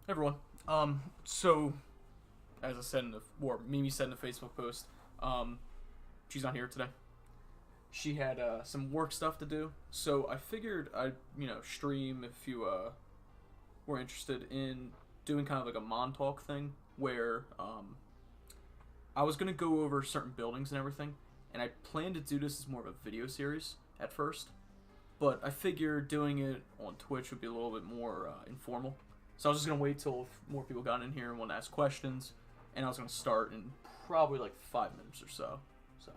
Hey everyone. So as I said in the or Mimi said in the Facebook post, um, she's not here today. She had some work stuff to do, so I figured I'd stream if you were interested in doing kind of like a Montauk thing where I was gonna go over certain buildings and everything, and I planned to do this as more of a video series at first, but I figured doing it on Twitch would be a little bit more informal. So I was just gonna wait till more people got in here and want to ask questions, and I was gonna start in probably like 5 minutes or so. So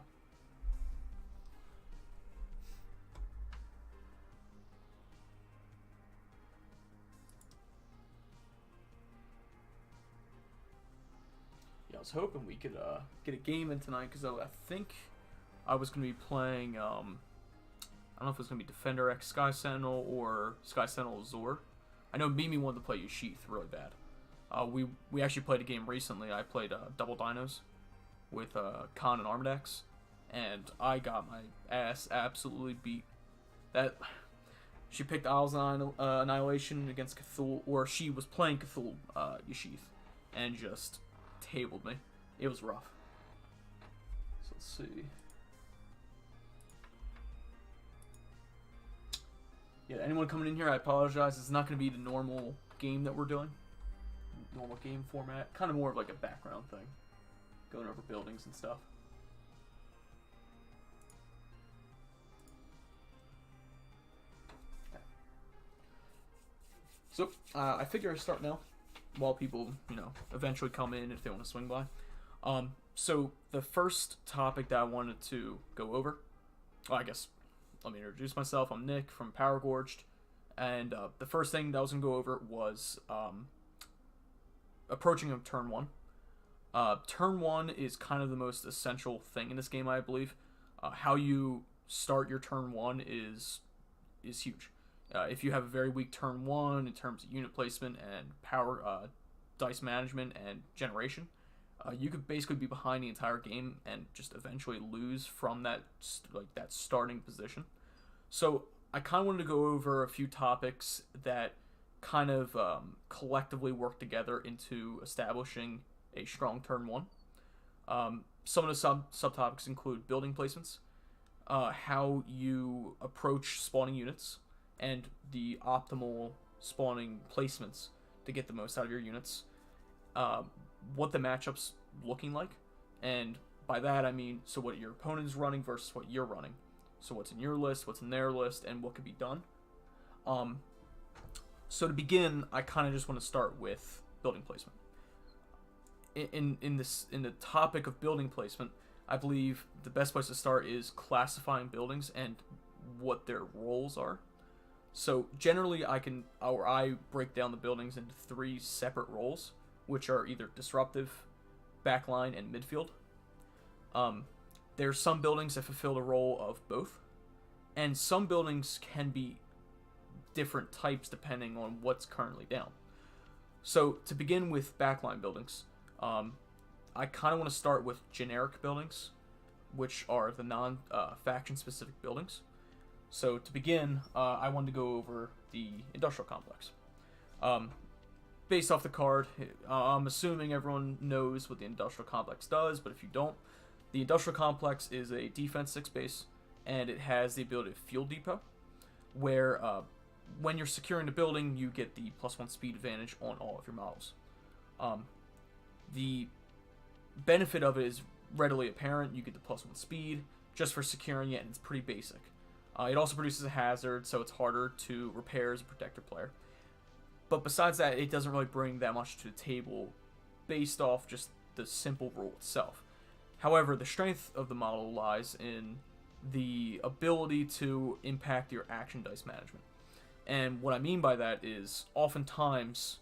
yeah, I was hoping we could get a game in tonight because I think I was gonna be playing. I don't know if it was gonna be Defender X Sky Sentinel or Sky Sentinel Azor. I know Mimi wanted to play Yashith really bad. We actually played a game recently. I played Double Dinos with Khan and Armadex, and I got my ass absolutely beat. That she picked Isles Annihilation against Cthulhu, or she was playing Cthulhu Yashith, and just tabled me. It was rough. So let's see. Yeah, anyone coming in here, I apologize. It's not going to be the normal game that we're doing. Normal game format. Kind of more of like a background thing. Going over buildings and stuff. Okay. So, I figure I start now. While people, eventually come in if they want to swing by. So, the first topic that I wanted to go over. Well, I guess let me introduce myself. I'm Nick from Power Gorged, and the first thing that I was going to go over was approaching of turn one. Turn one is kind of the most essential thing in this game, I believe. How you start your turn one is huge. If you have a very weak turn one in terms of unit placement and power, dice management and generation, you could basically be behind the entire game and just eventually lose from that starting position. So I kind of wanted to go over a few topics that kind of collectively work together into establishing a strong turn one. Some of the subtopics include building placements, how you approach spawning units, and the optimal spawning placements to get the most out of your units. What the matchup's looking like, and by that I mean so what your opponent is running versus what you're running. So what's in your list, what's in their list, and what could be done. So to begin, I kind of just want to start with building placement. In the topic of building placement, I believe the best place to start is classifying buildings and what their roles are. So generally, I break down the buildings into 3 separate roles, which are either disruptive, backline, and midfield. There's some buildings that fulfill the role of both, and some buildings can be different types depending on what's currently down. So to begin with backline buildings, I kind of want to start with generic buildings, which are the non-faction specific buildings. So to begin, I wanted to go over the industrial complex. Based off the card, I'm assuming everyone knows what the industrial complex does, but if you don't, the industrial complex is a defense 6 base, and it has the ability of Field Depot, where when you're securing the building, you get the +1 speed advantage on all of your models. The benefit of it is readily apparent. You get the +1 speed just for securing it, and it's pretty basic. It also produces a hazard, so it's harder to repair as a protector player. But besides that, it doesn't really bring that much to the table based off just the simple rule itself. However, the strength of the model lies in the ability to impact your action dice management. And what I mean by that is oftentimes,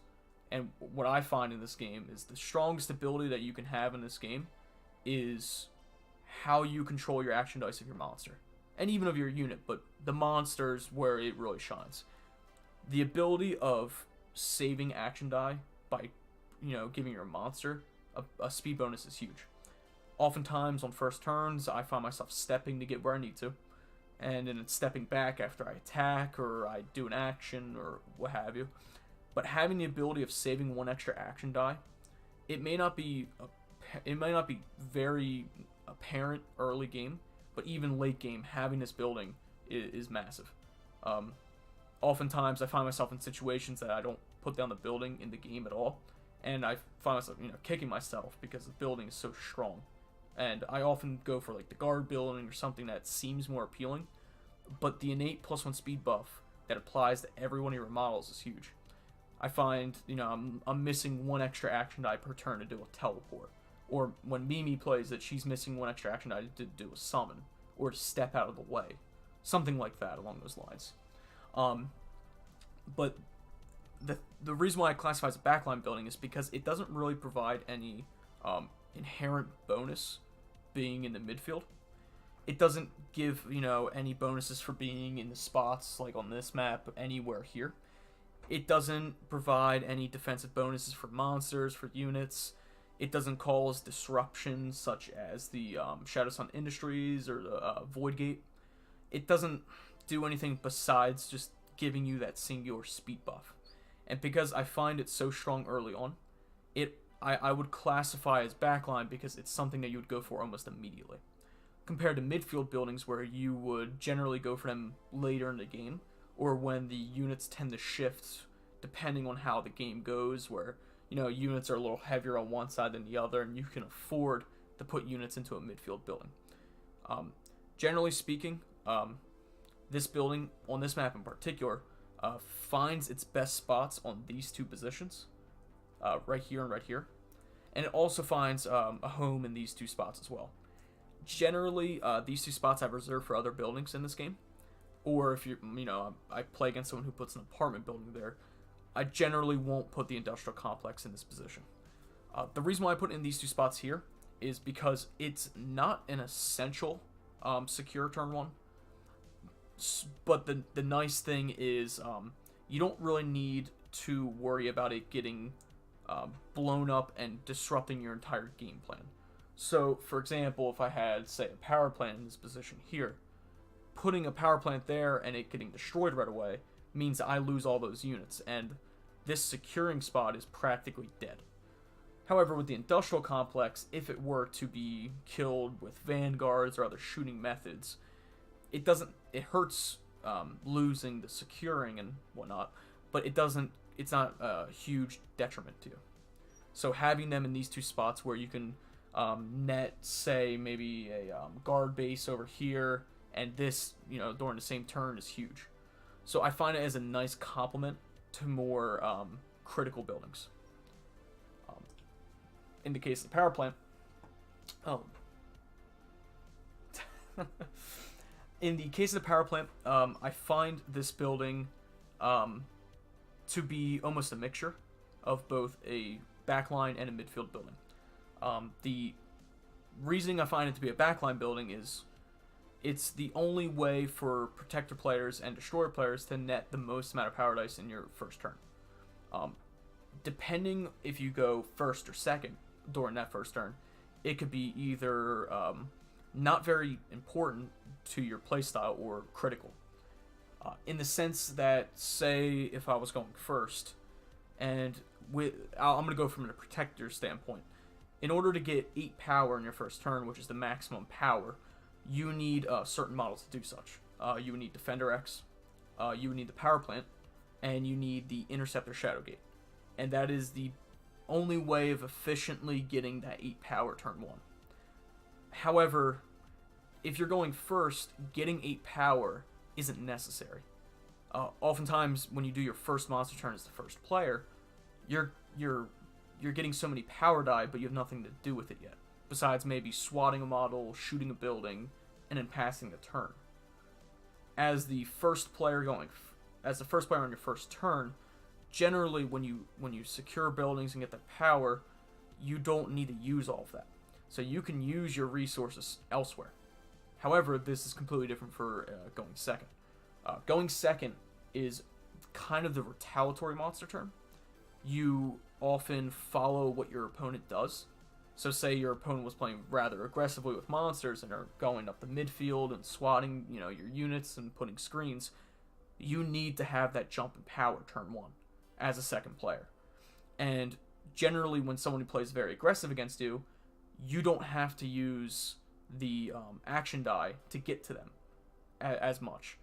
and what I find in this game is the strongest ability that you can have in this game is how you control your action dice of your monster. And even of your unit, but the monsters where it really shines. The ability of saving action die by, giving your monster a speed bonus is huge. Oftentimes on first turns, I find myself stepping to get where I need to, and then it's stepping back after I attack or I do an action or what have you. But having the ability of saving one extra action die, it may not be very apparent early game, but even late game, having this building is massive. Oftentimes, I find myself in situations that I don't put down the building in the game at all, and I find myself, kicking myself because the building is so strong. And I often go for like the guard building or something that seems more appealing, but the innate +1 speed buff that applies to every one of your models is huge. I find, I'm missing one extra action die per turn to do a teleport. Or when Mimi plays it, she's missing one extra action die to do a summon. Or to step out of the way. Something like that along those lines. But the reason why I classify as a backline building is because it doesn't really provide any inherent bonus being in the midfield. It doesn't give, any bonuses for being in the spots like on this map anywhere here. It doesn't provide any defensive bonuses for monsters, for units. It doesn't cause disruptions such as the Shadow Sun Industries or the Void Gate. It doesn't do anything besides just giving you that singular speed buff. And because I find it so strong early on, I would classify as backline because it's something that you would go for almost immediately. Compared to midfield buildings where you would generally go for them later in the game, or when the units tend to shift depending on how the game goes, where, units are a little heavier on one side than the other, and you can afford to put units into a midfield building. Generally speaking, this building, on this map in particular, finds its best spots on these two positions, right here and right here, and it also finds a home in these two spots as well. Generally, these two spots I've reserved for other buildings in this game, or if I play against someone who puts an apartment building there, I generally won't put the industrial complex in this position. The reason why I put it in these two spots here is because it's not an essential secure turn 1, but the nice thing is you don't really need to worry about it getting blown up and disrupting your entire game plan. So, for example, if I had, say, a power plant in this position here, putting a power plant there and it getting destroyed right away means I lose all those units, and this securing spot is practically dead. However, with the industrial complex, if it were to be killed with vanguards or other shooting methods, it hurts losing the securing and whatnot, but it's not a huge detriment to you. So having them in these two spots where you can net, say, maybe a guard base over here, and this, during the same turn is huge. So I find it as a nice complement to more critical buildings. In the case of the power plant, in the case of the power plant, I find this building to be almost a mixture of both a backline and a midfield building. The reasoning I find it to be a backline building is it's the only way for protector players and destroyer players to net the most amount of power dice in your first turn. Depending if you go first or second during that first turn, it could be either not very important to your playstyle or critical. In the sense that, say, if I was going first, and I'm going to go from a protector standpoint. In order to get 8 power in your first turn, which is the maximum power, you need certain models to do such. You would need Defender X, you would need the Power Plant, and you need the Interceptor Shadowgate. And that is the only way of efficiently getting that 8 power turn 1. However, if you're going first, getting 8 power isn't necessary. Oftentimes, when you do your first monster turn as the first player, you're getting so many power die, but you have nothing to do with it yet. Besides maybe swatting a model, shooting a building, and then passing the turn. As the first player on your first turn, generally when you secure buildings and get that power, you don't need to use all of that. So you can use your resources elsewhere. However, this is completely different for going second. Going second is kind of the retaliatory monster turn. You often follow what your opponent does. So say your opponent was playing rather aggressively with monsters and are going up the midfield and swatting, your units and putting screens. You need to have that jump in power turn 1. as a second player. And generally, when someone who plays very aggressive against you, you don't have to use the action die to get to them as much.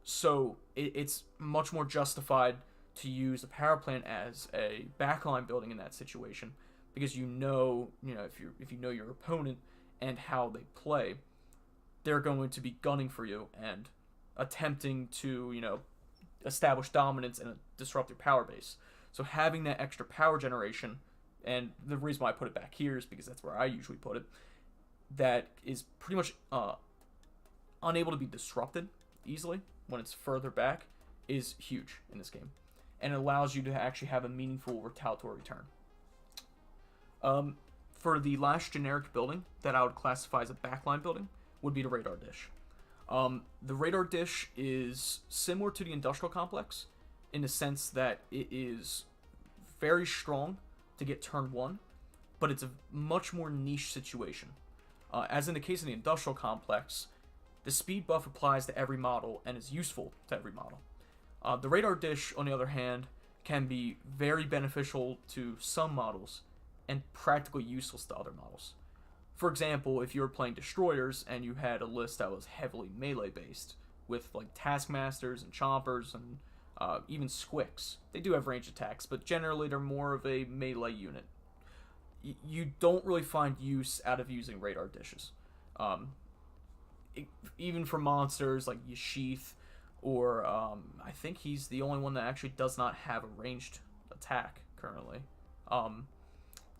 So it's much more justified to use a power plant as a backline building in that situation, because if you know your opponent and how they play, they're going to be gunning for you and attempting to establish dominance and disrupt your power base. So having that extra power generation, and the reason why I put it back here is because that's where I usually put it, that is pretty much unable to be disrupted easily when it's further back, is huge in this game. And it allows you to actually have a meaningful retaliatory turn. For the last generic building that I would classify as a backline building would be the radar dish. The radar dish is similar to the industrial complex in the sense that it is very strong to get turn 1, but it's a much more niche situation. As in the case of the industrial complex, the speed buff applies to every model and is useful to every model. The radar dish, on the other hand, can be very beneficial to some models and practically useless to other models. For example, if you were playing destroyers and you had a list that was heavily melee based, with like taskmasters and chompers and even squicks, they do have range attacks, but generally they're more of a melee unit. You don't really find use out of using radar dishes. Even for monsters like Yashith, or I think he's the only one that actually does not have a ranged attack currently.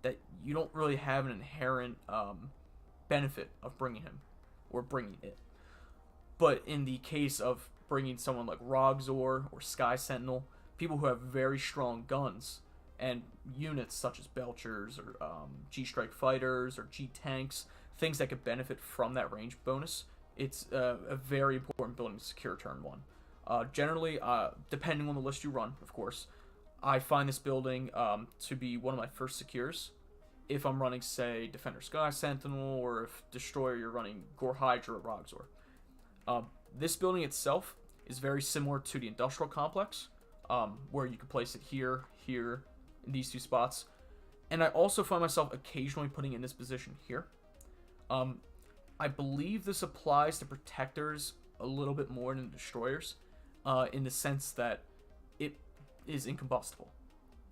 That you don't really have an inherent benefit of bringing him or bringing it. But in the case of bringing someone like Rogzor or Sky Sentinel, people who have very strong guns, and units such as Belchers or G-Strike Fighters or G-Tanks, things that could benefit from that range bonus, it's a very important building to secure turn 1. Generally, depending on the list you run, of course, I find this building to be one of my first secures. If I'm running, say, Defender Sky Sentinel, or if Destroyer you're running Gore Hydra or Rogzor. This building itself is very similar to the Industrial Complex, where you can place it here, here, in these two spots. And I also find myself occasionally putting it in this position here. I believe this applies to Protectors a little bit more than Destroyers, in the sense that it is incombustible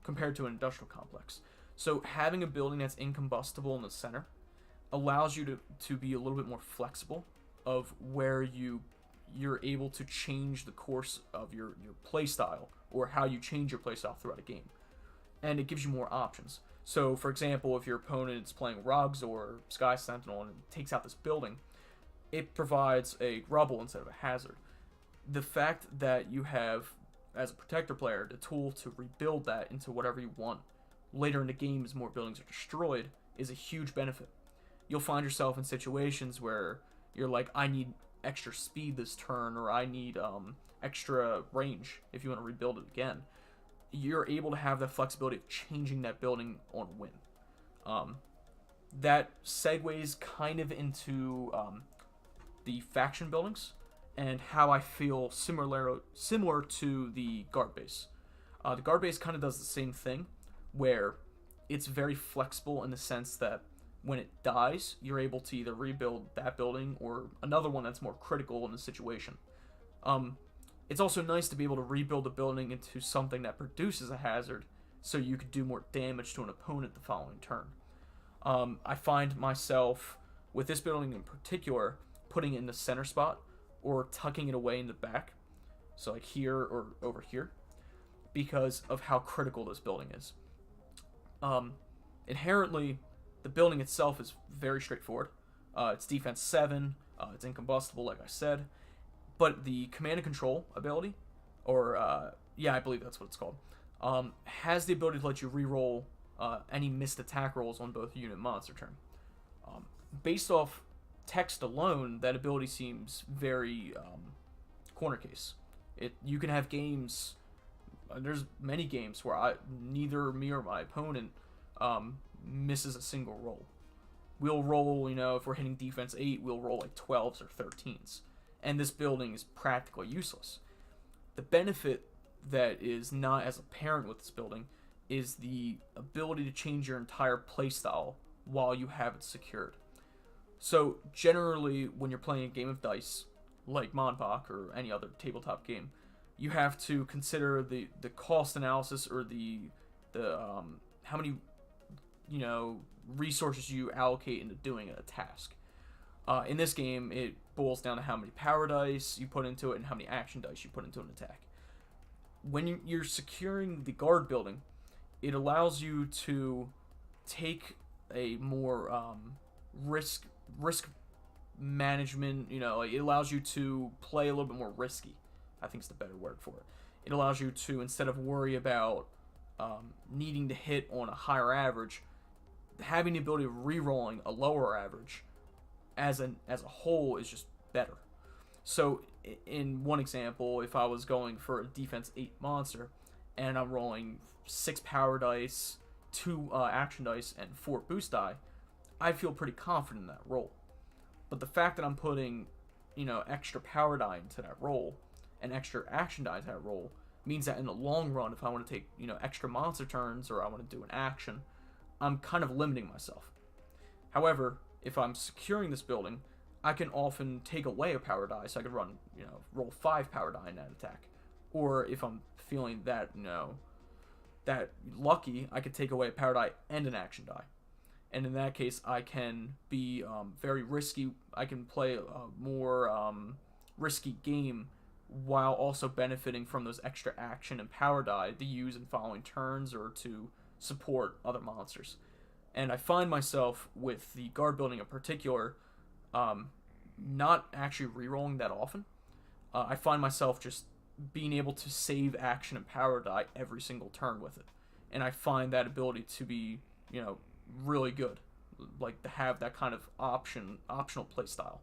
compared to an Industrial Complex. So having a building that's incombustible in the center allows you to be a little bit more flexible of where you're able to change the course of your playstyle, or how you change your playstyle throughout a game. And it gives you more options. So, for example, if your opponent is playing Rogzor or Sky Sentinel and takes out this building, it provides a rubble instead of a hazard. The fact that you have, as a Protector player, the tool to rebuild that into whatever you want later in the game as more buildings are destroyed is a huge benefit. You'll find yourself in situations where you're like, I need extra speed this turn, or I need extra range if you want to rebuild it again. You're able to have that flexibility of changing that building on a win. That segues kind of into the faction buildings and how I feel similar to the guard base. The guard base kind of does the same thing, where it's very flexible in the sense that when it dies, you're able to either rebuild that building or another one that's more critical in the situation. It's also nice to be able to rebuild a building into something that produces a hazard, so you could do more damage to an opponent the following turn. I find myself, with this building in particular, putting it in the center spot or tucking it away in the back, so like here or over here, because of how critical this building is. Inherently, the building itself is very straightforward. It's defense 7, it's incombustible, like I said, but the command and control ability, or I believe that's what it's called, has the ability to let you reroll any missed attack rolls on both unit and monster turn. Based off text alone, that ability seems very corner case. You can have games. There's many games where neither me or my opponent misses a single roll. We'll roll, if we're hitting defense 8, we'll roll like 12s or 13s. And this building is practically useless. The benefit that is not as apparent with this building is the ability to change your entire playstyle while you have it secured. So generally, when you're playing a game of dice, like Monpoc or any other tabletop game, you have to consider the cost analysis, or the how many resources you allocate into doing a task. In this game, it boils down to how many power dice you put into it and how many action dice you put into an attack. When you're securing the guard building, it allows you to take a more risk management. It allows you to play a little bit more risky, I think is the better word for it. It allows you to, instead of worry about needing to hit on a higher average, having the ability of re-rolling a lower average as a whole is just better. So in one example, if I was going for a defense 8 monster and I'm rolling 6 power dice, 2 action dice, and 4 boost die, I feel pretty confident in that roll. But the fact that I'm putting extra power die into that roll and extra action die into that roll means that in the long run, if I want to take extra monster turns, or I want to do an action, I'm kind of limiting myself. However, if I'm securing this building, I can often take away a power die, so I could roll 5 power die in that attack. Or if I'm feeling that that lucky, I could take away a power die and an action die. And in that case, I can be very risky. I can play a more risky game while also benefiting from those extra action and power die to use in following turns or to support other monsters. And I find myself with the guard building in particular, not actually rerolling that often. I find myself just being able to save action and power die every single turn with it. And I find that ability to be, really good. Like, to have that kind of optional playstyle.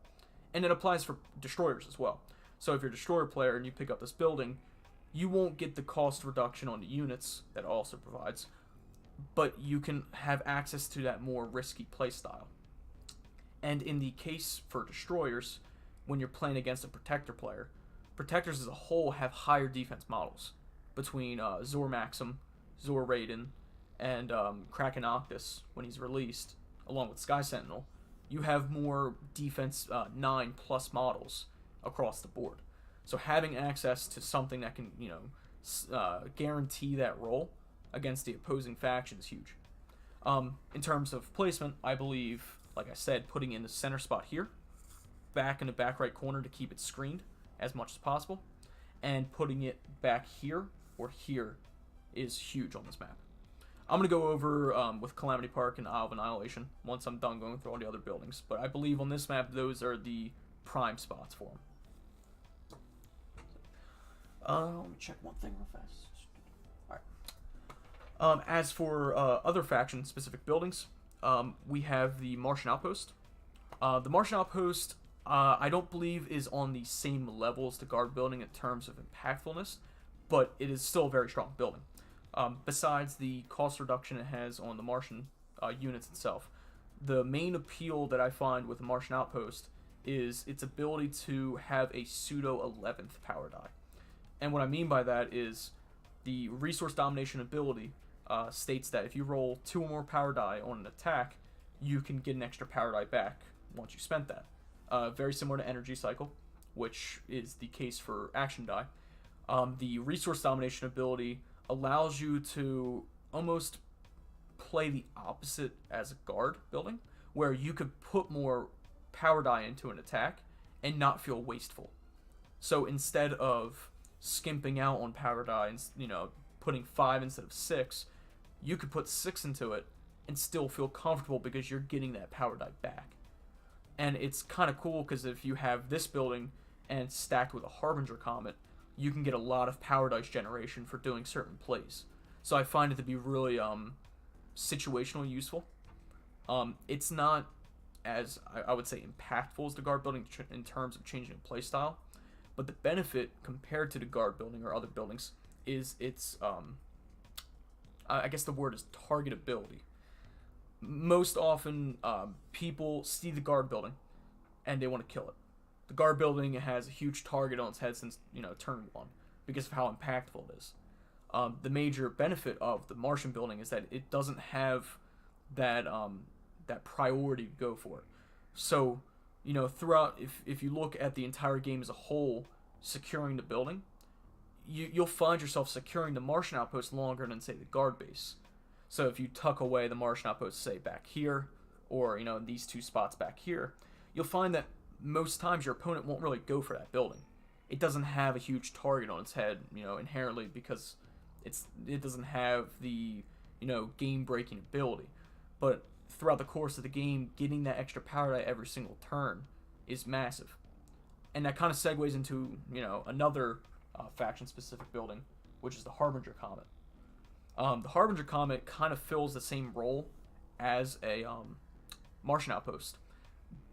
And it applies for destroyers as well. So if you're a destroyer player and you pick up this building, you won't get the cost reduction on the units that it also provides, but you can have access to that more risky playstyle. And in the case for destroyers, when you're playing against a protector player, protectors as a whole have higher defense models. Between Zor Maxim, Zor Raiden, and Krakenoctus, when he's released, along with Sky Sentinel, you have more defense 9 plus models across the board. So having access to something that can, guarantee that roll against the opposing faction is huge. In terms of placement, I believe, like I said, putting in the center spot here, back in the back right corner to keep it screened as much as possible, and putting it back here or here is huge on this map. I'm going to go over with Calamity Park and Isle of Annihilation once I'm done going through all the other buildings, but I believe on this map those are the prime spots for them. Let me check one thing real fast. Alright. As for other faction-specific buildings, we have the Martian Outpost. The Martian Outpost, I don't believe is on the same level as the guard building in terms of impactfulness, but it is still a very strong building. Besides the cost reduction it has on the Martian units itself, the main appeal that I find with the Martian Outpost is its ability to have a pseudo 11th power die. And what I mean by that is the resource domination ability states that if you roll 2 or more power die on an attack, you can get an extra power die back once you spent that. Very similar to Energy Cycle, which is the case for action die. The resource domination ability allows you to almost play the opposite as a guard building, where you could put more power die into an attack and not feel wasteful. So instead of skimping out on power die and putting 5 instead of 6, you could put 6 into it and still feel comfortable because you're getting that power die back. And it's kind of cool because if you have this building and stacked with a Harbinger Comet, you can get a lot of power dice generation for doing certain plays. So I find it to be really situationally useful. It's not as, I would say, impactful as the guard building in terms of changing a playstyle, but the benefit compared to the guard building or other buildings is its, I guess the word is targetability. Most often, people see the guard building and they want to kill it. The guard building has a huge target on its head since, turn 1. because of how impactful it is. The major benefit of the Martian building is that it doesn't have that that priority to go for it. So, throughout, if you look at the entire game as a whole, securing the building, you'll find yourself securing the Martian outpost longer than, say, the guard base. So if you tuck away the Martian outpost, say, back here, or, in these two spots back here, you'll find that most times your opponent won't really go for that building. It doesn't have a huge target on its head, inherently, because it doesn't have the, game-breaking ability. But throughout the course of the game, getting that extra power die every single turn is massive. And that kind of segues into, another faction-specific building, which is the Harbinger Comet. The Harbinger Comet kind of fills the same role as a Martian outpost,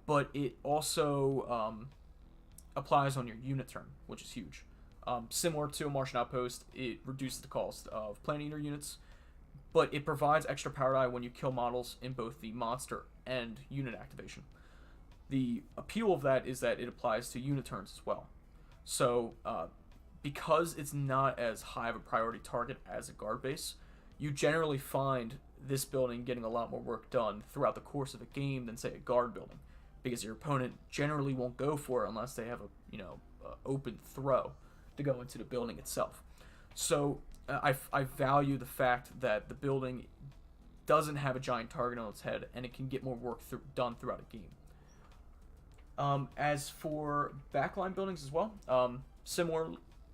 but it also applies on your unit turn, which is huge. Similar to a Martian outpost, it reduces the cost of Planet Eater units, but it provides extra power die when you kill models in both the monster and unit activation. The appeal of that is that it applies to unit turns as well. So, because it's not as high of a priority target as a guard base, you generally find this building getting a lot more work done throughout the course of a game than, say, a guard building, because your opponent generally won't go for it unless they have a open throw to go into the building itself. So I value the fact that the building doesn't have a giant target on its head, and it can get more work done throughout a game. As for backline buildings as well, similar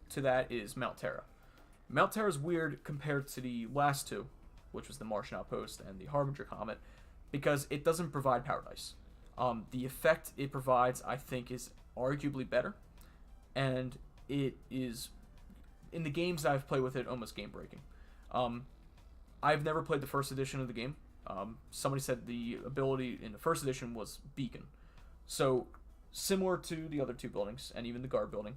to that is Mount Terra. Mount Terra is weird compared to the last two, which was the Martian Outpost and the Harbinger Comet, because it doesn't provide power dice. The effect it provides, I think, is arguably better, and it is, in the games that I've played with it, almost game-breaking. I've never played the first edition of the game. Somebody said the ability in the first edition was Beacon. So, similar to the other two buildings, and even the guard building,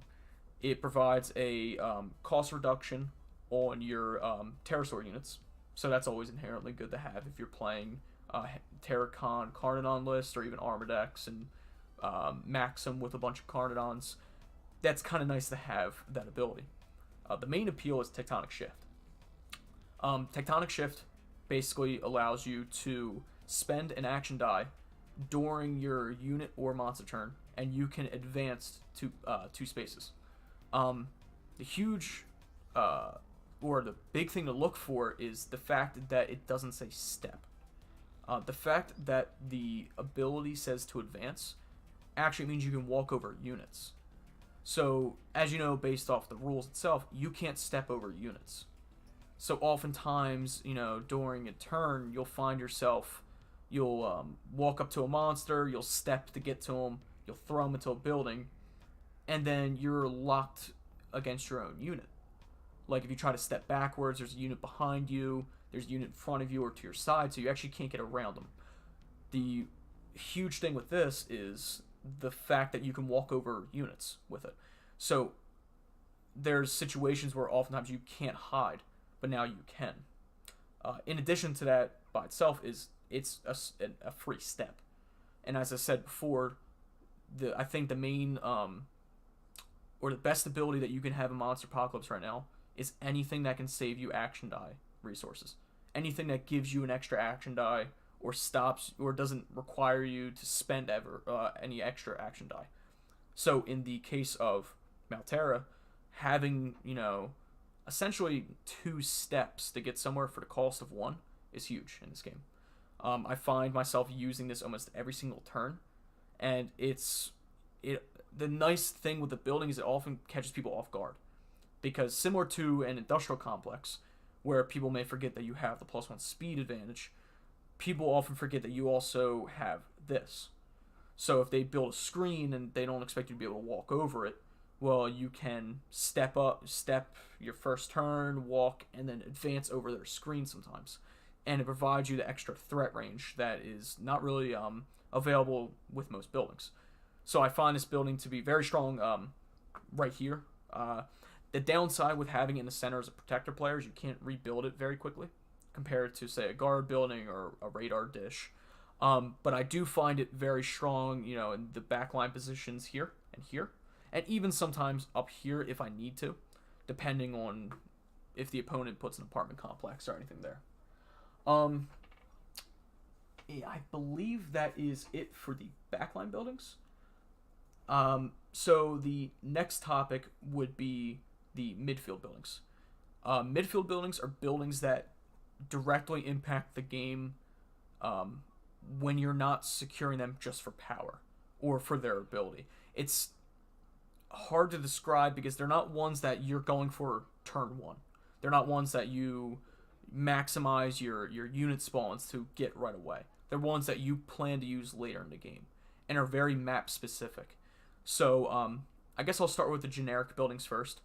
it provides a cost reduction on your Terrorsaur units. So that's always inherently good to have if you're playing Terracon Carnodon list, or even Armadex and Maxim with a bunch of Carnodons. That's kind of nice to have that ability. The main appeal is Tectonic Shift. Tectonic Shift basically allows you to spend an action die during your unit or monster turn, and you can advance to 2 spaces. The huge, or the big thing to look for is the fact that it doesn't say step. The fact that the ability says to advance actually means you can walk over units. So, as you know, based off the rules itself, you can't step over units. So oftentimes, during a turn, you'll find yourself, you'll walk up to a monster, you'll step to get to him, you'll throw him into a building, and then you're locked against your own unit. Like if you try to step backwards, there's a unit behind you, there's a unit in front of you or to your side, so you actually can't get around them. The huge thing with this is the fact that you can walk over units with it. So there's situations where oftentimes you can't hide, but now you can. In addition to that, by itself, it's a free step. And as I said before, I think the main, or the best ability that you can have in Monsterpocalypse right now is anything that can save you action die resources. Anything that gives you an extra action die, or stops, or doesn't require you to spend any extra action die. So in the case of Mount Terra, having, essentially 2 steps to get somewhere for the cost of 1 is huge in this game. I find myself using this almost every single turn, and the nice thing with the building is it often catches people off guard, because similar to an industrial complex, where people may forget that you have the +1 speed advantage, people often forget that you also have this. So if they build a screen and they don't expect you to be able to walk over it, well, you can step your first turn, walk, and then advance over their screen sometimes. And it provides you the extra threat range that is not really available with most buildings. So I find this building to be very strong right here. The downside with having it in the center as a protector player is you can't rebuild it very quickly, compared to, say, a guard building or a radar dish. But I do find it very strong, in the backline positions here, and even sometimes up here if I need to. depending on if the opponent puts an apartment complex or anything there. Yeah, I believe that is it for the backline buildings. So the next topic would be the midfield buildings. Midfield buildings are buildings that directly impact the game when you're not securing them just for power or for their ability. It's hard to describe because they're not ones that you're going for turn one. They're not ones that you maximize your unit spawns to get right away. They're ones that you plan to use later in the game and are very map specific. So I guess I'll start with the generic buildings first.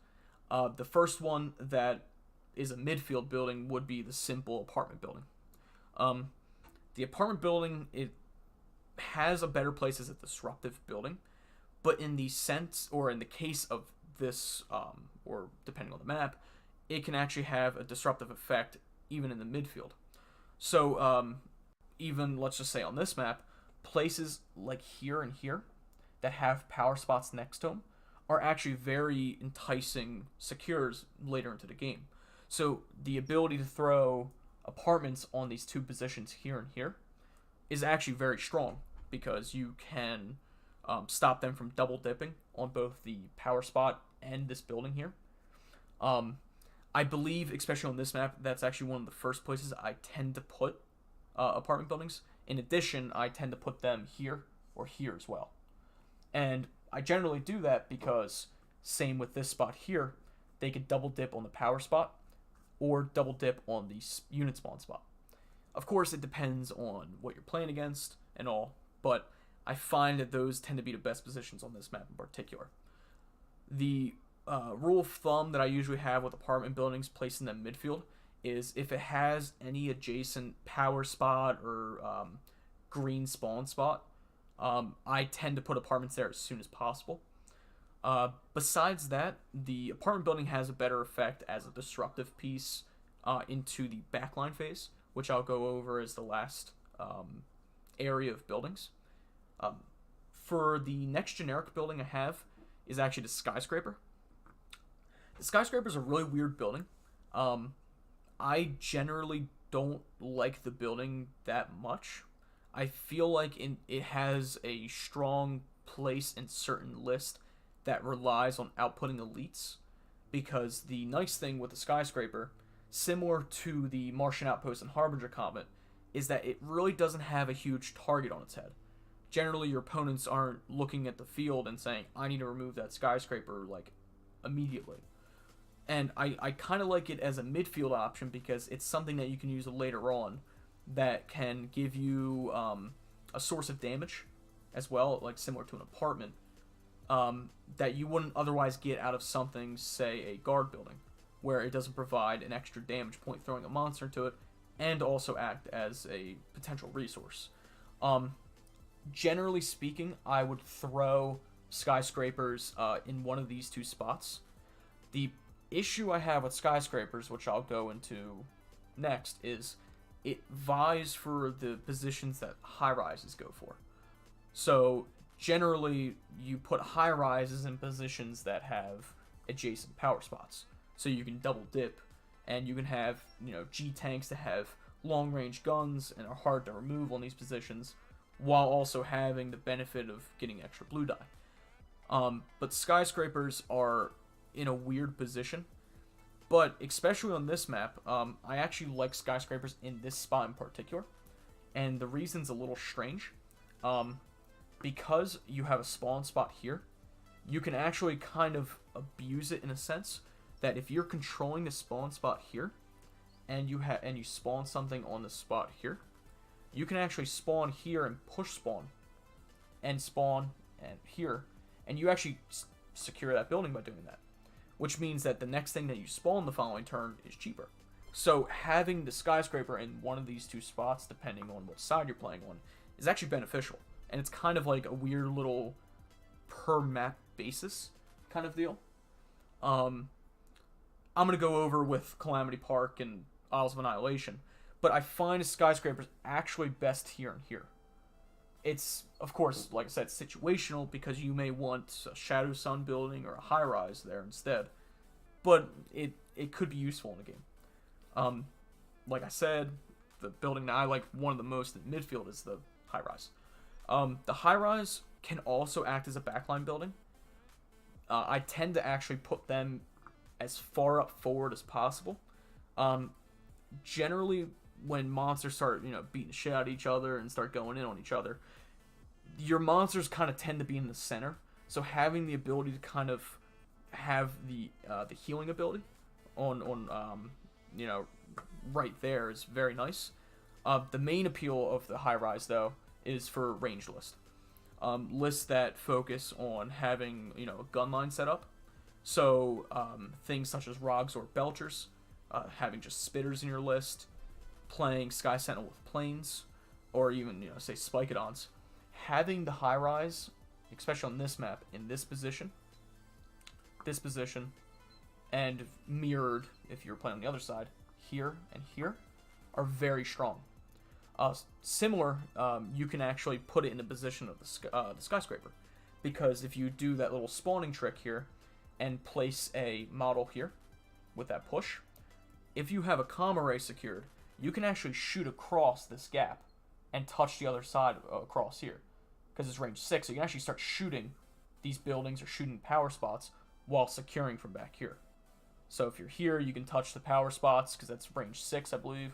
The first one that is a midfield building would be the simple apartment building. The apartment building, it has a better place as a disruptive building, but in the sense, or in the case of this, or depending on the map, it can actually have a disruptive effect even in the midfield. So even, let's just say on this map, places like here and here that have power spots next to them are actually very enticing secures later into the game. So the ability to throw apartments on these two positions here and here is actually very strong because you can stop them from double dipping on both the power spot and this building here. I believe, especially on this map, that's actually one of the first places I tend to put apartment buildings. In addition, I tend to put them here or here as well. And I generally do that because, same with this spot here, they could double dip on the power spot or double dip on the unit spawn spot. Of course, it depends on what you're playing against and all, but I find that those tend to be the best positions on this map in particular. The rule of thumb that I usually have with apartment buildings placed in the midfield is if it has any adjacent power spot or green spawn spot, I tend to put apartments there as soon as possible. Besides that, the apartment building has a better effect as a disruptive piece into the backline phase, which I'll go over as the last area of buildings. For the next generic building I have is actually the skyscraper. The skyscraper is a really weird building. I generally don't like the building that much. I feel like it has a strong place in certain lists that relies on outputting elites, because the nice thing with the skyscraper, similar to the Martian Outpost and Harbinger Comet, is that it really doesn't have a huge target on its head. Generally, your opponents aren't looking at the field and saying, I need to remove that skyscraper, like, immediately. And I kind of like it as a midfield option because it's something that you can use later on that can give you a source of damage as well, like similar to an apartment, that you wouldn't otherwise get out of something, say, a guard building, where it doesn't provide an extra damage point throwing a monster into it, and also act as a potential resource. Generally speaking, I would throw skyscrapers in one of these two spots. The issue I have with skyscrapers, which I'll go into next, is it vies for the positions that high-rises go for. So generally, you put high-rises in positions that have adjacent power spots, so you can double dip, and you can have, G-tanks that have long-range guns and are hard to remove on these positions, while also having the benefit of getting extra blue die. But skyscrapers are in a weird position, but especially on this map, I actually like skyscrapers in this spot in particular, and the reason's a little strange. Because you have a spawn spot here, you can actually kind of abuse it in a sense that if you're controlling the spawn spot here, and you spawn something on the spot here, you can actually spawn here and push spawn and here, and you actually secure that building by doing that, which means that the next thing that you spawn the following turn is cheaper. So having the skyscraper in one of these two spots, depending on what side you're playing on, is actually beneficial, and it's kind of like a weird little per map basis kind of deal. I'm gonna go over with Calamity Park and Isles of Annihilation, but I find skyscrapers actually best here and here. It's, of course, like I said, situational because you may want a Shadow Sun building or a high-rise there instead. but it could be useful in the game. Like I said, the building that I like one of the most in midfield is the high rise. The high rise can also act as a backline building. I tend to actually put them as far up forward as possible. Generally, when monsters start, beating the shit out of each other and start going in on each other, your monsters kind of tend to be in the center. So having the ability to kind of have the healing ability on right there is very nice. The main appeal of the high rise though is for ranged lists. Lists that focus on having a gun line set up. So things such as Rogs or Belchers, having just Spitters in your list, playing Sky Sentinel with Planes, or even say Spikeodons. Having the high rise, especially on this map, in this position, and mirrored if you're playing on the other side, here and here, are very strong. Similar, you can actually put it in the position of the skyscraper, because if you do that little spawning trick here and place a model here with that push, if you have a comm array secured, you can actually shoot across this gap and touch the other side across here, because it's range 6, so you can actually start shooting these buildings or shooting power spots while securing from back here. So if you're here, you can touch the power spots, because that's range 6, I believe.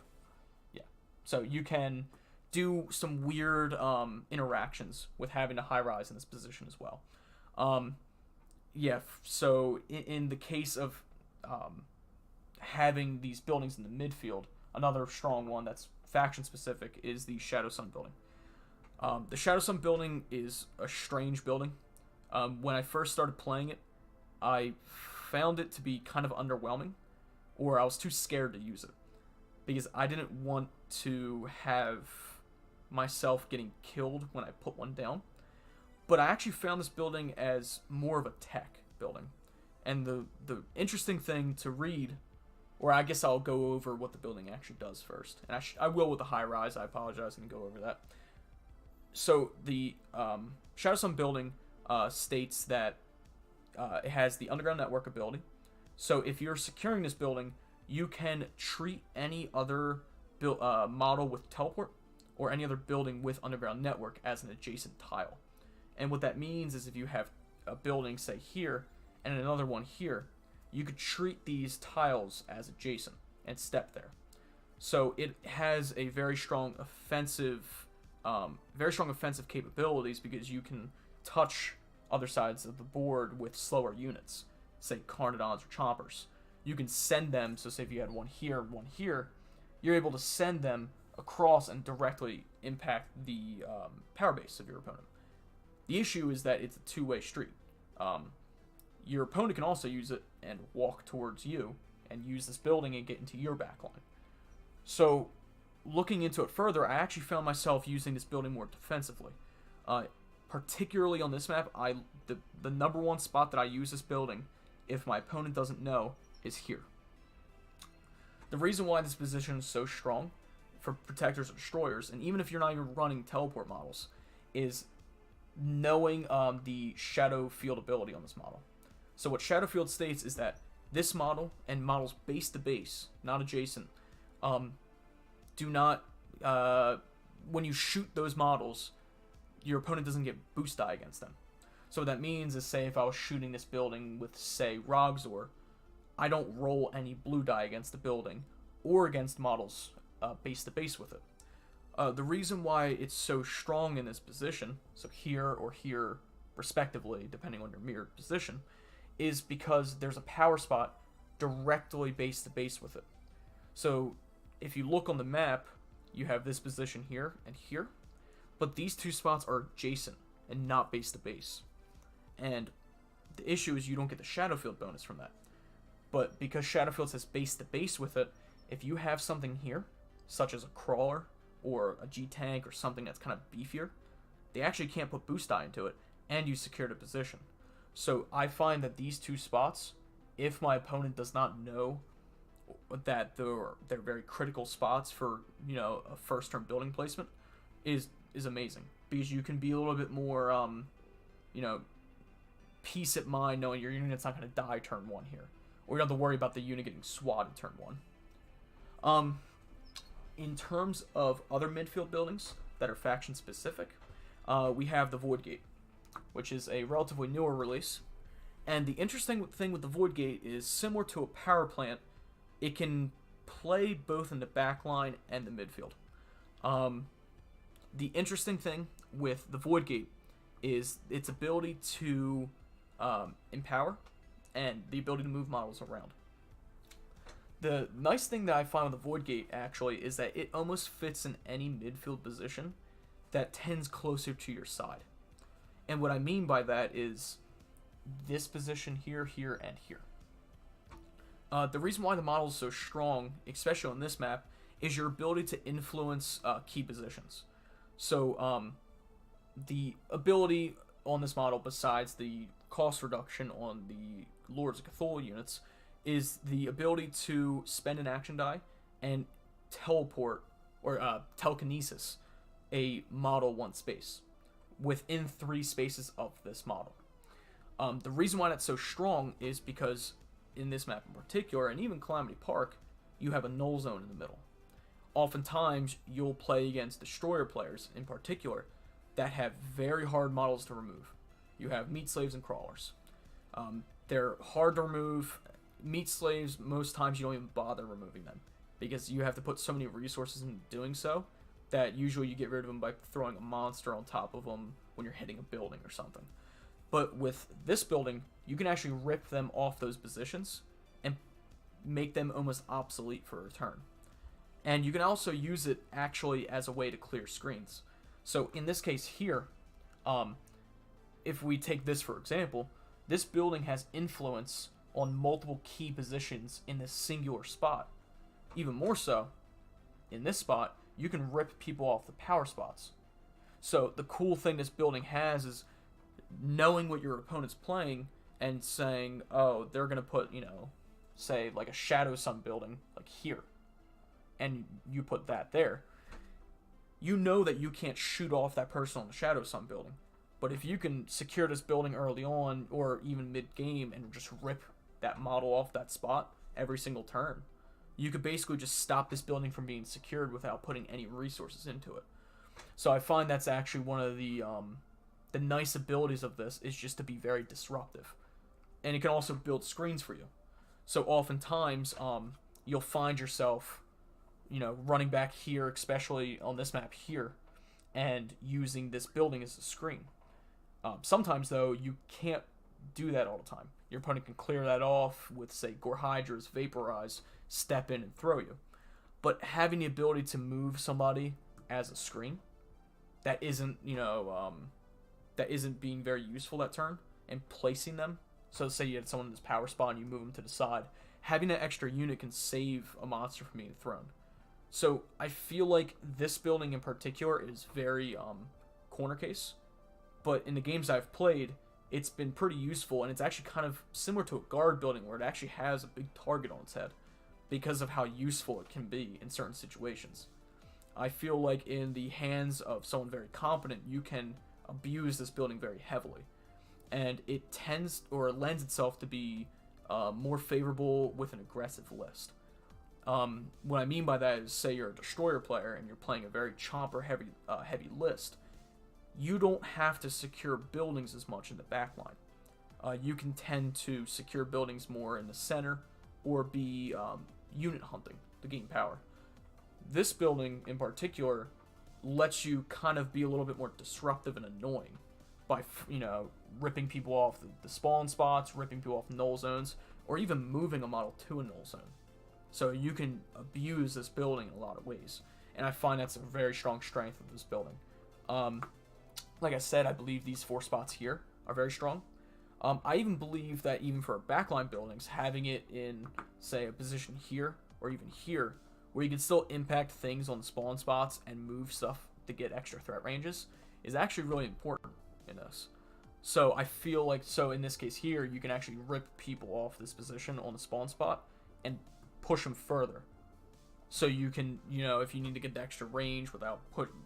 Yeah. So you can do some weird interactions with having a high rise in this position as well. Yeah, so in the case of having these buildings in the midfield, another strong one that's faction specific is the Shadow Sun building. The Shadow Sun building is a strange building. When I first started playing it, I found it to be kind of underwhelming, or I was too scared to use it, because I didn't want to have myself getting killed when I put one down. But I actually found this building as more of a tech building. And the interesting thing to read, or I guess I'll go over what the building actually does first. And I will with the high rise, I apologize, and go over that. So the Shadow Sun building states that it has the underground network ability. So if you're securing this building, you can treat any other model with teleport or any other building with underground network as an adjacent tile. And what that means is if you have a building, say here, and another one here, you could treat these tiles as adjacent and step there. So it has a very strong offensive capabilities, because you can touch other sides of the board with slower units, say Carnodons or Chompers. You can send them, so say if you had one here, you're able to send them across and directly impact the power base of your opponent. The issue is that it's a two-way street. Your opponent can also use it and walk towards you and use this building and get into your backline. So, looking into it further, I actually found myself using this building more defensively. Particularly on this map, the number one spot that I use this building, if my opponent doesn't know, is here. The reason why this position is so strong for protectors or destroyers, and even if you're not even running teleport models, is knowing the shadow field ability on this model. So what shadow field states is that this model and models base to base, not adjacent, do not, when you shoot those models, your opponent doesn't get boost die against them. So what that means is, say if I was shooting this building with, say, Rogzor, I don't roll any blue die against the building or against models base to base with it. The reason why it's so strong in this position, so here or here respectively, depending on your mirrored position, is because there's a power spot directly base to base with it. So if you look on the map, you have this position here and here, but these two spots are adjacent and not base to base. And the issue is you don't get the Shadowfield bonus from that. But because Shadowfield says base to base with it, if you have something here, such as a crawler or a G-Tank or something that's kind of beefier, they actually can't put boost die into it, and you secured a position. So I find that these two spots, if my opponent does not know that they're very critical spots for, a first turn building placement, is amazing. Because you can be a little bit more, peace at mind knowing your unit's not going to die turn one here. or you don't have to worry about the unit getting swatted turn 1. In terms of other midfield buildings that are faction specific, we have the Void Gate, which is a relatively newer release. And the interesting thing with the Void Gate is, similar to a power plant, it can play both in the back line and the midfield. The interesting thing with the Void Gate is its ability to empower and the ability to move models around. The nice thing that I find with the Void Gate, actually, is that it almost fits in any midfield position that tends closer to your side. And what I mean by that is this position here, here, and here. The reason why the model is so strong, especially on this map, is your ability to influence key positions. So the ability on this model, besides the cost reduction on the Lords of Cthulhu units, is the ability to spend an action die and teleport, or telekinesis, a model one space within 3 spaces of this model. The reason why that's so strong is because in this map in particular, and even Calamity Park, you have a null zone in the middle. Oftentimes, you'll play against destroyer players in particular that have very hard models to remove. You have meat slaves and crawlers. They're hard to remove. Meat slaves, most times you don't even bother removing them because you have to put so many resources into doing so that usually you get rid of them by throwing a monster on top of them when you're hitting a building or something. But with this building, you can actually rip them off those positions and make them almost obsolete for a turn. And you can also use it actually as a way to clear screens. So in this case here, if we take this for example, this building has influence on multiple key positions in this singular spot. Even more so, in this spot, you can rip people off the power spots. So the cool thing this building has is knowing what your opponent's playing and saying, oh, they're going to put, say like a Shadow Sun building like here, and you put that there. You know that you can't shoot off that person on the Shadow Sun building. But if you can secure this building early on or even mid-game and just rip that model off that spot every single turn, you could basically just stop this building from being secured without putting any resources into it. So I find that's actually one of the nice abilities of this, is just to be very disruptive. And it can also build screens for you. So oftentimes, you'll find yourself, running back here, especially on this map here, and using this building as a screen. Sometimes, though, you can't do that all the time. Your opponent can clear that off with, say, Gore Hydras, Vaporize, step in and throw you. But having the ability to move somebody as a screen that isn't, that isn't being very useful that turn, and placing them, so say you had someone in this power spot and you move them to the side, having that extra unit can save a monster from being thrown. So I feel like this building in particular is very corner case, but in the games I've played, it's been pretty useful, and it's actually kind of similar to a guard building where it actually has a big target on its head because of how useful it can be in certain situations. I feel like in the hands of someone very competent, you can abuse this building very heavily, and it tends or lends itself to be more favorable with an aggressive list. What I mean by that is, say you're a destroyer player and you're playing a very chomper heavy list, you don't have to secure buildings as much in the back line. You can tend to secure buildings more in the center or be unit hunting to gain power. This building in particular lets you kind of be a little bit more disruptive and annoying by, ripping people off the spawn spots, ripping people off null zones, or even moving a model to a null zone. So you can abuse this building in a lot of ways, and I find that's a very strong strength of this building. Like I said, I believe these 4 spots here are very strong. I even believe that even for backline buildings, having it in, say, a position here or even here, where you can still impact things on the spawn spots and move stuff to get extra threat ranges, is actually really important in this. So I feel like, in this case here, you can actually rip people off this position on the spawn spot and push them further. So you can, if you need to get the extra range without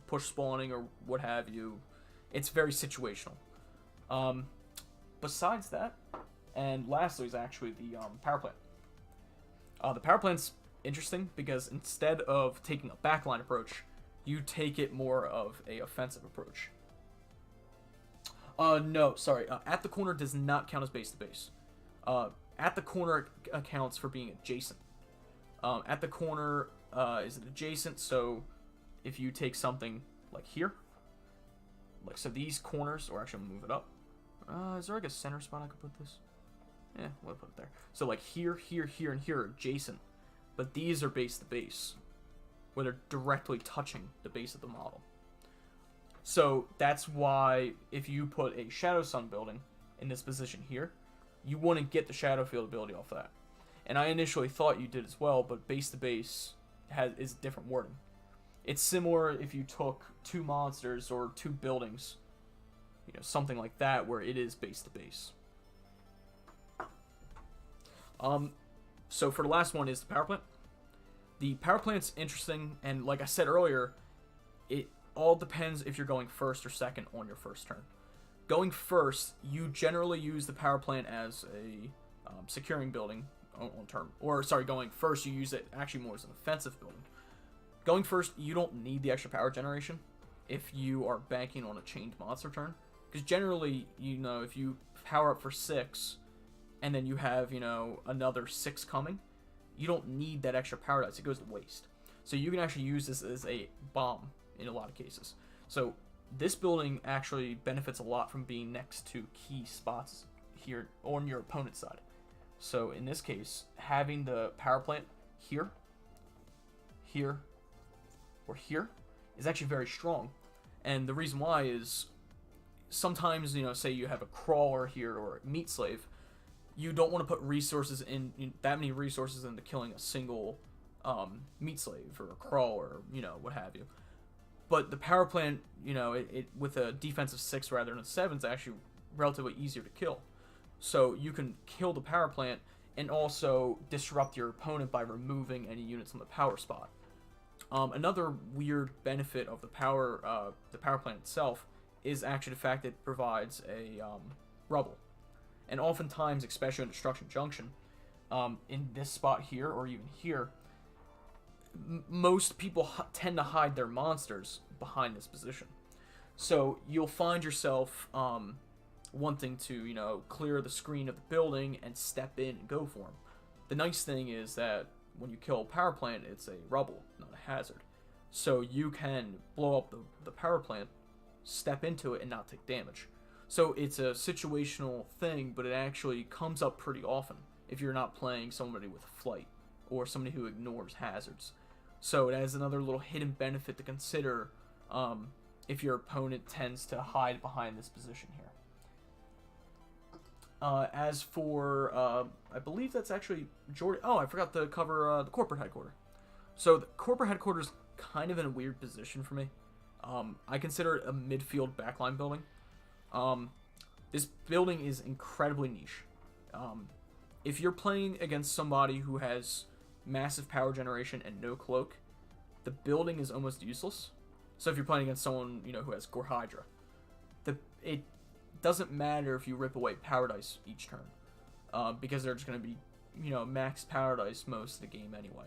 push spawning or what have you, it's very situational. Besides that, and lastly is actually the power plant. The power plant's interesting because instead of taking a backline approach, you take it more of a offensive approach. No, sorry. At the corner does not count as base to base. At the corner accounts for being adjacent. At the corner is adjacent, so if you take something like here, like so these corners, or actually I'm gonna move it up. Is there like a center spot I could put this? Yeah, we'll put it there. So like here, here, here, and here are adjacent, but these are base to base, where they're directly touching the base of the model. So that's why if you put a Shadow Sun building in this position here, you wouldn't get the Shadow Field ability off that. And I initially thought you did as well, but base to base is different wording. It's similar if you took two monsters or two buildings, you know, something like that, where it is base to base. So for the last one is the power plant. The power plant's interesting, and like I said earlier, it all depends if you're going first or second on your first turn. Going first, you generally use the power plant as a securing building on turn. Or, sorry, going first, you use it actually more as an offensive building. Going first, you don't need the extra power generation if you are banking on a chained monster turn. Because generally, you know, if you power up for 6, and then you have, you know, another 6 coming, you don't need that extra power dice. It goes to waste. So you can actually use this as a bomb in a lot of cases. So this building actually benefits a lot from being next to key spots here on your opponent's side. So in this case, having the power plant here, here, or here is actually very strong. And the reason why is sometimes, you know, say you have a crawler here or a meat slave, you don't want to put resources in that many resources into killing a single meat slave or a crawler, or, you know, what have you. But the power plant, you know, it with a defensive 6 rather than a 7 is actually relatively easier to kill. So you can kill the power plant and also disrupt your opponent by removing any units on the power spot. Another weird benefit of the power plant itself is actually the fact that it provides a rubble. And oftentimes, especially in Destruction Junction, in this spot here or even here, most people tend to hide their monsters behind this position. So you'll find yourself wanting to, you know, clear the screen of the building and step in and go for them. The nice thing is that when you kill a power plant, it's a rubble, not a hazard. So you can blow up the power plant, step into it, and not take damage. So it's a situational thing, but it actually comes up pretty often if you're not playing somebody with flight or somebody who ignores hazards. So it has another little hidden benefit to consider if your opponent tends to hide behind this position here. As for, I believe that's actually Jordan. Oh, I forgot to cover the corporate headquarters. So the corporate headquarters is kind of in a weird position for me. I consider it a midfield backline building. This building is incredibly niche. If you're playing against somebody who has massive power generation and no cloak, the building is almost useless. So if you're playing against someone, you know, who has Gore Hydra, it doesn't matter if you rip away power dice each turn, because they're just going to be, you know, max power dice most of the game anyway.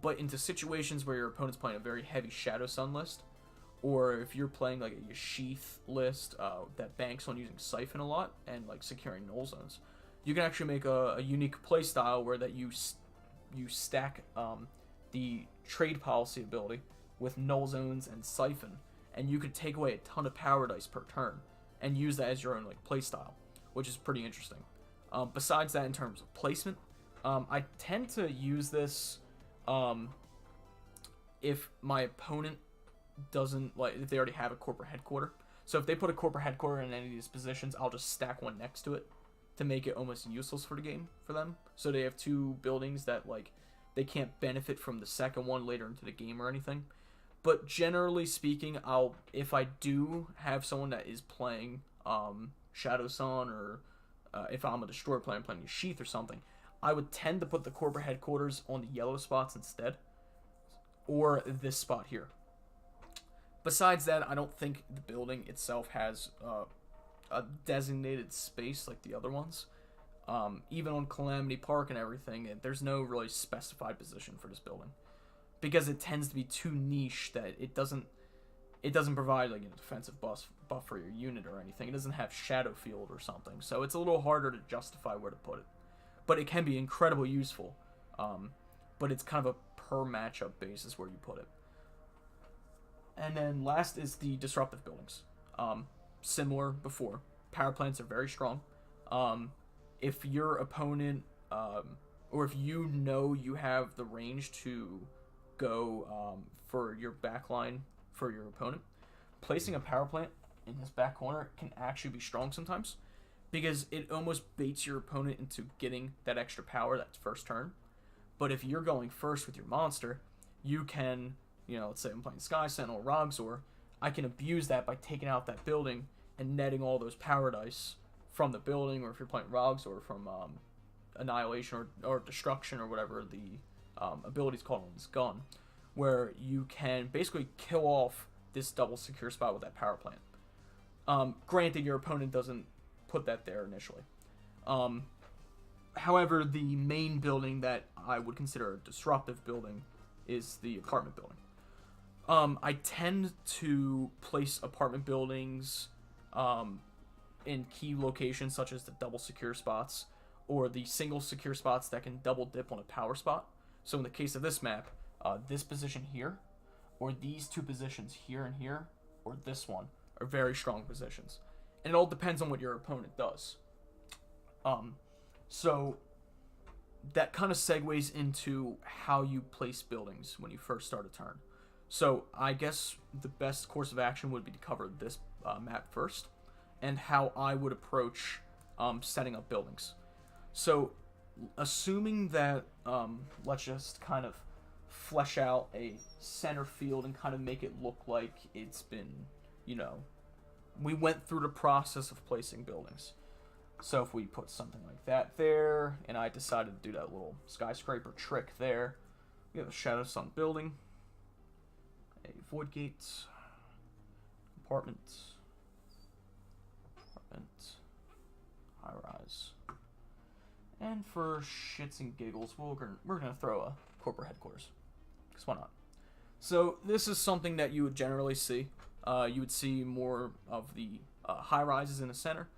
But into situations where your opponent's playing a very heavy Shadow Sun list, or if you're playing like a Sheath list that banks on using Siphon a lot and like securing null zones, you can actually make a unique playstyle where that you stack the trade policy ability with null zones and Siphon, and you could take away a ton of power dice per turn and use that as your own like playstyle, which is pretty interesting. Besides that, in terms of placement, I tend to use this if my opponent doesn't, like, if they already have a corporate headquarters. So if they put a corporate headquarters in any of these positions, I'll just stack one next to it to make it almost useless for the game for them. So they have two buildings that, like, they can't benefit from the second one later into the game or anything. But generally speaking, if I do have someone that is playing Shadow Sun, or if I'm a Destroyer player playing a Sheath or something, I would tend to put the corporate headquarters on the yellow spots instead, or this spot here. Besides that, I don't think the building itself has a designated space like the other ones. Even on Calamity Park and everything, there's no really specified position for this building, because it tends to be too niche that it doesn't provide like a defensive buff for your unit or anything. It doesn't have Shadow Field or something, so it's a little harder to justify where to put it. But it can be incredibly useful. But it's kind of a per matchup basis where you put it. And then last is the disruptive buildings. Similar before, power plants are very strong. If your opponent, or if you know you have the range to go for your backline for your opponent, placing a power plant in his back corner can actually be strong sometimes, because it almost baits your opponent into getting that extra power that first turn. But if you're going first with your monster, you can, let's say I'm playing Sky Sentinel or Rogzor, I can abuse that by taking out that building and netting all those power dice from the building, or if you're playing Rogzor from Annihilation or Destruction or whatever the ability's called on this gun, where you can basically kill off this double secure spot with that power plant. Granted, your opponent doesn't put that there initially. However, the main building that I would consider a disruptive building is the apartment building. I tend to place apartment buildings in key locations such as the double secure spots or the single secure spots that can double dip on a power spot. So in the case of this map, this position here, or these two positions here and here, or this one, are very strong positions. And it all depends on what your opponent does. So that kind of segues into how you place buildings when you first start a turn. So I guess the best course of action would be to cover this map first, and how I would approach setting up buildings. So assuming that, let's just kind of flesh out a center field and kind of make it look like it's been, we went through the process of placing buildings. So if we put something like that there, and I decided to do that little skyscraper trick there, we have a Shadow Sun building, a Void Gate, apartment, high rise, and for shits and giggles, we're gonna throw a corporate headquarters, because why not? So this is something that you would generally see. You would see more of the high rises in the center.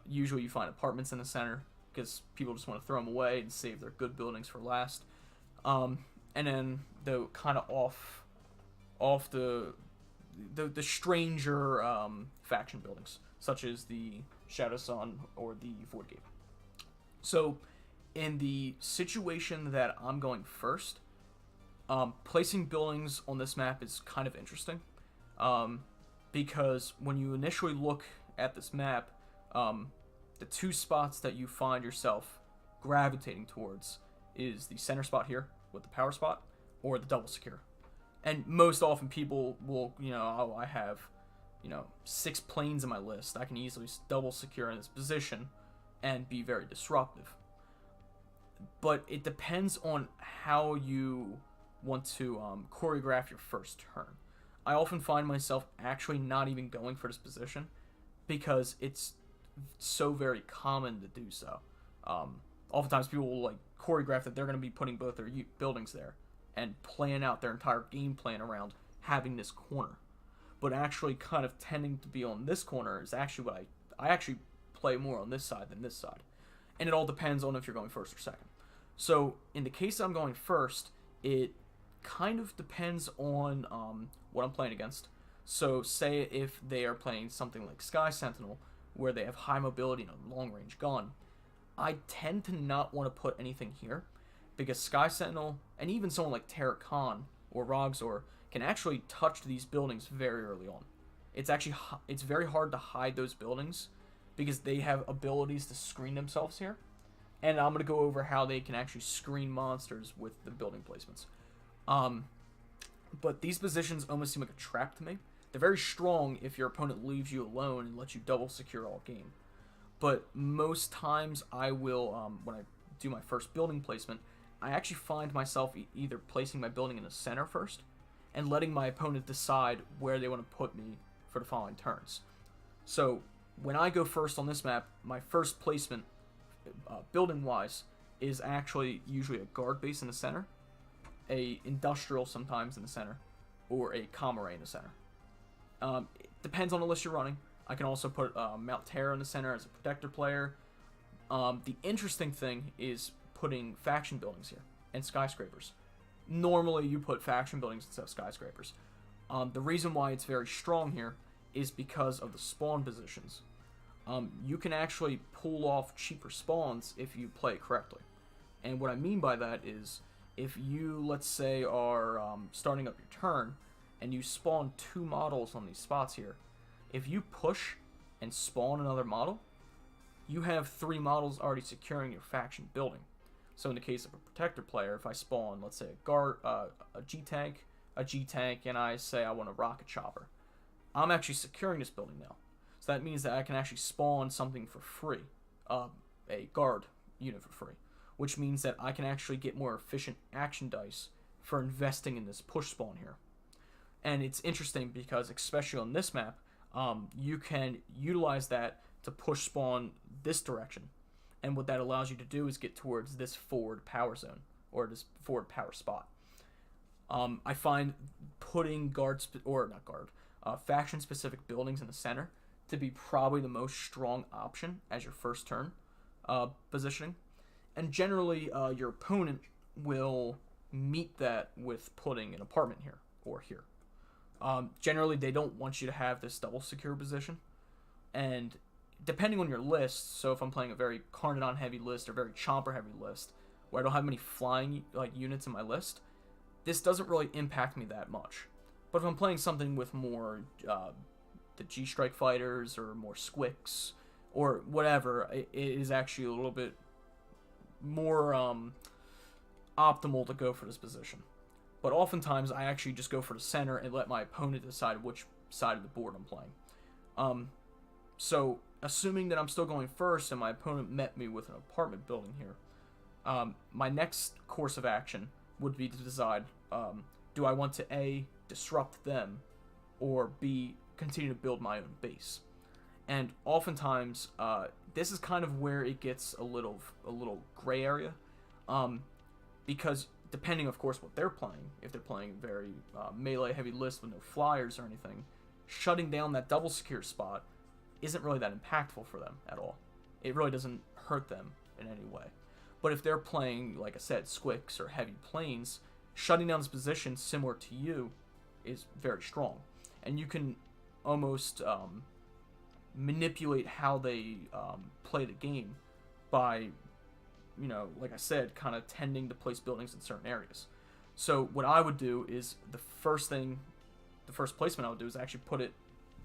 Usually you find apartments in the center because people just want to throw them away and save their good buildings for last. And then the kind of off the stranger faction buildings, such as the Shadow Sun or the Void Gate. So in the situation that I'm going first, placing buildings on this map is kind of interesting, because when you initially look at this map, the two spots that you find yourself gravitating towards is the center spot here with the power spot, or the double secure. And most often people will, I have, 6 planes in my list. I can easily double secure in this position and be very disruptive. But it depends on how you want to choreograph your first turn. I often find myself actually not even going for this position because it's so very common to do so. Oftentimes people will choreograph that they're going to be putting both their buildings there and plan out their entire game plan around having this corner. But actually kind of tending to be on this corner is actually what I actually play more on this side than this side. And it all depends on if you're going first or second. So in the case I'm going first, it kind of depends on what I'm playing against. So say if they are playing something like Sky Sentinel, where they have high mobility and a long-range gun, I tend to not want to put anything here, because Sky Sentinel, and even someone like Terra Khan or Rogzor, can actually touch these buildings very early on. It's very hard to hide those buildings, because they have abilities to screen themselves here, and I'm going to go over how they can actually screen monsters with the building placements. But these positions almost seem like a trap to me. They're very strong if your opponent leaves you alone and lets you double secure all game. But most times I will, when I do my first building placement, I actually find myself either placing my building in the center first and letting my opponent decide where they want to put me for the following turns. So when I go first on this map, my first placement building-wise, is actually usually a guard base in the center, a industrial sometimes in the center, or a commoray in the center. It depends on the list you're running. I can also put Mount Terror in the center as a protector player. The interesting thing is putting faction buildings here and skyscrapers. Normally, you put faction buildings instead of skyscrapers. The reason why it's very strong here is because of the spawn positions. You can actually pull off cheaper spawns if you play it correctly. And what I mean by that is, if you, let's say, are starting up your turn, and you spawn 2 models on these spots here, if you push and spawn another model, you have 3 models already securing your faction building. So in the case of a protector player, if I spawn, let's say, a G-Tank, and I say I want a rocket chopper, I'm actually securing this building now. So that means that I can actually spawn something for free, a guard unit for free, which means that I can actually get more efficient action dice for investing in this push spawn here. And it's interesting because, especially on this map, you can utilize that to push spawn this direction. And what that allows you to do is get towards this forward power zone, or this forward power spot. I find putting faction-specific buildings in the center to be probably the most strong option as your first turn positioning. And generally, your opponent will meet that with putting an apartment here or here. Generally, they don't want you to have this double secure position. And depending on your list, so if I'm playing a very Carnodon heavy list or very Chomper heavy list, where I don't have many flying units in my list, this doesn't really impact me that much. But if I'm playing something with more the G-Strike fighters or more Squicks or whatever, it is actually a little bit more optimal to go for this position. But oftentimes, I actually just go for the center and let my opponent decide which side of the board I'm playing. So, assuming that I'm still going first and my opponent met me with an apartment building here, my next course of action would be to decide, do I want to A, disrupt them, or B, continue to build my own base? And oftentimes, this is kind of where it gets a little gray area, because depending, of course, what they're playing, if they're playing very melee heavy list with no flyers or anything, shutting down that double secure spot isn't really that impactful for them at all. It really doesn't hurt them in any way. But if they're playing, like I said, Squicks or heavy planes, shutting down this position similar to you is very strong. And you can almost manipulate how they play the game by, like I said, kind of tending to place buildings in certain areas. So what I would do is the first placement I would do is actually put it,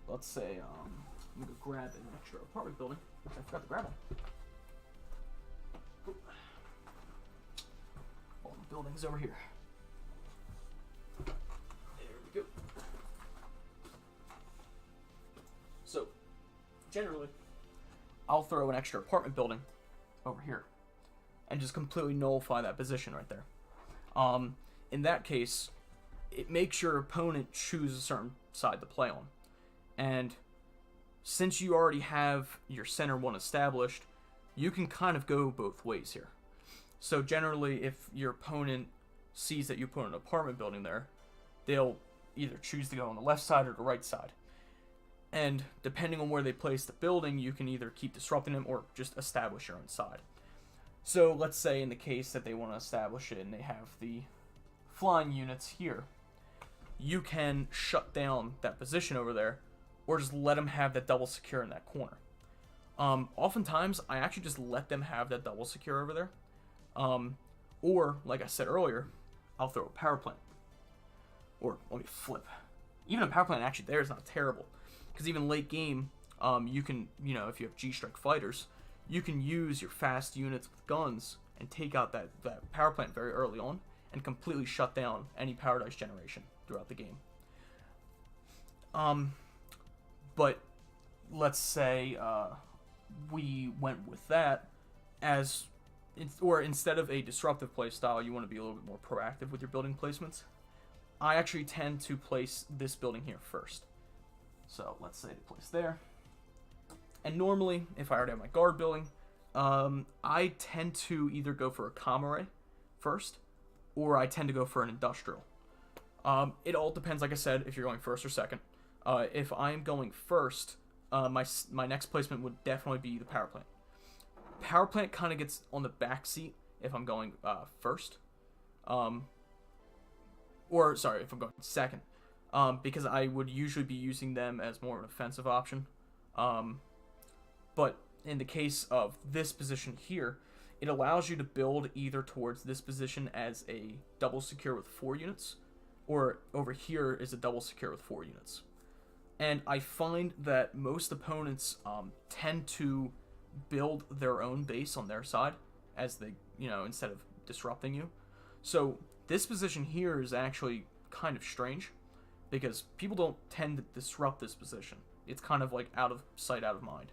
let's say, I'm going to grab an extra apartment building, which I forgot to grab one. All the buildings over here. There we go. So, generally, I'll throw an extra apartment building over here and just completely nullify that position right there. In that case, it makes your opponent choose a certain side to play on. And since you already have your center one established, you can kind of go both ways here. So generally, if your opponent sees that you put an apartment building there, they'll either choose to go on the left side or the right side. And depending on where they place the building, you can either keep disrupting them or just establish your own side. So let's say in the case that they want to establish it and they have the flying units here, you can shut down that position over there or just let them have that double secure in that corner. Oftentimes, I actually just let them have that double secure over there. Or, like I said earlier, I'll throw a power plant. Or, let me flip. Even a power plant actually there is not terrible. Because even late game, you can, if you have G-Strike fighters, you can use your fast units with guns and take out that power plant very early on and completely shut down any power dice generation throughout the game. But let's say we went with that or instead of a disruptive playstyle, you want to be a little bit more proactive with your building placements. I actually tend to place this building here first. So let's say to place there. And normally, if I already have my guard building, I tend to either go for a comm first, or I tend to go for an industrial. It all depends, like I said, if you're going first or second. If I'm going first, my next placement would definitely be the power plant. Power plant kind of gets on the back seat if I'm going first. Or, sorry, if I'm going second. Because I would usually be using them as more of an offensive option. But in the case of this position here, it allows you to build either towards this position as a double secure with 4 units, or over here is a double secure with 4 units. And I find that most opponents tend to build their own base on their side as they, instead of disrupting you. So this position here is actually kind of strange because people don't tend to disrupt this position. It's kind of like out of sight, out of mind.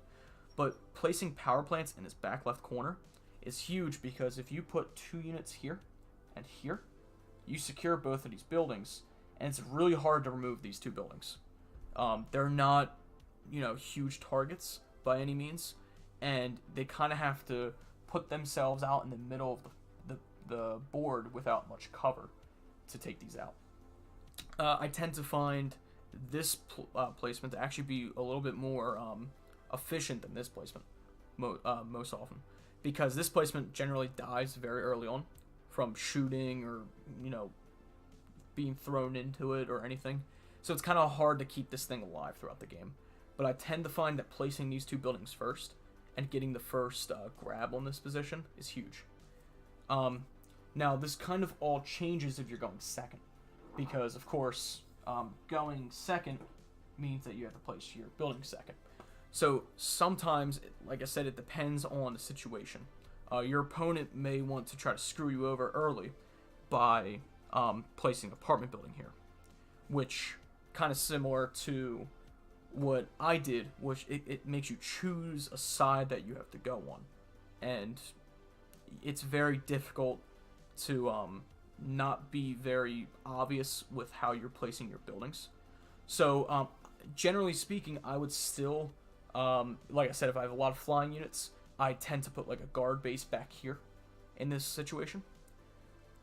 But placing power plants in this back left corner is huge because if you put 2 units here and here, you secure both of these buildings, and it's really hard to remove these 2 buildings. They're not, huge targets by any means, and they kind of have to put themselves out in the middle of the board without much cover to take these out. I tend to find this placement to actually be a little bit more efficient than this placement most often, because this placement generally dies very early on from shooting or being thrown into it or anything, so it's kind of hard to keep this thing alive throughout the game. But I tend to find that placing these 2 buildings first and getting the first grab on this position is huge. Now this kind of all changes if you're going second, because of course going second means that you have to place your building second. So sometimes, like I said, it depends on the situation. Your opponent may want to try to screw you over early by placing an apartment building here, which kind of similar to what I did, which it makes you choose a side that you have to go on, and it's very difficult to not be very obvious with how you're placing your buildings. So generally speaking, I would still, like I said, if I have a lot of flying units, I tend to put like a guard base back here in this situation,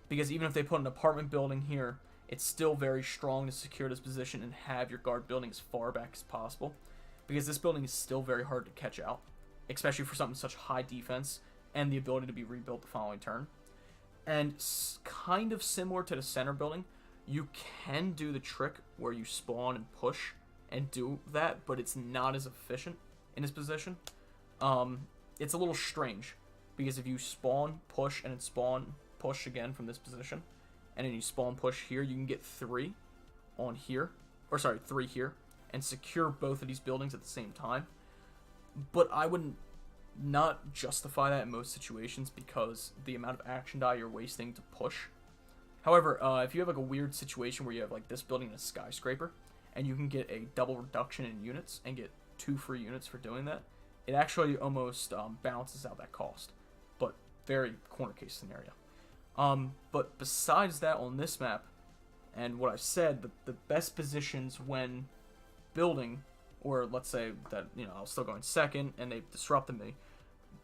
because even if they put an apartment building here, it's still very strong to secure this position and have your guard building as far back as possible, because this building is still very hard to catch out, especially for something such high defense and the ability to be rebuilt the following turn. And kind of similar to the center building, you can do the trick where you spawn and push and do that, but it's not as efficient in this position. It's a little strange, because if you spawn, push, and then spawn, push again from this position, and then you spawn, push here, you can get 3 on here, or sorry, 3 here, and secure both of these buildings at the same time. But I wouldn't not justify that in most situations because the amount of action die you're wasting to push. However, if you have like a weird situation where you have like this building in a skyscraper, and you can get a double reduction in units and get 2 free units for doing that, it actually almost balances out that cost. But very corner case scenario. But besides that, on this map, and what I've said, the best positions when building, or let's say that, I was still going second and they've disrupted me,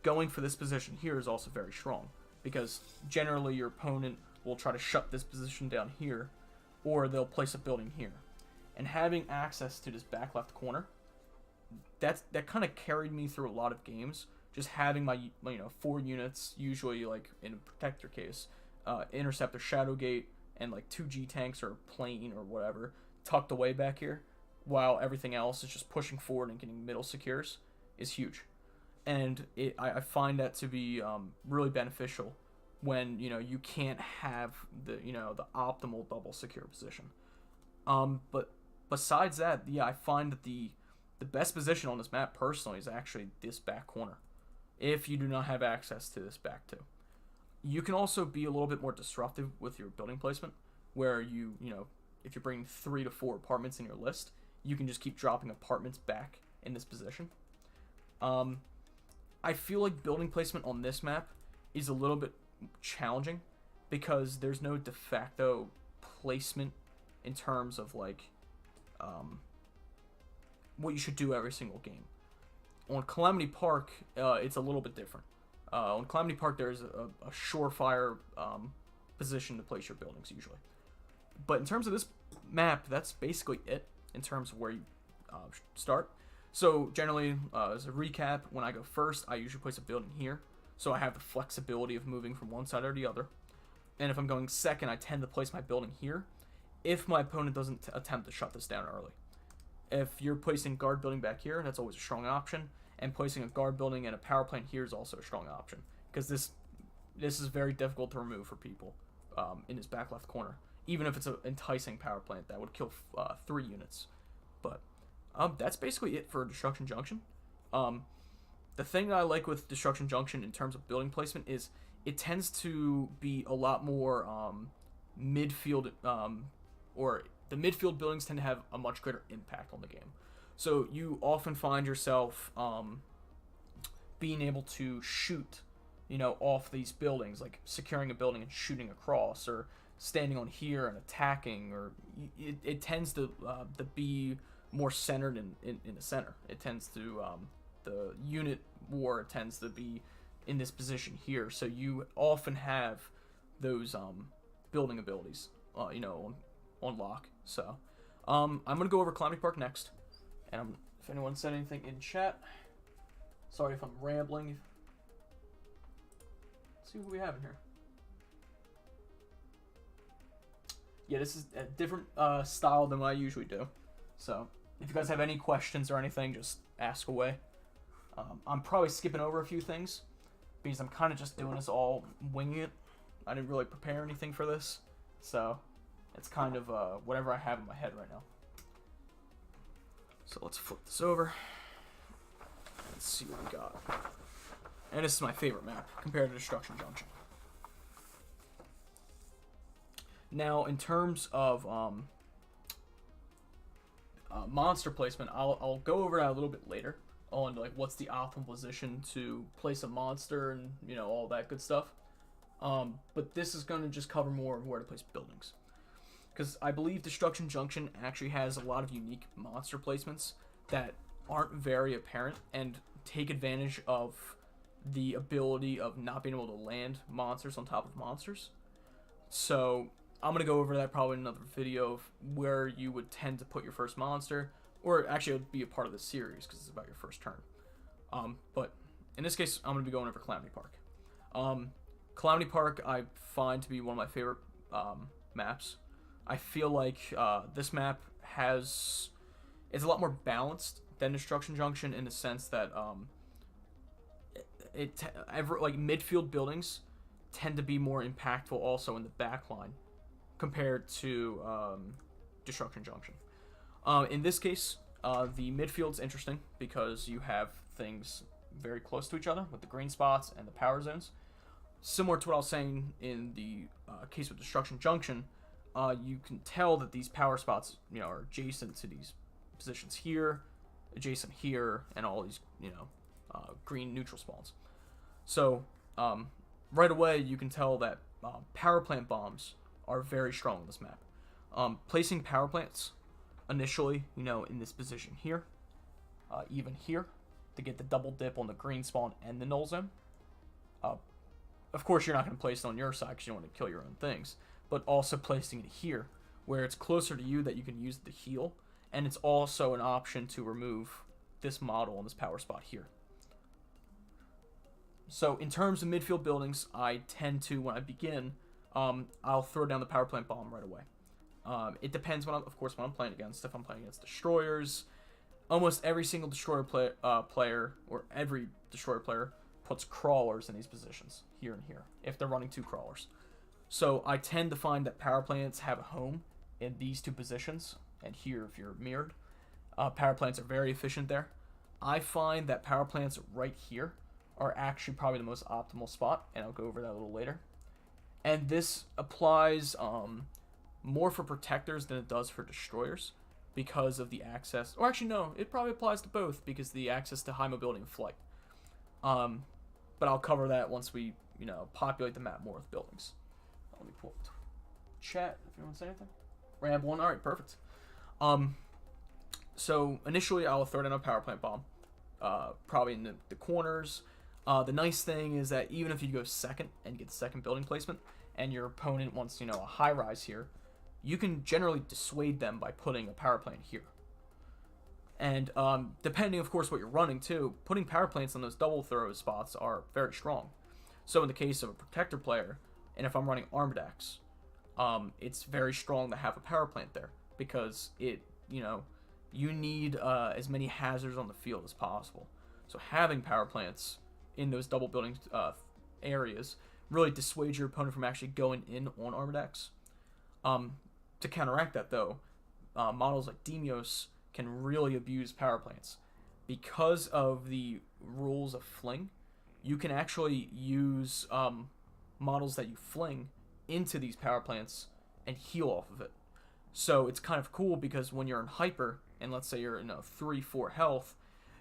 going for this position here is also very strong, because generally your opponent will try to shut this position down here, or they'll place a building here. And having access to this back left corner, that kind of carried me through a lot of games, just having my 4 units, usually like in a protector case, interceptor, Shadowgate, and like 2 G tanks or plane or whatever tucked away back here, while everything else is just pushing forward and getting middle secures, is huge. And I find that to be really beneficial when you can't have the the optimal double secure position. But besides that, yeah, I find that the best position on this map personally is actually this back corner, if you do not have access to this back too. You can also be a little bit more disruptive with your building placement, where if you're bringing 3 to 4 apartments in your list, you can just keep dropping apartments back in this position. I feel like building placement on this map is a little bit challenging, because there's no de facto placement in terms of like what you should do every single game. On Calamity Park, it's a little bit different. On Calamity Park, there's a surefire position to place your buildings usually. But in terms of this map, that's basically it in terms of where you start. So generally, as a recap, when I go first, I usually place a building here. So I have the flexibility of moving from one side or the other. And if I'm going second, I tend to place my building here if my opponent doesn't attempt to shut this down early. If you're placing guard building back here, that's always a strong option. And placing a guard building and a power plant here is also a strong option. Because this is very difficult to remove for people in his back left corner. Even if it's an enticing power plant, that would kill 3 units. But that's basically it for Destruction Junction. The thing that I like with Destruction Junction in terms of building placement is it tends to be a lot more midfield, or the midfield buildings tend to have a much greater impact on the game. So you often find yourself being able to shoot, off these buildings, like securing a building and shooting across, or standing on here and attacking, or it tends to be more centered in the center. It tends to, the unit war tends to be in this position here, so you often have those building abilities, on lock. So I'm going to go over Calamity Park next, and if anyone said anything in chat, sorry if I'm rambling. Let's see what we have in here. Yeah, this is a different style than what I usually do. So if you guys have any questions or anything, just ask away. I'm probably skipping over a few things because I'm kind of just doing this all winging it. I didn't really prepare anything for this. So it's kind of whatever I have in my head right now. So let's flip this over. Let's see what we got. And this is my favorite map compared to Destruction Junction. Now, in terms of monster placement, I'll go over that a little bit later on, like what's the optimal position to place a monster and all that good stuff. But this is going to just cover more of where to place buildings, because I believe Destruction Junction actually has a lot of unique monster placements that aren't very apparent and take advantage of the ability of not being able to land monsters on top of monsters. So I'm going to go over that probably in another video of where you would tend to put your first monster, or actually it would be a part of the series because it's about your first turn. But in this case, I'm going to be going over Calamity Park. Calamity Park I find to be one of my favorite maps. I feel like this map is a lot more balanced than Destruction Junction in the sense that like midfield buildings tend to be more impactful also in the back line compared to Destruction Junction. In this case, the midfield's interesting because you have things very close to each other with the green spots and the power zones. Similar to what I was saying in the case with Destruction Junction, you can tell that these power spots, are adjacent to these positions here, adjacent here, and all these, green neutral spawns. So, right away, you can tell that power plant bombs are very strong in this map. Placing power plants initially, in this position here, even here, to get the double dip on the green spawn and the null zone. Of course, you're not going to place it on your side because you don't want to kill your own things, but also placing it here, where it's closer to you that you can use the heal, and it's also an option to remove this model on this power spot here. So in terms of midfield buildings, I tend to, when I begin, I'll throw down the power plant bomb right away. It depends when I'm playing against. If I'm playing against destroyers, almost every single destroyer player, or every destroyer player, puts crawlers in these positions, here and here, if they're running 2 crawlers. So I tend to find that power plants have a home in these 2 positions, and here if you're mirrored. Power plants are very efficient there. I find that power plants right here are actually probably the most optimal spot, and I'll go over that a little later. And this applies more for protectors than it does for destroyers because of the access. Or actually, no, it probably applies to both because the access to high mobility and flight. But I'll cover that once we, populate the map more with buildings. Let me pull up chat if you want to say anything. Ramb 1, alright, perfect. So initially I'll throw down a power plant bomb, probably in the corners. The nice thing is that even if you go second and get the second building placement, and your opponent wants, a high rise here, you can generally dissuade them by putting a power plant here. And depending, of course, what you're running too, putting power plants on those double throw spots are very strong. So in the case of a protector player, and if I'm running armor decks, it's very strong to have a power plant there, because you need as many hazards on the field as possible. So having power plants in those double building areas really dissuades your opponent from actually going in on armor decks. To counteract that, though, models like Demios can really abuse power plants. Because of the rules of fling, you can actually use models that you fling into these power plants and heal off of it. So it's kind of cool, because when you're in hyper, and let's say you're in 3-4 health,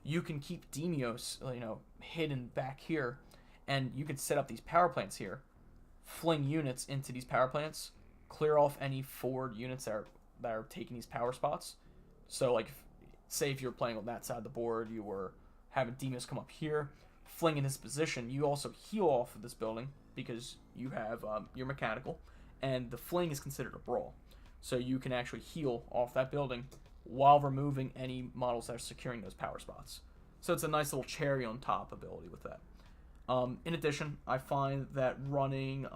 you can keep Demios hidden back here, and you can set up these power plants here, fling units into these power plants, clear off any forward units that are taking these power spots. So, like, say if you're playing on that side of the board, you were having Demios come up here, fling in this position, you also heal off of this building because you have your mechanical, and the fling is considered a brawl. So you can actually heal off that building while removing any models that are securing those power spots. So it's a nice little cherry on top ability with that. In addition, I find that running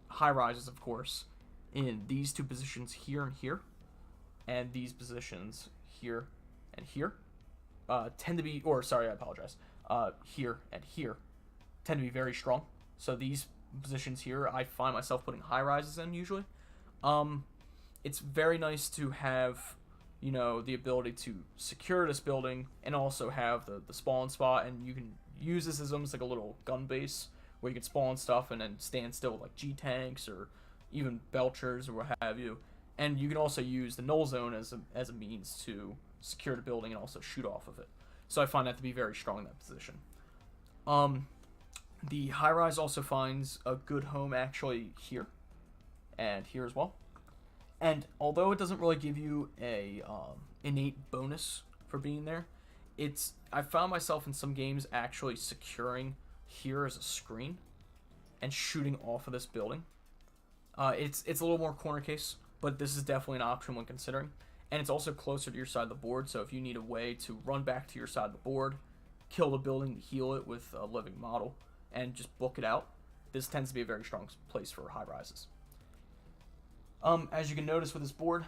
high rises, of course, in these two positions here and here, and these positions here and here, tend to be, here and here, tend to be very strong. So these positions here, I find myself putting high rises in usually. It's very nice to have, the ability to secure this building and also have the spawn spot, and you can use this as almost like a little gun base where you can spawn stuff and then stand still with like G-tanks or even Belchers or what have you. And you can also use the null zone as a means to secure the building and also shoot off of it. So I find that to be very strong in that position. The high rise also finds a good home actually here and here as well. And although it doesn't really give you a innate bonus for being there, I found myself in some games actually securing here as a screen and shooting off of this building. It's a little more corner case, but this is definitely an option when considering. And it's also closer to your side of the board, so if you need a way to run back to your side of the board, kill the building to heal it with a living model, and just book it out, this tends to be a very strong place for high rises. As you can notice with this board,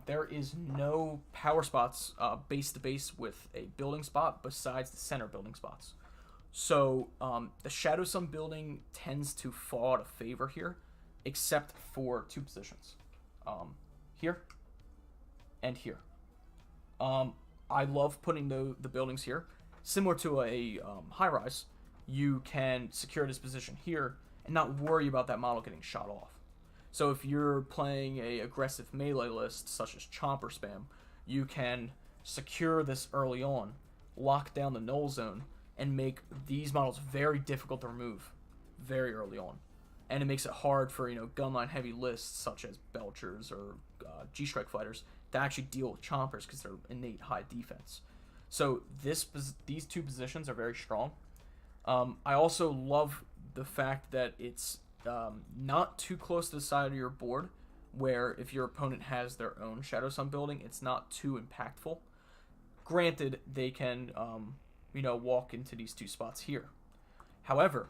there is no power spots base to base with a building spot besides the center building spots. So the Shadow Sun building tends to fall out of favor here, except for two positions, here and here. I love putting the buildings here. Similar to a high rise, you can secure this position here and not worry about that model getting shot off. So if you're playing a aggressive melee list, such as Chomper Spam, you can secure this early on, lock down the null zone, and make these models very difficult to remove very early on. And it makes it hard for, gunline heavy lists, such as Belchers or G-Strike fighters, to actually deal with Chompers because they're innate high defense. So these two positions are very strong. I also love the fact that it's not too close to the side of your board, where if your opponent has their own Shadow Sun building, it's not too impactful. Granted, they can, walk into these two spots here. However,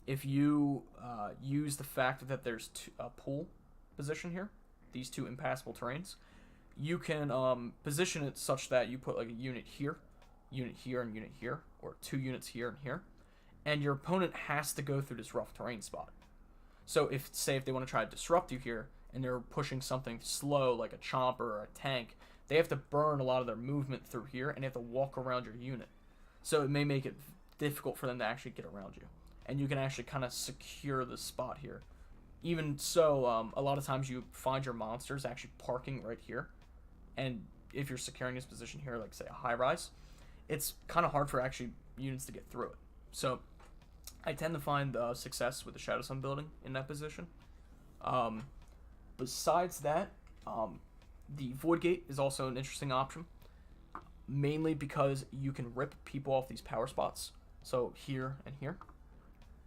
if you use the fact that there's a pool position here, these two impassable terrains, you can position it such that you put like a unit here, and unit here, or two units here and here, and your opponent has to go through this rough terrain spot. So if they want to try to disrupt you here, and they're pushing something slow like a chomper or a tank, they have to burn a lot of their movement through here, and they have to walk around your unit. So it may make it difficult for them to actually get around you. And you can actually kind of secure the spot here. Even so, a lot of times you find your monsters actually parking right here. And if you're securing this position here, like say a high rise, it's kind of hard for actually units to get through it. So I tend to find success with the Shadow Sun building in that position. Besides that, the Void Gate is also an interesting option, mainly because you can rip people off these power spots So here and here.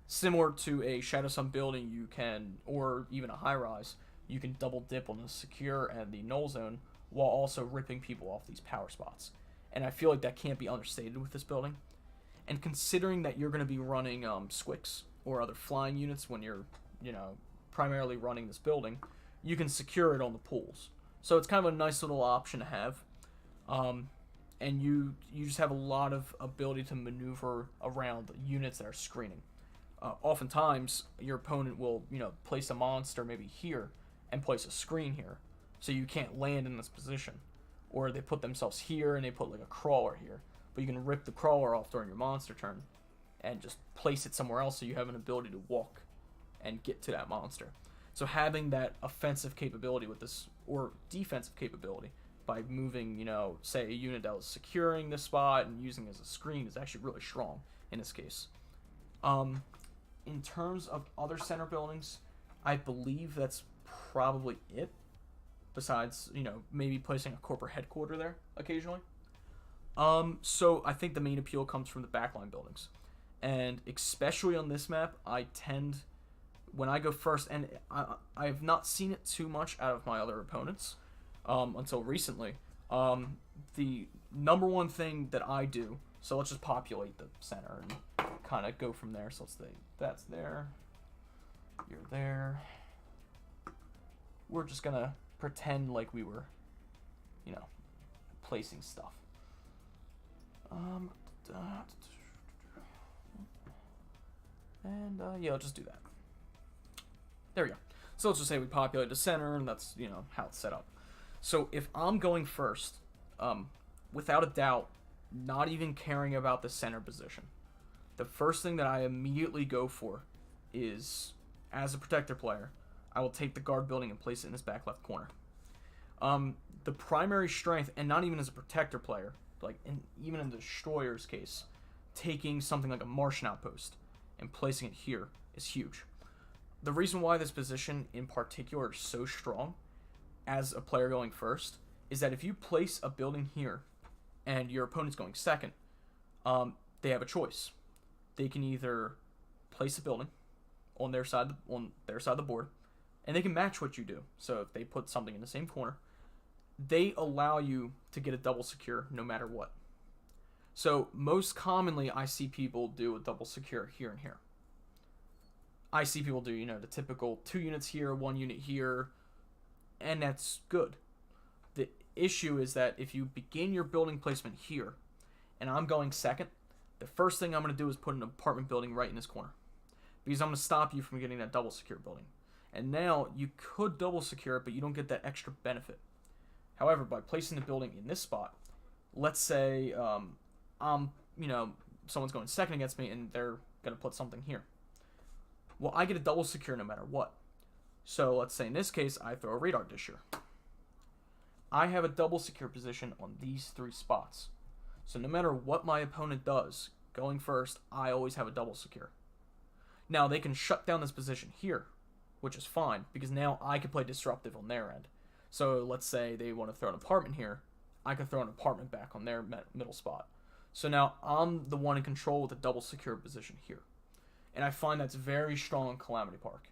Similar to a Shadow Sun building, you can, or even a high rise, you can double dip on the secure and the null zone while also ripping people off these power spots. And I feel like that can't be understated with this building. And considering that you're going to be running squicks or other flying units when you're, primarily running this building, you can secure it on the pools. So it's kind of a nice little option to have. And you just have a lot of ability to maneuver around units that are screening. Oftentimes, your opponent will, place a monster maybe here and place a screen here, so you can't land in this position. Or they put themselves here and they put like a crawler here, but you can rip the crawler off during your monster turn and just place it somewhere else so you have an ability to walk and get to that monster. So having that offensive capability with this, or defensive capability, by moving, say a unit that was securing this spot and using it as a screen is actually really strong in this case. In terms of other center buildings, I believe that's probably it. Besides, maybe placing a corporate headquarters there occasionally. So I think the main appeal comes from the backline buildings. And especially on this map, I tend, when I go first, and I've not seen it too much out of my other opponents until recently. The number one thing that I do, so let's just populate the center and kind of go from there. So let's say that's there, you're there. We're just going to pretend like we were, placing stuff. Yeah, I'll just do that. There we go. So let's just say we populate the center, and that's, how it's set up. So if I'm going first, without a doubt, not even caring about the center position, the first thing that I immediately go for is, as a protector player, I will take the guard building and place it in his back left corner. The primary strength, and not even as a protector player, like even in the destroyer's case, taking something like a Martian outpost and placing it here is huge. The reason why this position in particular is so strong as a player going first is that if you place a building here and your opponent's going second, they have a choice. They can either place a building on their side of the board, and they can match what you do. So if they put something in the same corner, they allow you to get a double secure no matter what. So most commonly, I see people do a double secure here and here. I see people do, the typical 2 units here, 1 unit here, and that's good. The issue is that if you begin your building placement here, and I'm going second, the first thing I'm going to do is put an apartment building right in this corner, because I'm going to stop you from getting that double secure building. And now you could double secure it, but you don't get that extra benefit. However, by placing the building in this spot, let's say someone's going second against me and they're going to put something here. Well, I get a double secure no matter what. So let's say in this case, I throw a radar dish here. I have a double secure position on these 3 spots. So no matter what my opponent does, going first, I always have a double secure. Now, they can shut down this position here, which is fine, because now I can play disruptive on their end. So let's say they want to throw an apartment here. I can throw an apartment back on their middle spot. So now I'm the one in control with a double secure position here. And I find that's very strong in Calamity Park.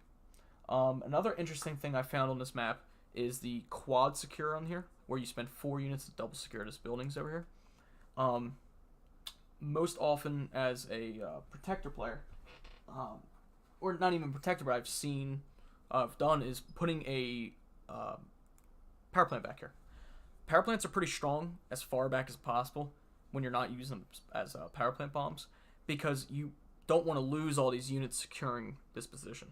Another interesting thing I found on this map is the quad secure on here, where you spend 4 units to double secure this buildings over here. Most often as a protector player, or not even protector, but I've done is putting a power plant back here. Power plants are pretty strong as far back as possible when you're not using them as power plant bombs, because you don't want to lose all these units securing this position.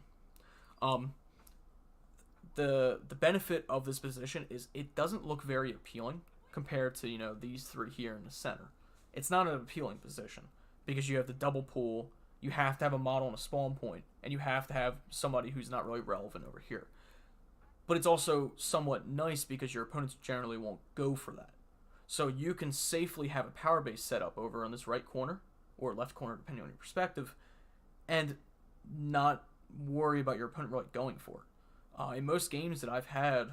The benefit of this position is it doesn't look very appealing compared to these 3 here in the center. It's not an appealing position because you have the double pool, you have to have a model and a spawn point, and you have to have somebody who's not really relevant over here. But it's also somewhat nice because your opponents generally won't go for that. So you can safely have a power base set up over on this right corner, or left corner depending on your perspective, and not worry about your opponent really going for it. In most games that I've had,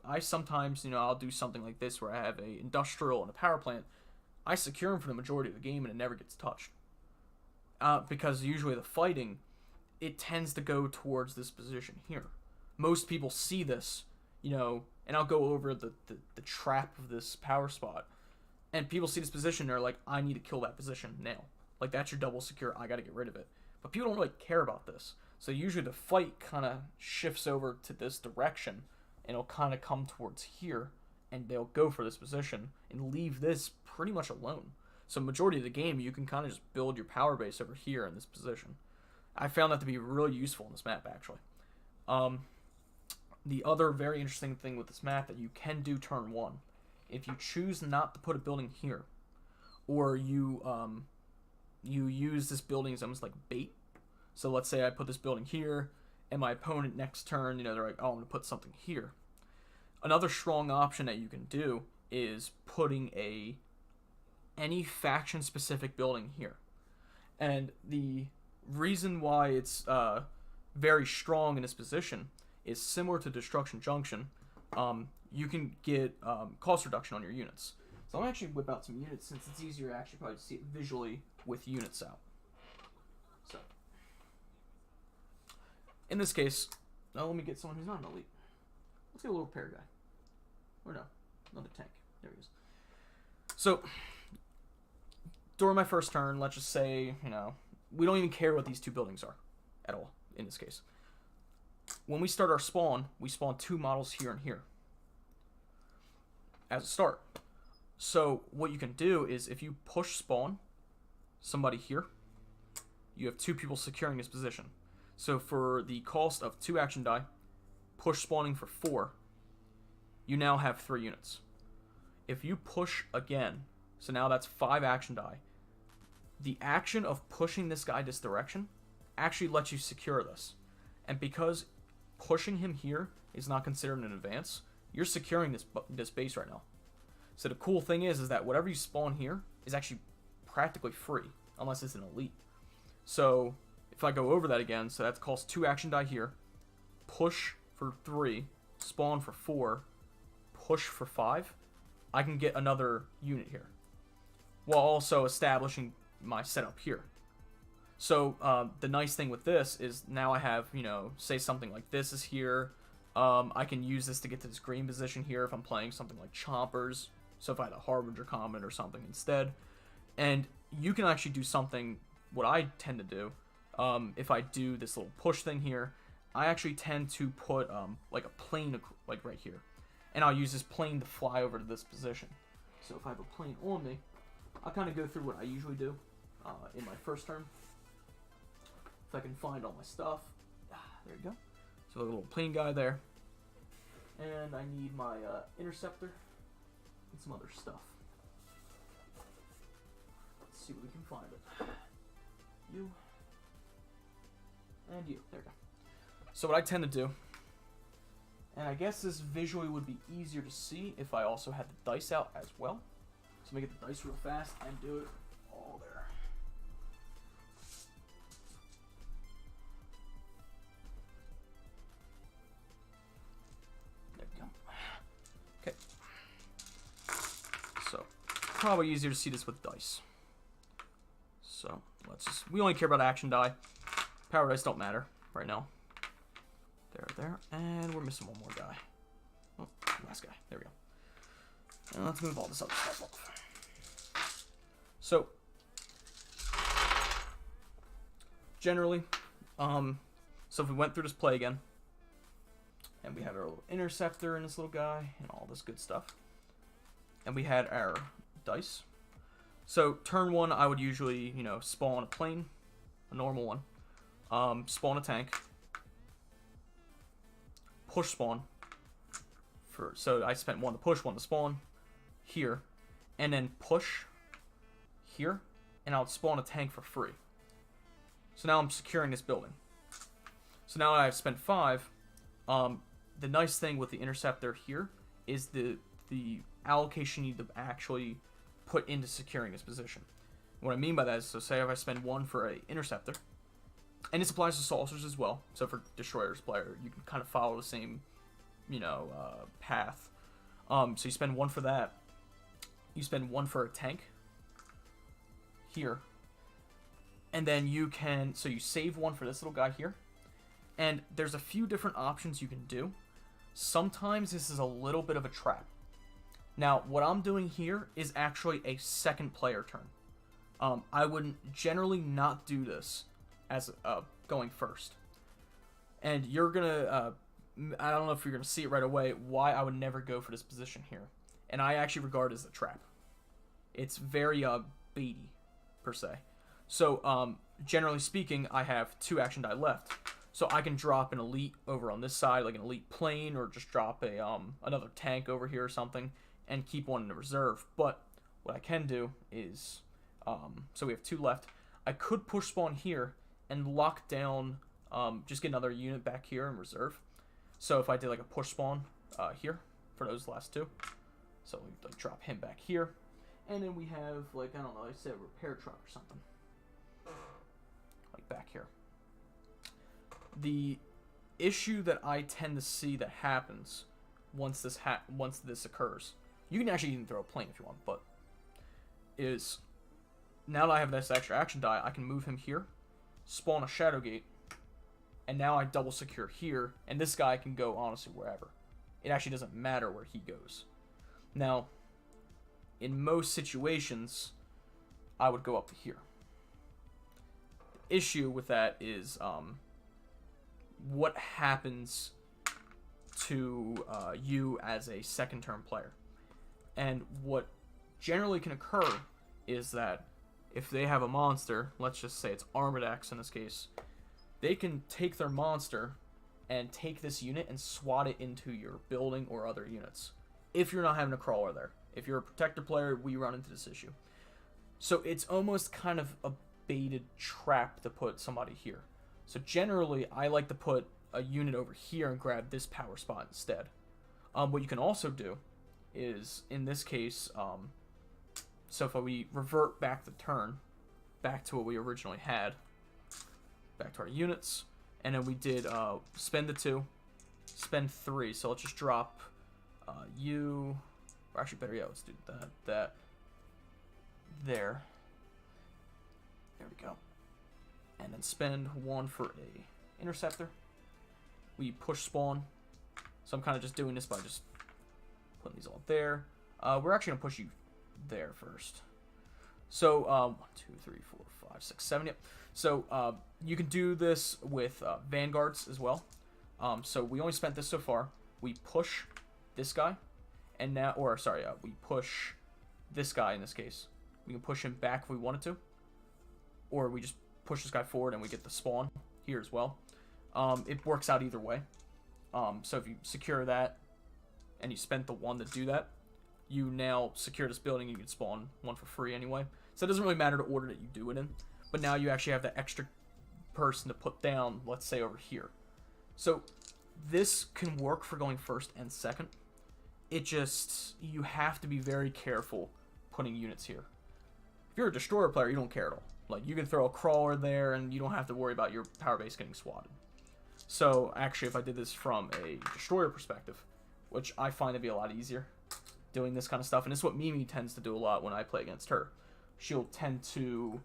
I sometimes, I'll do something like this where I have a industrial and a power plant. I secure them for the majority of the game and it never gets touched. because usually the fighting, it tends to go towards this position here. Most people see this, you know, and I'll go over the trap of this power spot. And people see this position, they're like, I need to kill that position now. Like, that's your double secure, I gotta get rid of it. But people don't really care about this. So usually the fight kind of shifts over to this direction, and it'll kind of come towards here, and they'll go for this position, and leave this pretty much alone. So majority of the game, you can kind of just build your power base over here in this position. I found that to be really useful in this map, actually. The other very interesting thing with this map that you can do turn 1, if you choose not to put a building here, or you use this building as almost like bait. So let's say I put this building here, and my opponent next turn, you know, they're like, oh, I'm going to put something here. Another strong option that you can do is putting any faction-specific building here. And the reason why it's very strong in this position is similar to Destruction Junction. You can get cost reduction on your units. So I'm actually whip out some units since it's easier to actually probably see it visually with units out. So in this case, now let me get someone who's not an elite. Let's get a little repair guy. Or no, another tank. There he is. So during my first turn, let's just say, you know, we don't even care what these two buildings are at all in this case. When we start our spawn, we spawn 2 models here and here as a start. So what you can do is if you push spawn somebody here, you have 2 people securing this position. So for the cost of 2 action die, push spawning for 4, you now have 3 units. If you push again, so now that's 5 action die, the action of pushing this guy this direction actually lets you secure this. And because pushing him here is not considered an advance, you're securing this base right now. So the cool thing is that whatever you spawn here is actually practically free, unless it's an elite. So if I go over that again, so that costs 2 action die here, push for 3, spawn for 4, push for 5, I can get another unit here, while also establishing my setup here. So the nice thing with this is now I have, you know, say something like this is here. I can use this to get to this green position here if I'm playing something like Chompers. So if I had a Harbinger Comet or something instead. And you can actually do something, what I tend to do, if I do this little push thing here, I actually tend to put like a plane like right here. And I'll use this plane to fly over to this position. So if I have a plane on me, I'll kind of go through what I usually do in my first turn. If I can find all my stuff. There you go. So a little plane guy there. And I need my interceptor and some other stuff. Let's see what we can find it. You. And you. There we go. So what I tend to do, and I guess this visually would be easier to see if I also had the dice out as well. So let me get the dice real fast and do it all there. There we go. Okay. So probably easier to see this with dice. So let's just, we only care about action die. Power dice don't matter right now. There, and we're missing one more guy. Oh, last guy. There we go. And let's move all this other stuff off. So, generally, so if we went through this play again, and we have our little interceptor and this little guy, and all this good stuff, and we had our dice. So, turn 1, I would usually, you know, spawn a plane, a normal one, spawn a tank, push spawn for, so I spent 1 to push, 1 to spawn here, and then push here, and I'll spawn a tank for free. So now I'm securing this building. So now I've spent 5. The nice thing with the interceptor here is the allocation you need to actually put into securing this position. What I mean by that is, so say if I spend 1 for an interceptor, and this applies to saucers as well. So for destroyers player, you can kind of follow the same, you know, path. So you spend 1 for that. You spend 1 for a tank here, And then you can, so you save one for this little guy here. And there's a few different options you can do. Sometimes this is a little bit of a trap. Now, what I'm doing here is actually a second player turn. I wouldn't generally not do this as going first. And you're going to, I don't know if you're going to see it right away, why I would never go for this position here. And I actually regard it as a trap. It's very baity, per se. So, generally speaking, I have 2 action die left. So I can drop an elite over on this side, like an elite plane, or just drop a another tank over here or something, and keep one in the reserve. But what I can do is, so we have 2 left. I could push spawn here and lock down, just get another unit back here in reserve. So if I did like a push spawn here for those last 2, so we like drop him back here, and then we have like, I don't know, I said a repair truck or something, like back here. The issue that I tend to see that happens once this occurs, you can actually even throw a plane if you want, but is now that I have this extra action die, I can move him here, spawn a shadow gate, and now I double secure here, and this guy can go honestly wherever. It actually doesn't matter where he goes. Now, in most situations, I would go up to here. The issue with that is what happens to you as a second turn player. And what generally can occur is that if they have a monster, let's just say it's Armored X in this case, they can take their monster and take this unit and swat it into your building or other units. If you're not having a crawler there. If you're a protector player, we run into this issue. So it's almost kind of a baited trap to put somebody here. So generally, I like to put a unit over here and grab this power spot instead. What you can also do is, in this case, so if we revert back the turn, back to what we originally had, back to our units, and then we did spend the 2, spend 3. So let's just drop you, or actually better yet, let's do that, there. There we go. And then spend 1 for a interceptor. We push spawn. So I'm kind of just doing this by just putting these all there. We're actually gonna push you there first. So 1, 2, 3, 4, 5, 6, 7. Yep. So you can do this with vanguards as well. So we only spent this so far. We push this guy, and now, or sorry, we push this guy in this case. We can push him back if we wanted to, or we just push this guy forward and we get the spawn here as well. It works out either way. So if you secure that and you spent the 1 to do that, you now secure this building. You can spawn 1 for free anyway. So it doesn't really matter the order that you do it in. But now you actually have the extra person to put down, let's say over here. So this can work for going first and second. It just, you have to be very careful putting units here. If you're a destroyer player, you don't care at all. Like, you can throw a crawler there and you don't have to worry about your power base getting swatted. So actually, if I did this from a destroyer perspective, which I find to be a lot easier, doing this kind of stuff, and it's what Mimi tends to do a lot when I play against her. She'll tend to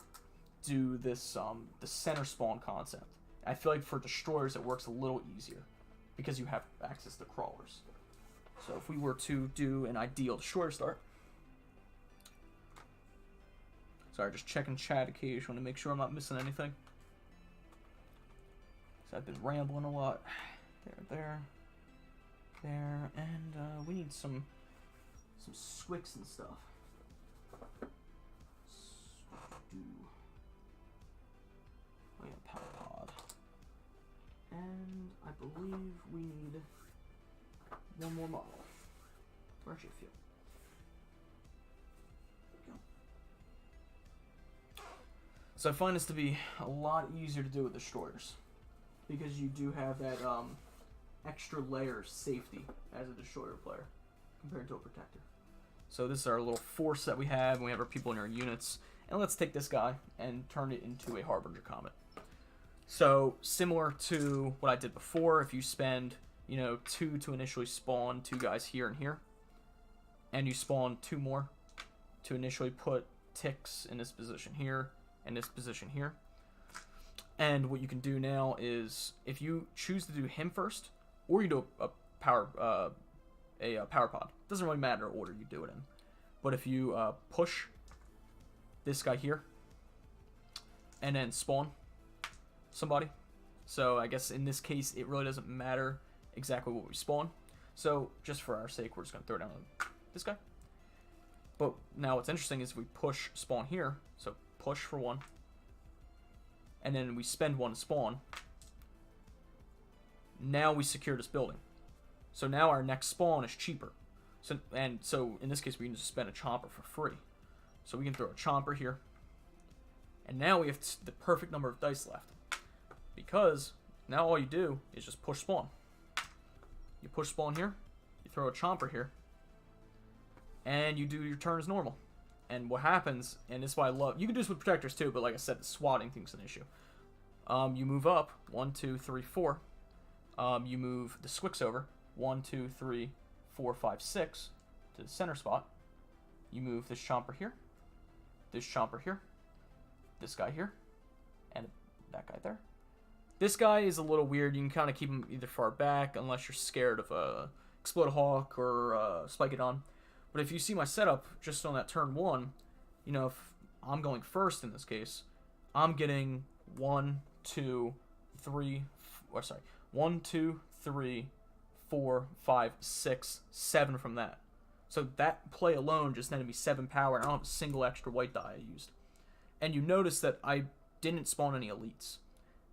do this the center spawn concept. I feel like for destroyers it works a little easier because you have access to crawlers. So if we were to do an ideal destroyer start, sorry, just checking chat occasionally to make sure I'm not missing anything. So I've been rambling a lot. There, and we need some squicks and stuff. Oh yeah, power pod. And I believe we need 1 more model. Or actually a few. There we go. So I find this to be a lot easier to do with destroyers, because you do have that extra layer of safety as a destroyer player compared to a protector. So this is our little force that we have, and we have our people in our units. And let's take this guy and turn it into a Harbinger Comet. So similar to what I did before, if you spend, 2 to initially spawn 2 guys here and here, and you spawn 2 more to initially put ticks in this position here and this position here, And what you can do now is, if you choose to do him first, or you do a power pod, doesn't really matter order you do it in. But if you push this guy here, and then spawn somebody, so I guess in this case it really doesn't matter exactly what we spawn. So just for our sake, we're just gonna throw down this guy. But now what's interesting is we push spawn here, so push for 1, and then we spend 1 to spawn. Now we secure this building. So now our next spawn is cheaper. So in this case we can just spend a chomper for free. So we can throw a chomper here. And now we have the perfect number of dice left. Because now all you do is just push spawn. You push spawn here, you throw a chomper here, and you do your turn as normal. And what happens, and this is why I love, you can do this with protectors too, but like I said, the swatting thing's an issue. You move up 1, 2, 3, 4. You move the Swix over 1, 2, 3, 4, 5, 6 to the center spot. You move this chomper here, this chomper here, this guy here, and that guy there. This guy is a little weird. You can kind of keep him either far back unless you're scared of Explode Hawk or Spike-It-On. But if you see my setup just on that turn 1, you know, if I'm going first in this case, I'm getting 1, 2, 3, 4, 5, 6, 7 from that. So that play alone just netted me 7 power. I don't have a single extra white die I used. And you notice that I didn't spawn any elites.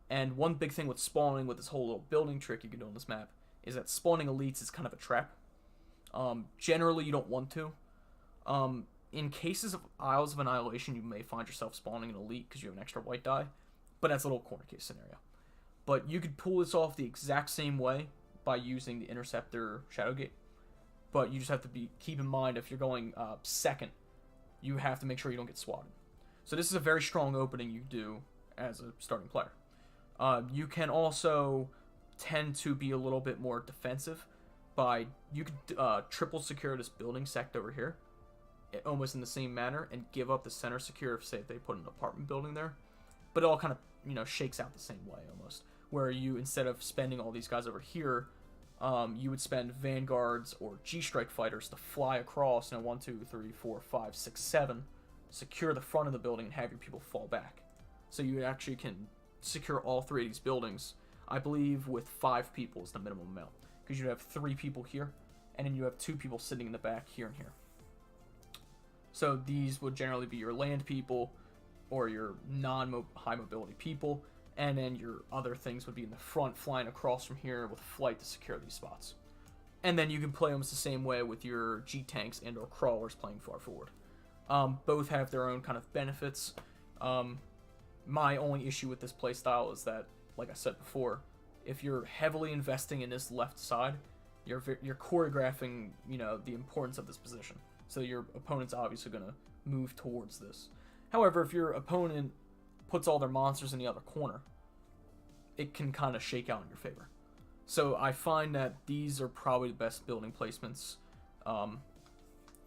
And one big thing with spawning, with this whole little building trick you can do on this map, is that spawning elites is kind of a trap. Generally, you don't want to. In cases of Isles of Annihilation, you may find yourself spawning an elite because you have an extra white die, but that's a little corner case scenario. But you could pull this off the exact same way by using the Interceptor Shadowgate. But you just have to keep in mind, if you're going second, you have to make sure you don't get swatted. So this is a very strong opening you do as a starting player. You can also tend to be a little bit more defensive by, you could triple secure this building sect over here, almost in the same manner, and give up the center secure if, say, if they put an apartment building there. But it all kind of, you know, shakes out the same way almost, where you, instead of spending all these guys over here, you would spend Vanguards or G-Strike fighters to fly across, 1, 2, 3, 4, 5, 6, 7, secure the front of the building and have your people fall back. So you actually can secure all 3 of these buildings, I believe, with 5 people is the minimum amount. Because you have 3 people here, and then you have 2 people sitting in the back here and here. So these would generally be your land people, or your non-high mobility people, and then your other things would be in the front, flying across from here with flight to secure these spots. And then you can play almost the same way with your G-Tanks and or crawlers playing far forward. Both have their own kind of benefits. My only issue with this playstyle is that, like I said before, if you're heavily investing in this left side, you're choreographing, the importance of this position. So your opponent's obviously going to move towards this. However, if your opponent puts all their monsters in the other corner, it can kind of shake out in your favor. So I find that these are probably the best building placements.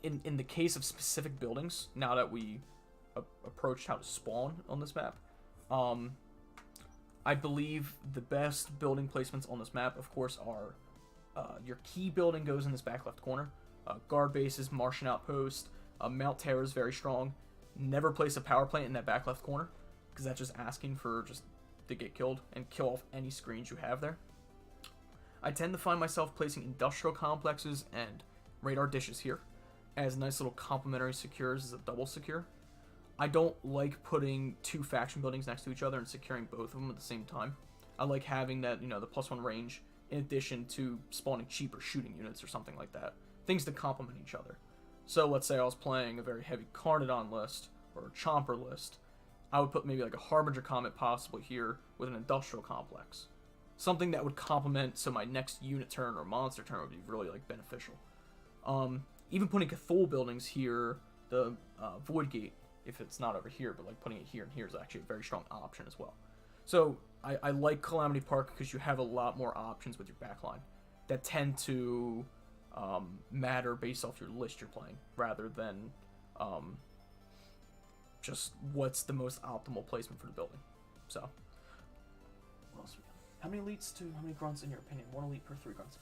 In the case of specific buildings, now that we approached how to spawn on this map, I believe the best building placements on this map, of course, are your key building goes in this back left corner. Guard bases, Martian outpost, Mount Terror is very strong. Never place a power plant in that back left corner, because that's just asking for just to get killed and kill off any screens you have there. I tend to find myself placing industrial complexes and radar dishes here as nice little complementary secures as a double secure. I don't like putting 2 faction buildings next to each other and securing both of them at the same time. I like having that, the +1 range in addition to spawning cheaper shooting units or something like that. Things to complement each other. So let's say I was playing a very heavy Carnodon list or a Chomper list. I would put maybe like a Harbinger Comet possibly here with an industrial complex. Something that would complement, so my next unit turn or monster turn would be really beneficial. Even putting Cthulhu buildings here, the Void Gate, if it's not over here, but putting it here and here is actually a very strong option as well. So I like Calamity Park because you have a lot more options with your backline that tend to matter based off your list you're playing, rather than just what's the most optimal placement for the building. So What else we got? How many elites to how many grunts in your opinion? 1 elite per 3 grunts.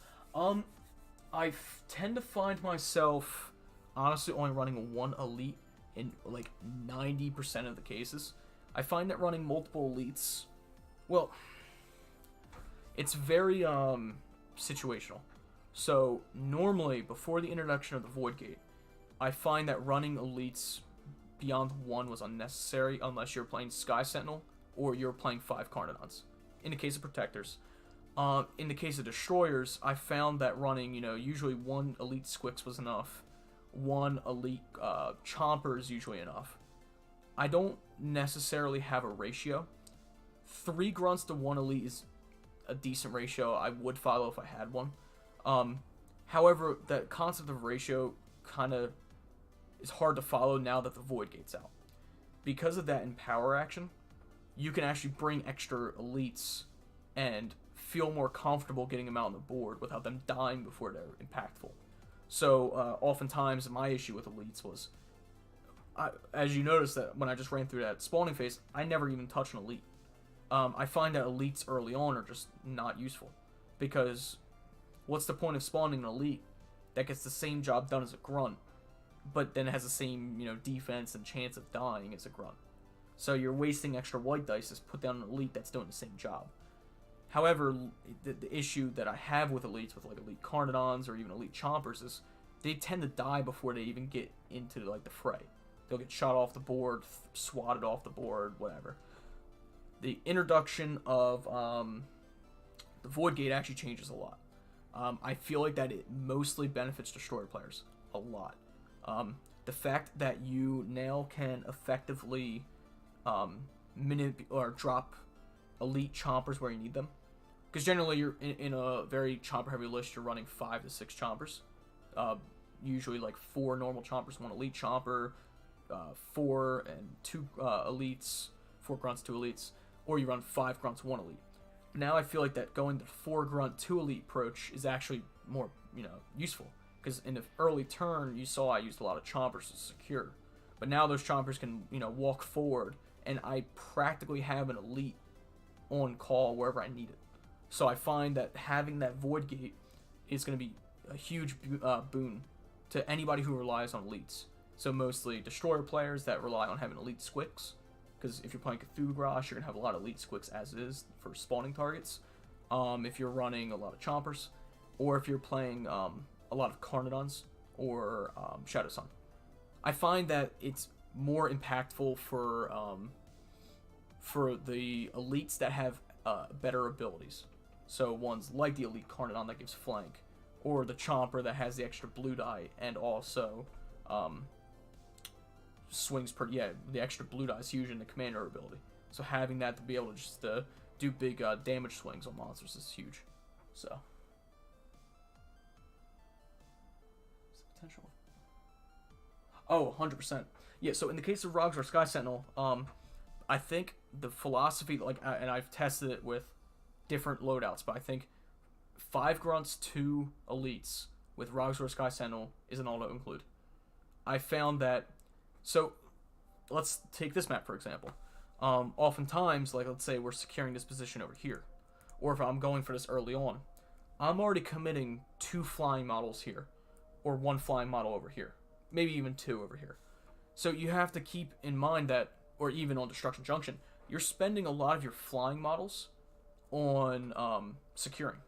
Tend to find myself honestly only running 1 elite in like 90% of the cases. I find that running multiple elites, well, it's very situational. So normally before the introduction of the Void Gate, I find that running elites beyond 1 was unnecessary unless you're playing Sky Sentinel or you're playing 5 Carnodons. In the case of Protectors. In the case of Destroyers, I found that running, usually 1 elite Squix was enough. 1 elite Chomper is usually enough. I don't necessarily have a ratio. 3 grunts to 1 elite is a decent ratio. I would follow if I had one. However, that concept of ratio kind of is hard to follow now that the Void Gate's out. Because of that in power action, you can actually bring extra elites and feel more comfortable getting them out on the board without them dying before they're impactful. So, oftentimes, my issue with elites was, as you notice that when I just ran through that spawning phase, I never even touched an elite. I find that elites early on are just not useful. Because, what's the point of spawning an elite that gets the same job done as a grunt, but then has the same, defense and chance of dying as a grunt? So you're wasting extra white dice to put down an elite that's doing the same job. However, the issue that I have with elites, with like elite Carnodons or even elite Chompers, is they tend to die before they even get into like the fray. They'll get shot off the board, swatted off the board, whatever. The introduction of the Void Gate actually changes a lot. I feel like that it mostly benefits Destroyer players a lot. The fact that you now can effectively or drop elite Chompers where you need them. Because generally you're in a very Chomper heavy list, you're running 5 to 6 Chompers. Usually like 4 normal Chompers, 1 elite Chomper, 4 and 2 elites, 4 grunts, 2 elites, or you run 5 grunts, 1 elite. Now I feel like that going to 4 grunt, 2 elite approach is actually more, useful. Because in the early turn, you saw I used a lot of Chompers to secure. But now those Chompers can, walk forward, and I practically have an elite on call wherever I need it. So I find that having that Void Gate is going to be a huge boon to anybody who relies on elites. So mostly Destroyer players that rely on having elite Squix, because if you're playing Cthulhu Grosh, you're going to have a lot of elite Squix as is for spawning targets. If you're running a lot of Chompers, or if you're playing a lot of Carnodons or Shadow Sun. I find that it's more impactful for the elites that have better abilities. So ones like the elite Carnodon that gives flank, or the Chomper that has the extra blue die and also swings the extra blue die is huge in the commander ability. So having that to be able to just do big damage swings on monsters is huge. So potential. Oh, 100%. Yeah, so in the case of Rogs or Sky Sentinel, I think the philosophy, and I've tested it with different loadouts, but I think 5 grunts, 2 elites with Rogs or Sky Sentinel is an auto-include. I found that, so let's take this map for example. Oftentimes, let's say we're securing this position over here, or if I'm going for this early on, I'm already committing 2 flying models here, or 1 flying model over here, maybe even 2 over here. So you have to keep in mind that, or even on Destruction Junction, you're spending a lot of your flying models on securing.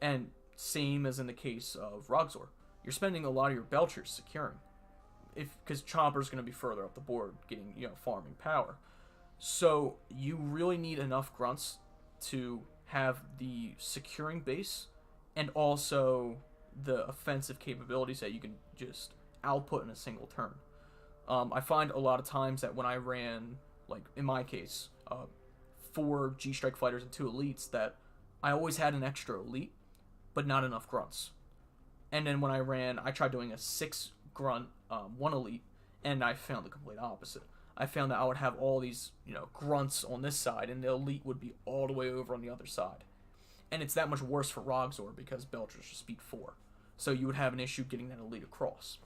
And same as in the case of Rogzor, you're spending a lot of your Belchers securing. Because Chomper's going to be further up the board, getting, farming power. So you really need enough grunts to have the securing base and also the offensive capabilities that you can just output in a single turn. I find a lot of times that when I ran, in my case, 4 G-Strike fighters and 2 elites, that I always had an extra elite, but not enough grunts. And then when I tried doing a 6 grunt, 1 elite, and I found the complete opposite. I found that I would have all these, grunts on this side, and the elite would be all the way over on the other side. And it's that much worse for Rogzor because Belcher's just speed 4. So you would have an issue getting that elite across.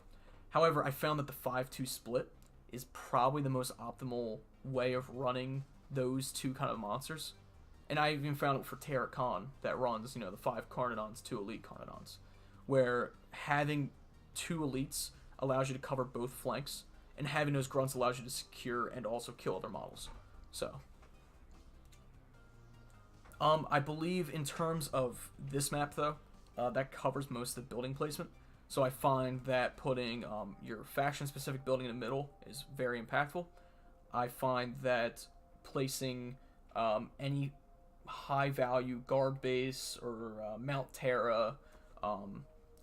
However, I found that the 5-2 split is probably the most optimal way of running those 2 kind of monsters. and I even found it for Terra Con that runs, the 5 Carnodons, 2 Elite Carnodons, where having 2 Elites allows you to cover both flanks, and having those grunts allows you to secure and also kill other models. So, I believe in terms of this map, though, that covers most of the building placement. So I find that putting your faction-specific building in the middle is very impactful. I find that placing any high-value guard base or Mount Terra,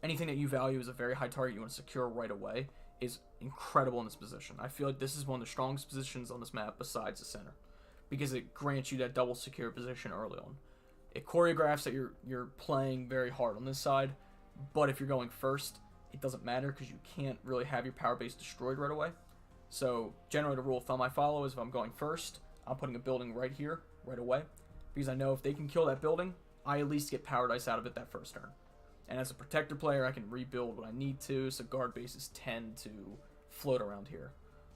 anything that you value as a very high target you want to secure right away, is incredible in this position. I feel like this is one of the strongest positions on this map besides the center, because it grants you that double secure position early on. It choreographs that you're playing very hard on this side, but if you're going first, it doesn't matter because you can't really have your power base destroyed right away. So generally the rule of thumb I follow is if I'm going first, I'm putting a building right here, right away, because I know if they can kill that building, I at least get power dice out of it that first turn. And as a protector player, I can rebuild what I need to, so guard bases tend to float around here.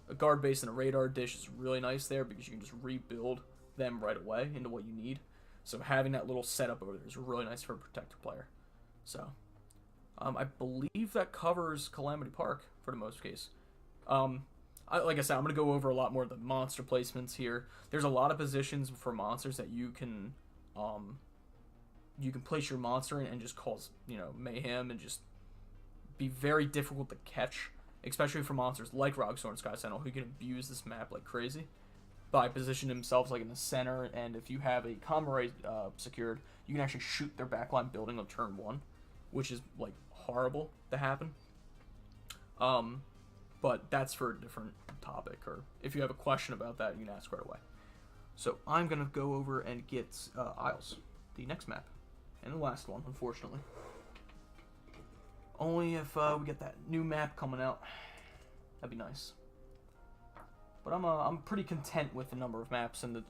A guard base and a radar dish is really nice there because you can just rebuild them right away into what you need. So having that little setup over there is really nice for a protector player. So, I believe that covers Calamity Park for the most case. Like I said, I'm going to go over a lot more of the monster placements here. There's a lot of positions for monsters that you can place your monster in and just cause, mayhem and just be very difficult to catch, especially for monsters like Rogstorm and Sky Sentinel, who can abuse this map like crazy by positioning themselves like in the center. And if you have a comm array secured, you can actually shoot their backline building on turn 1, which is like horrible to happen. But that's for a different topic, or if you have a question about that, you can ask right away. So I'm gonna go over and get Isles, the next map, and the last one, unfortunately. Only if we get that new map coming out, that'd be nice. But I'm pretty content with the number of maps and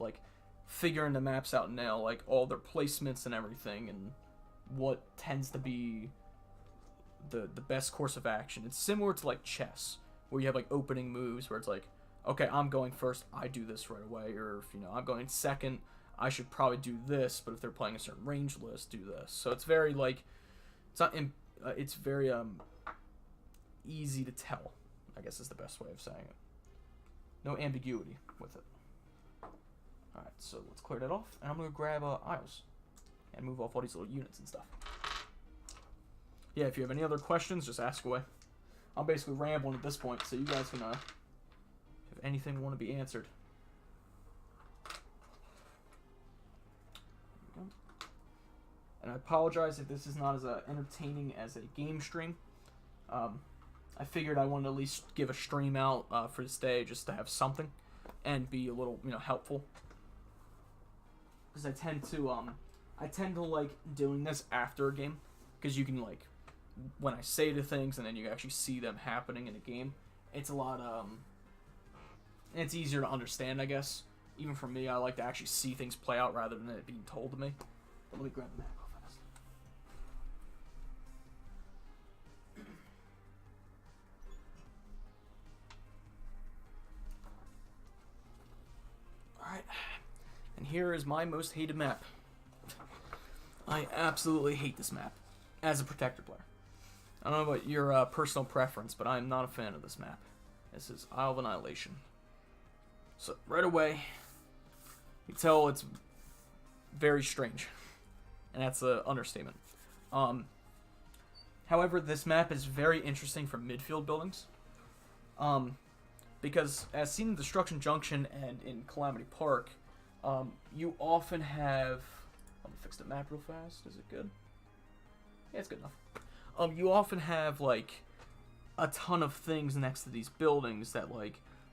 figuring the maps out now, like all their placements and everything, and what tends to be the best course of action. It's similar to like chess, where you have like opening moves where it's like, okay, I'm going first, I do this right away, or if I'm going second, I should probably do this, but if they're playing a certain range list, do this. So it's very it's very easy to tell, I guess is the best way of saying it. No ambiguity with it. Alright, so let's clear that off, and I'm going to grab Isles and move off all these little units and stuff. Yeah, if you have any other questions, just ask away. I'm basically rambling at this point, so you guys can, if anything want to be answered. And I apologize if this is not as entertaining as a game stream. I figured I wanted to at least give a stream out for this day, just to have something and be a little, helpful. Because I tend to like doing this after a game, because you can when I say the things and then you actually see them happening in a game, it's a lot it's easier to understand, I guess. Even for me, I like to actually see things play out rather than it being told to me. But let me grab the map real fast. Alright, and here is my most hated map. I absolutely hate this map as a protector player. I don't know about your personal preference, but I'm not a fan of this map. This is Isle of Annihilation. So, right away, you can tell it's very strange. And that's an understatement. However, this map is very interesting for midfield buildings. Because, as seen in Destruction Junction and in Calamity Park, you often have... Let me fix the map real fast. Is it good? Yeah, it's good enough. You often have, a ton of things next to these buildings that,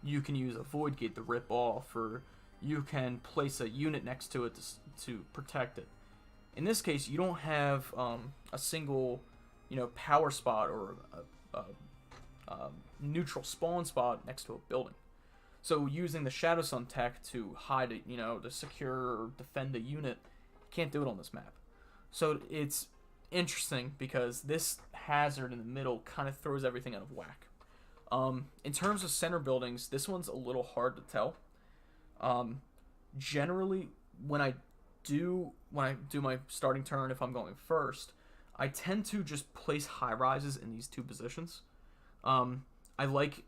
you can use a Void Gate to rip off, or you can place a unit next to it to protect it. In this case, you don't have a single, power spot or a neutral spawn spot next to a building. So using the Shadow Sun tech to hide it, to secure or defend the unit, you can't do it on this map. So it's interesting because this hazard in the middle kind of throws everything out of whack. In terms of center buildings, this one's a little hard to tell. Generally, when I when I do my starting turn, if I'm going first, I tend to just place high rises in these two positions. I like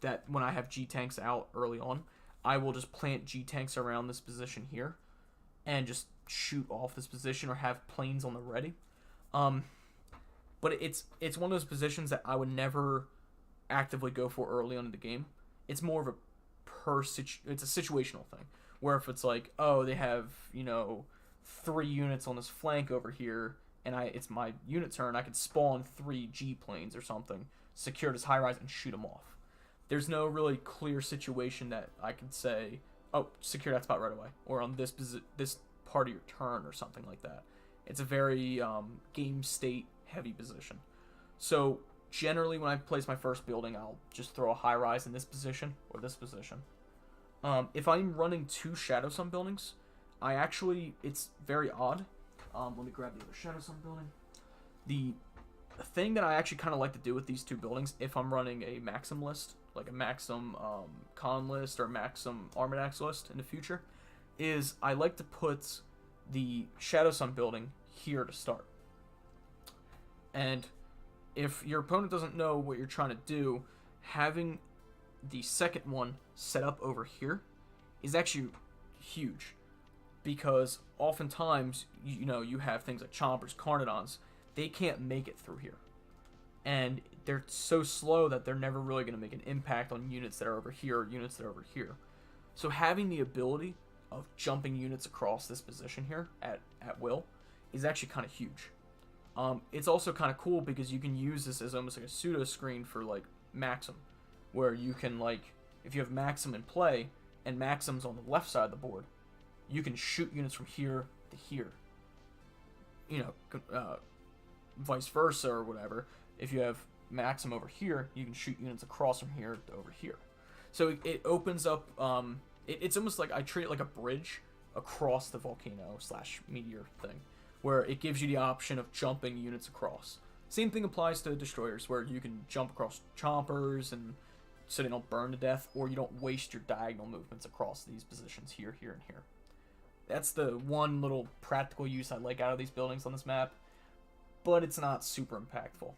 that when I have G tanks out early on, I will just plant G tanks around this position here, and just shoot off this position or have planes on the ready. But it's one of those positions that I would never actively go for early on in the game. It's more of a it's a situational thing, where if it's like, oh, they have 3 units on this flank over here, and it's my unit turn, I could spawn 3 G planes or something, secure this high rise, and shoot them off. There's no really clear situation that I could say, oh, secure that spot right away, or on this part of your turn or something like that. It's a very game state heavy position. So generally when I place my first building, I'll just throw a high rise in this position or this position. If I'm running 2 Shadow Sun buildings, it's very odd. Let me grab the other Shadow Sun building. The thing that I actually kind of like to do with these 2 buildings, if I'm running a Maxim list, like a Maxim Con list or Maxim Armadax list in the future, is I like to put the Shadow Sun building here to start. And if your opponent doesn't know what you're trying to do, having the second one set up over here is actually huge, because oftentimes you have things like Chompers, Carnodons, they can't make it through here, and they're so slow that they're never really going to make an impact on units that are over here or units that are over here. So having the ability of jumping units across this position here at will is actually kind of huge. It's also kind of cool because you can use this as almost like a pseudo screen for like Maxim, where you can, like, if you have Maxim in play and Maxim's on the left side of the board, you can shoot units from here to here. Vice versa or whatever. If you have Maxim over here, you can shoot units across from here to over here. So it opens up. It's almost like I treat it like a bridge across the volcano / meteor thing, where it gives you the option of jumping units across. Same thing applies to destroyers, where you can jump across Chompers and so they don't burn to death, or you don't waste your diagonal movements across these positions here, here, and here. That's the one little practical use I like out of these buildings on this map, but it's not super impactful.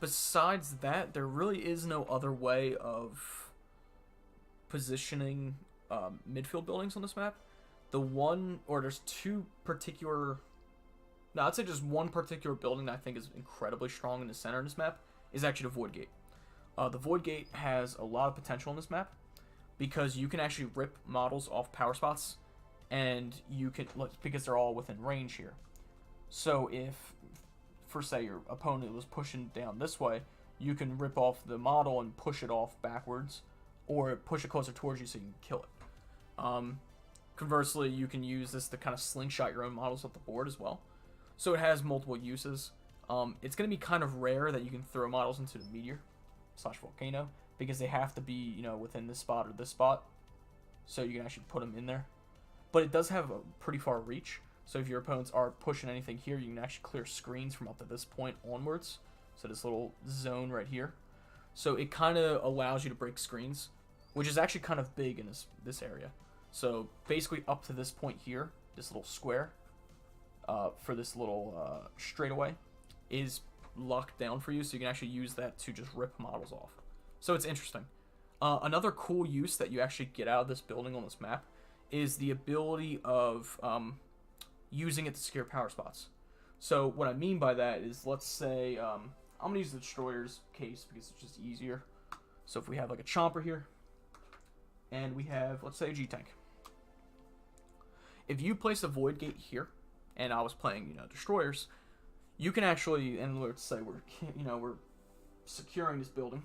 Besides that, there really is no other way of positioning midfield buildings on this map. There's 2 particular... No, I'd say just one particular building that I think is incredibly strong in the center of this map is actually the Void Gate. The Void Gate has a lot of potential in this map because you can actually rip models off power spots, and you can, because they're all within range here. So if, for say, your opponent was pushing down this way, you can rip off the model and push it off backwards, or push it closer towards you so you can kill it. Conversely, you can use this to kind of slingshot your own models off the board as well. So it has multiple uses. It's going to be kind of rare that you can throw models into the meteor / volcano, because they have to be, within this spot or this spot, so you can actually put them in there. But it does have a pretty far reach, so if your opponents are pushing anything here, you can actually clear screens from up to this point onwards, so this little zone right here. So it kind of allows you to break screens, which is actually kind of big in this area. So basically up to this point here, this little square, for this little straightaway, is locked down for you, so you can actually use that to just rip models off. So it's interesting. Another cool use that you actually get out of this building on this map is the ability of using it to secure power spots. So what I mean by that is, let's say, I'm going to use the destroyer's case because it's just easier. So if we have like a Chomper here, and we have, let's say, a G-Tank. If you place a Void Gate here, and I was playing, destroyers, you can actually, and let's say we're securing this building.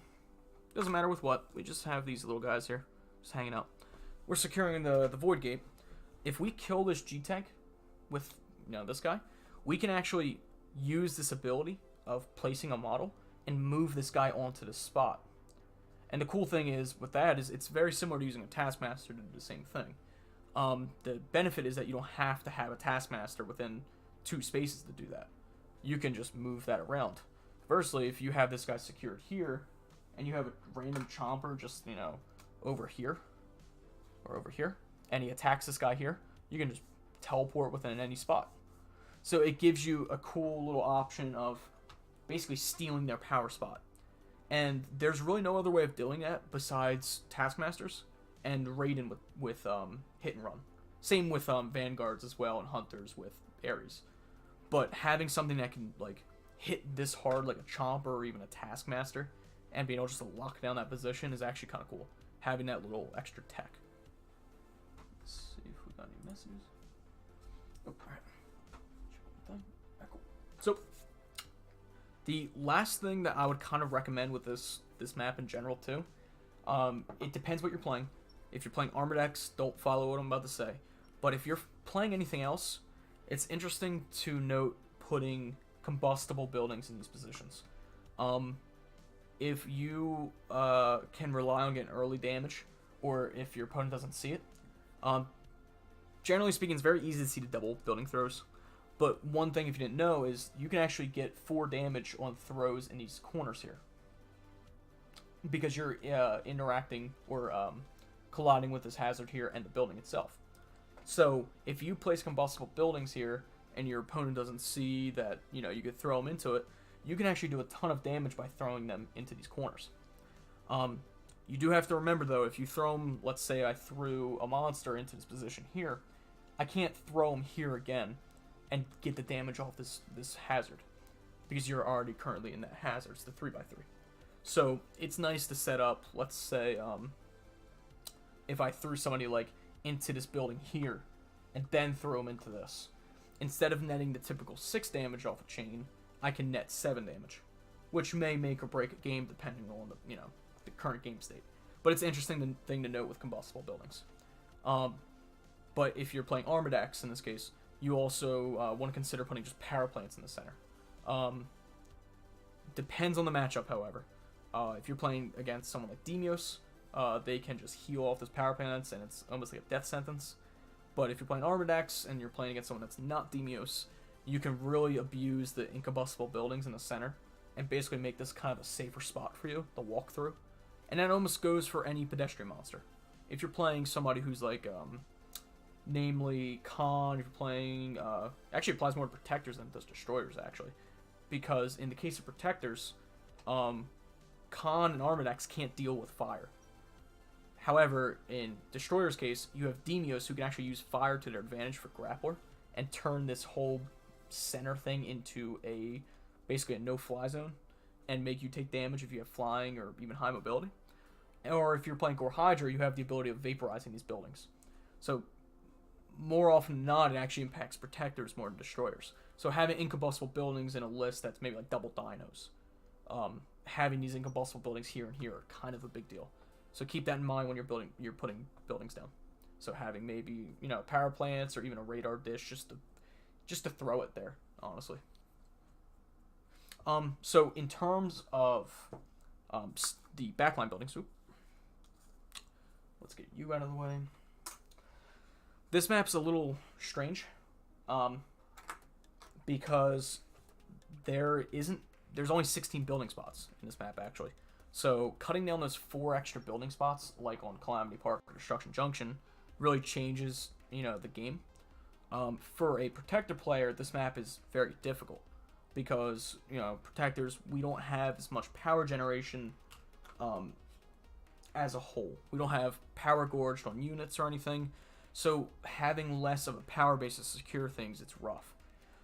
Doesn't matter with what, we just have these little guys here, just hanging out. We're securing the Void Gate. If we kill this G-Tank with, this guy, we can actually use this ability of placing a model and move this guy onto the spot. And the cool thing is, with that, is it's very similar to using a Taskmaster to do the same thing. The benefit is that you don't have to have a Taskmaster within 2 spaces to do that. You can just move that around. Conversely, if you have this guy secured here, and you have a random Chomper just, over here, or over here, and he attacks this guy here, you can just teleport within any spot. So it gives you a cool little option of basically stealing their power spot. And there's really no other way of doing that besides Taskmasters and Raiden with hit and run. Same with Vanguards as well and Hunters with Ares. But having something that can like hit this hard like a Chomper or even a Taskmaster and being able just to lock down that position is actually kind of cool. Having that little extra tech. Let's see if we got any messages. Oh, alright. Cool. So the last thing that I would kind of recommend with this map in general too, it depends what you're playing. If you're playing Armored X, don't follow what I'm about to say. But if you're playing anything else, it's interesting to note putting combustible buildings in these positions. If you can rely on getting early damage, or if your opponent doesn't see it, generally speaking, it's very easy to see the double building throws. But one thing, if you didn't know, is you can actually get 4 damage on throws in these corners here. Because you're interacting or colliding with this hazard here and the building itself. So if you place combustible buildings here and your opponent doesn't see that, you know, you could throw them into it, you can actually do a ton of damage by throwing them into these corners. You do have to remember, though, if you throw them, let's say I threw a monster into this position here, I can't throw them here again and get the damage off this hazard, because you're already currently in that hazard. It's the 3x3. So it's nice to set up, let's say, if I threw somebody like into this building here and then throw them into this, instead of netting the typical 6 damage off a chain, I can net 7 damage, which may make or break a game depending on the, you know, the current game state. But it's an interesting thing to note with combustible buildings. But if you're playing Armored X in this case, you also want to consider putting just power plants in the center. Depends on the matchup, however. If you're playing against someone like Demios, they can just heal off those power plants, and it's almost like a death sentence. But if you're playing Armored X and you're playing against someone that's not Demios, you can really abuse the incombustible buildings in the center and basically make this kind of a safer spot for you to walk through. And that almost goes for any pedestrian monster. If you're playing somebody who's like, namely Khan, if you're playing, actually applies more to protectors than it does destroyers, actually. Because in the case of protectors, Khan and Armored X can't deal with fire. However, in Destroyer's case, you have Demios who can actually use fire to their advantage for Grappler and turn this whole center thing into basically a no-fly zone and make you take damage if you have flying or even high mobility. Or if you're playing Gore Hydra, you have the ability of vaporizing these buildings. So more often than not, it actually impacts protectors more than destroyers. So having incombustible buildings in a list that's maybe like double dinos, having these incombustible buildings here and here are kind of a big deal. So keep that in mind when you're putting buildings down. So having maybe, you know, power plants or even a radar dish just to throw it there, honestly. So in terms of the backline buildings, let's get you out of the way. This map's a little strange, because there's only 16 building spots in this map, actually. So cutting down those 4 extra building spots, like on Calamity Park or Destruction Junction, really changes, you know, the game. For a protector player, this map is very difficult because, you know, protectors, we don't have as much power generation as a whole. We don't have power gorged on units or anything. So having less of a power base to secure things, it's rough.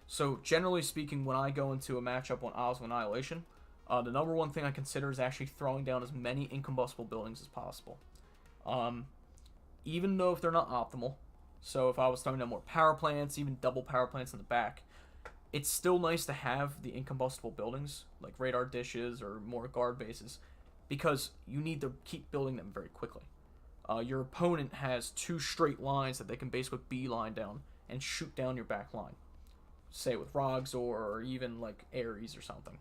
So generally speaking, when I go into a matchup on Isles of Annihilation, the number one thing I consider is actually throwing down as many incombustible buildings as possible. Even though if they're not optimal, so if I was throwing down more power plants, even double power plants in the back, it's still nice to have the incombustible buildings, like radar dishes or more guard bases, because you need to keep building them very quickly. Your opponent has 2 straight lines that they can basically beeline down and shoot down your back line. Say with Rogs or even like Ares or something.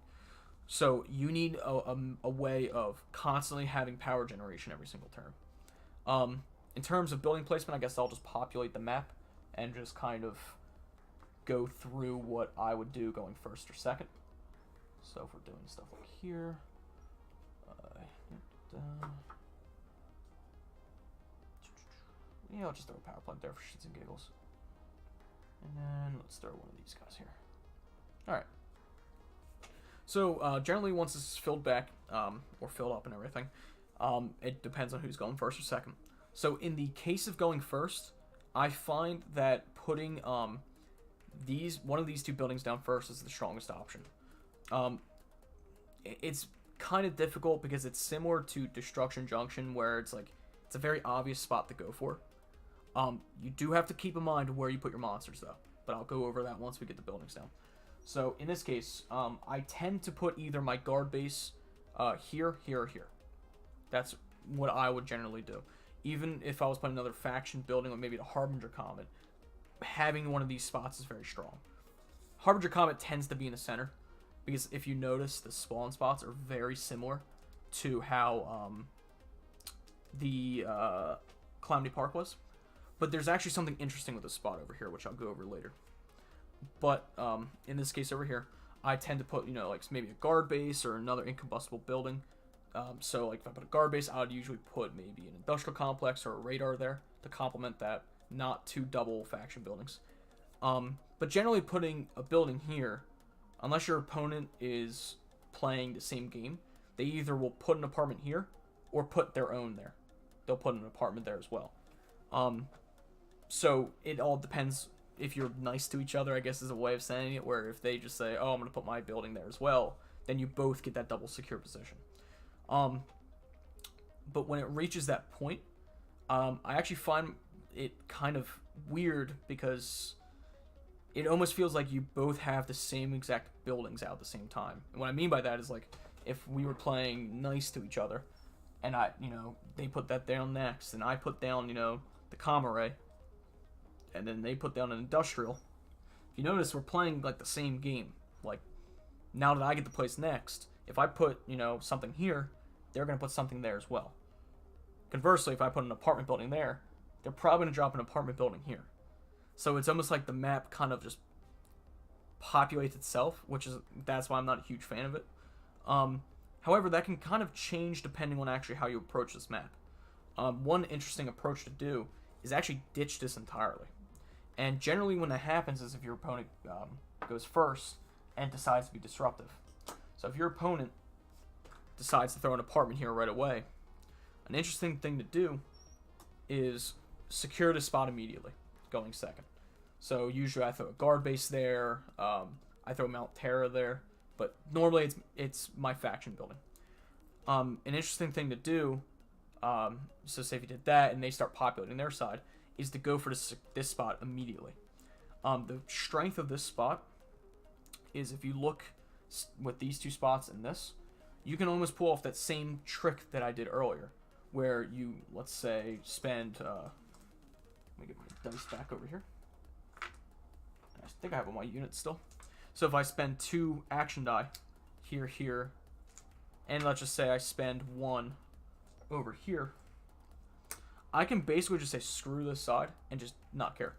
So you need a way of constantly having power generation every single turn. In terms of building placement, I guess I'll just populate the map and just kind of go through what I would do going first or second. So if we're doing stuff like here, Yeah, I'll just throw a power plant there for shits and giggles. And then let's throw one of these guys here. Alright. So, generally, once this is filled back, or filled up and everything, it depends on who's going first or second. So, in the case of going first, I find that putting one of these two buildings down first is the strongest option. It's kind of difficult because it's similar to Destruction Junction, where it's like it's a very obvious spot to go for. You do have to keep in mind where you put your monsters, though, but I'll go over that once we get the buildings down. So in this case, I tend to put either my guard base here, here, or here. That's what I would generally do. Even if I was putting another faction building, or maybe the Harbinger Comet, having one of these spots is very strong. Harbinger Comet tends to be in the center, because if you notice, the spawn spots are very similar to how the Calamity Park was. But there's actually something interesting with this spot over here, which I'll go over later. But in this case over here, I tend to put, like maybe a guard base or another incombustible building. So like if I put a guard base, I would usually put maybe an industrial complex or a radar there to complement that, not two double faction buildings. But generally putting a building here, unless your opponent is playing the same game, they either will put an apartment here or put their own there. They'll put an apartment there as well. So it all depends if you're nice to each other, I guess is a way of saying it, where if they just say, oh, I'm going to put my building there as well, then you both get that double secure position. But when it reaches that point, I actually find it kind of weird because it almost feels like you both have the same exact buildings out at the same time. And what I mean by that is like if we were playing nice to each other and they put that down next and I put down, the comm array, and then they put down an industrial. If you notice, we're playing like the same game. Like now that I get to place next, if I put, something here, they're going to put something there as well. Conversely, if I put an apartment building there, they're probably going to drop an apartment building here. So it's almost like the map kind of just populates itself, that's why I'm not a huge fan of it. However, that can kind of change depending on actually how you approach this map. One interesting approach to do is actually ditch this entirely. And generally when that happens is if your opponent goes first and decides to be disruptive. So if your opponent decides to throw an apartment here right away, an interesting thing to do is secure the spot immediately, going second. So usually I throw a guard base there, I throw Mount Terra there, but normally it's my faction building. An interesting thing to do, so say if you did that and they start populating their side, is to go for this spot immediately. The strength of this spot is if you look with these two spots and this, you can almost pull off that same trick that I did earlier, where you, let's say, spend, let me get my dice back over here. I think I have all my units still. So if I spend 2 action die here, here, and let's just say I spend 1 over here, I can basically just say screw this side and just not care.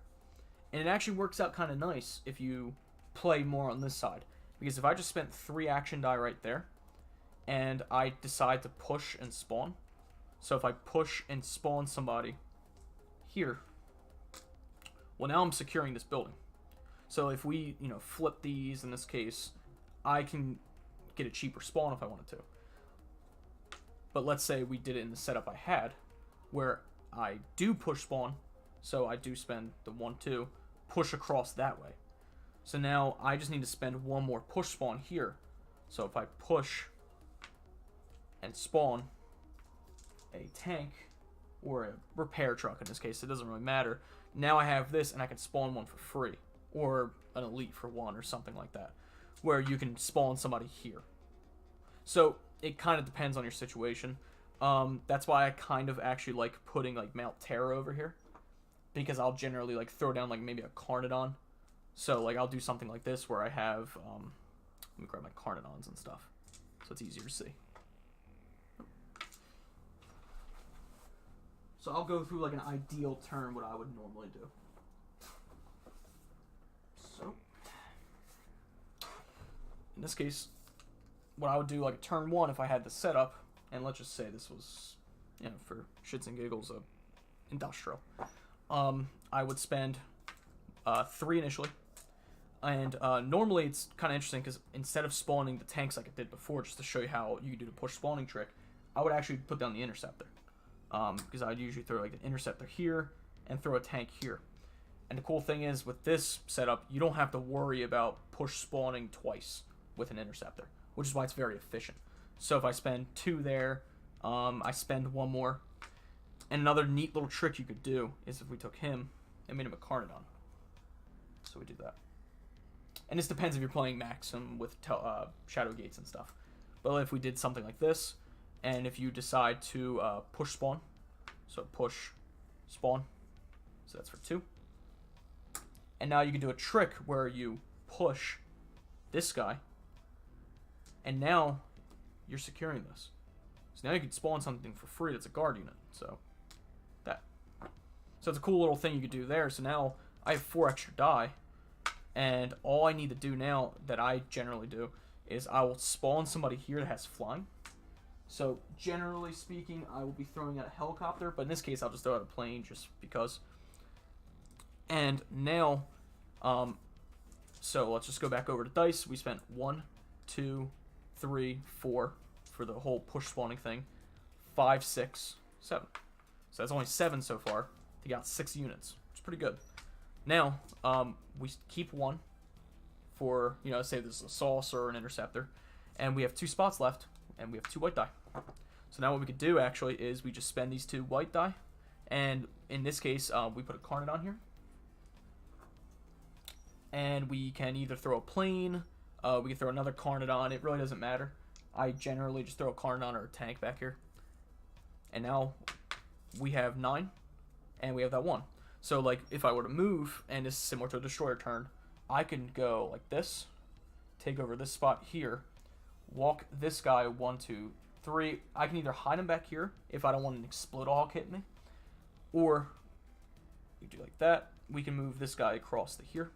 And it actually works out kind of nice if you play more on this side. Because if I just spent 3 action die right there, and I decide to push and spawn, so if I push and spawn somebody here, well now I'm securing this building. So if we, flip these in this case, I can get a cheaper spawn if I wanted to. But let's say we did it in the setup I had, where I do push spawn, so I do spend the 1-2, push across that way. So now I just need to spend 1 more push spawn here. So if I push and spawn a tank, or a repair truck in this case, it doesn't really matter. Now I have this and I can spawn 1 for free, or an elite for 1 or something like that, where you can spawn somebody here. So it kind of depends on your situation. That's why I kind of actually like putting like Mount Terra over here, because I'll generally like throw down like maybe a Carnodon. So like I'll do something like this where I have let me grab my Carnodons and stuff so it's easier to see. So I'll go through like an ideal turn what I would normally do. So in this case, what I would do like turn 1 if I had the setup, and let's just say this was, for shits and giggles, a industrial. I would spend 3 initially. And normally it's kind of interesting because instead of spawning the tanks like I did before, just to show you how you do the push spawning trick, I would actually put down the interceptor. Because I'd usually throw like an interceptor here and throw a tank here. And the cool thing is with this setup, you don't have to worry about push spawning twice with an interceptor, which is why it's very efficient. So if I spend 2 there, I spend 1 more. And another neat little trick you could do is if we took him and made him a Carnodon. So we do that. And this depends if you're playing Maxim with Shadow Gates and stuff. But if we did something like this, and if you decide to push spawn, so push spawn, so that's for 2. And now you can do a trick where you push this guy, and now you're securing this. So now you can spawn something for free that's a guard unit. So that. So it's a cool little thing you could do there. So now I have 4 extra die, and all I need to do now that I generally do is I will spawn somebody here that has flying. So generally speaking, I will be throwing out a helicopter, but in this case I'll just throw out a plane just because. And now, so let's just go back over to dice. We spent 1, 2, 3, 4 for the whole push spawning thing. 5, 6, 7. So that's only 7 so far. They got 6 units. It's pretty good. Now, we keep 1 for, you know, say this is a saucer or an interceptor. And we have 2 spots left, and we have 2 white die. So now what we could do, actually, is we just spend these 2 white die. And in this case, we put a Carnodon here. And we can either throw a plane, we can throw another Carnodon. It really doesn't matter. I generally just throw a Carnodon or a tank back here. And now we have 9, and we have that 1. So, like, if I were to move, and this is similar to a destroyer turn, I can go like this, take over this spot here, walk this guy 1, 2, 3. I can either hide him back here if I don't want an Explodahawk hitting me, or we do like that. We can move this guy across to here.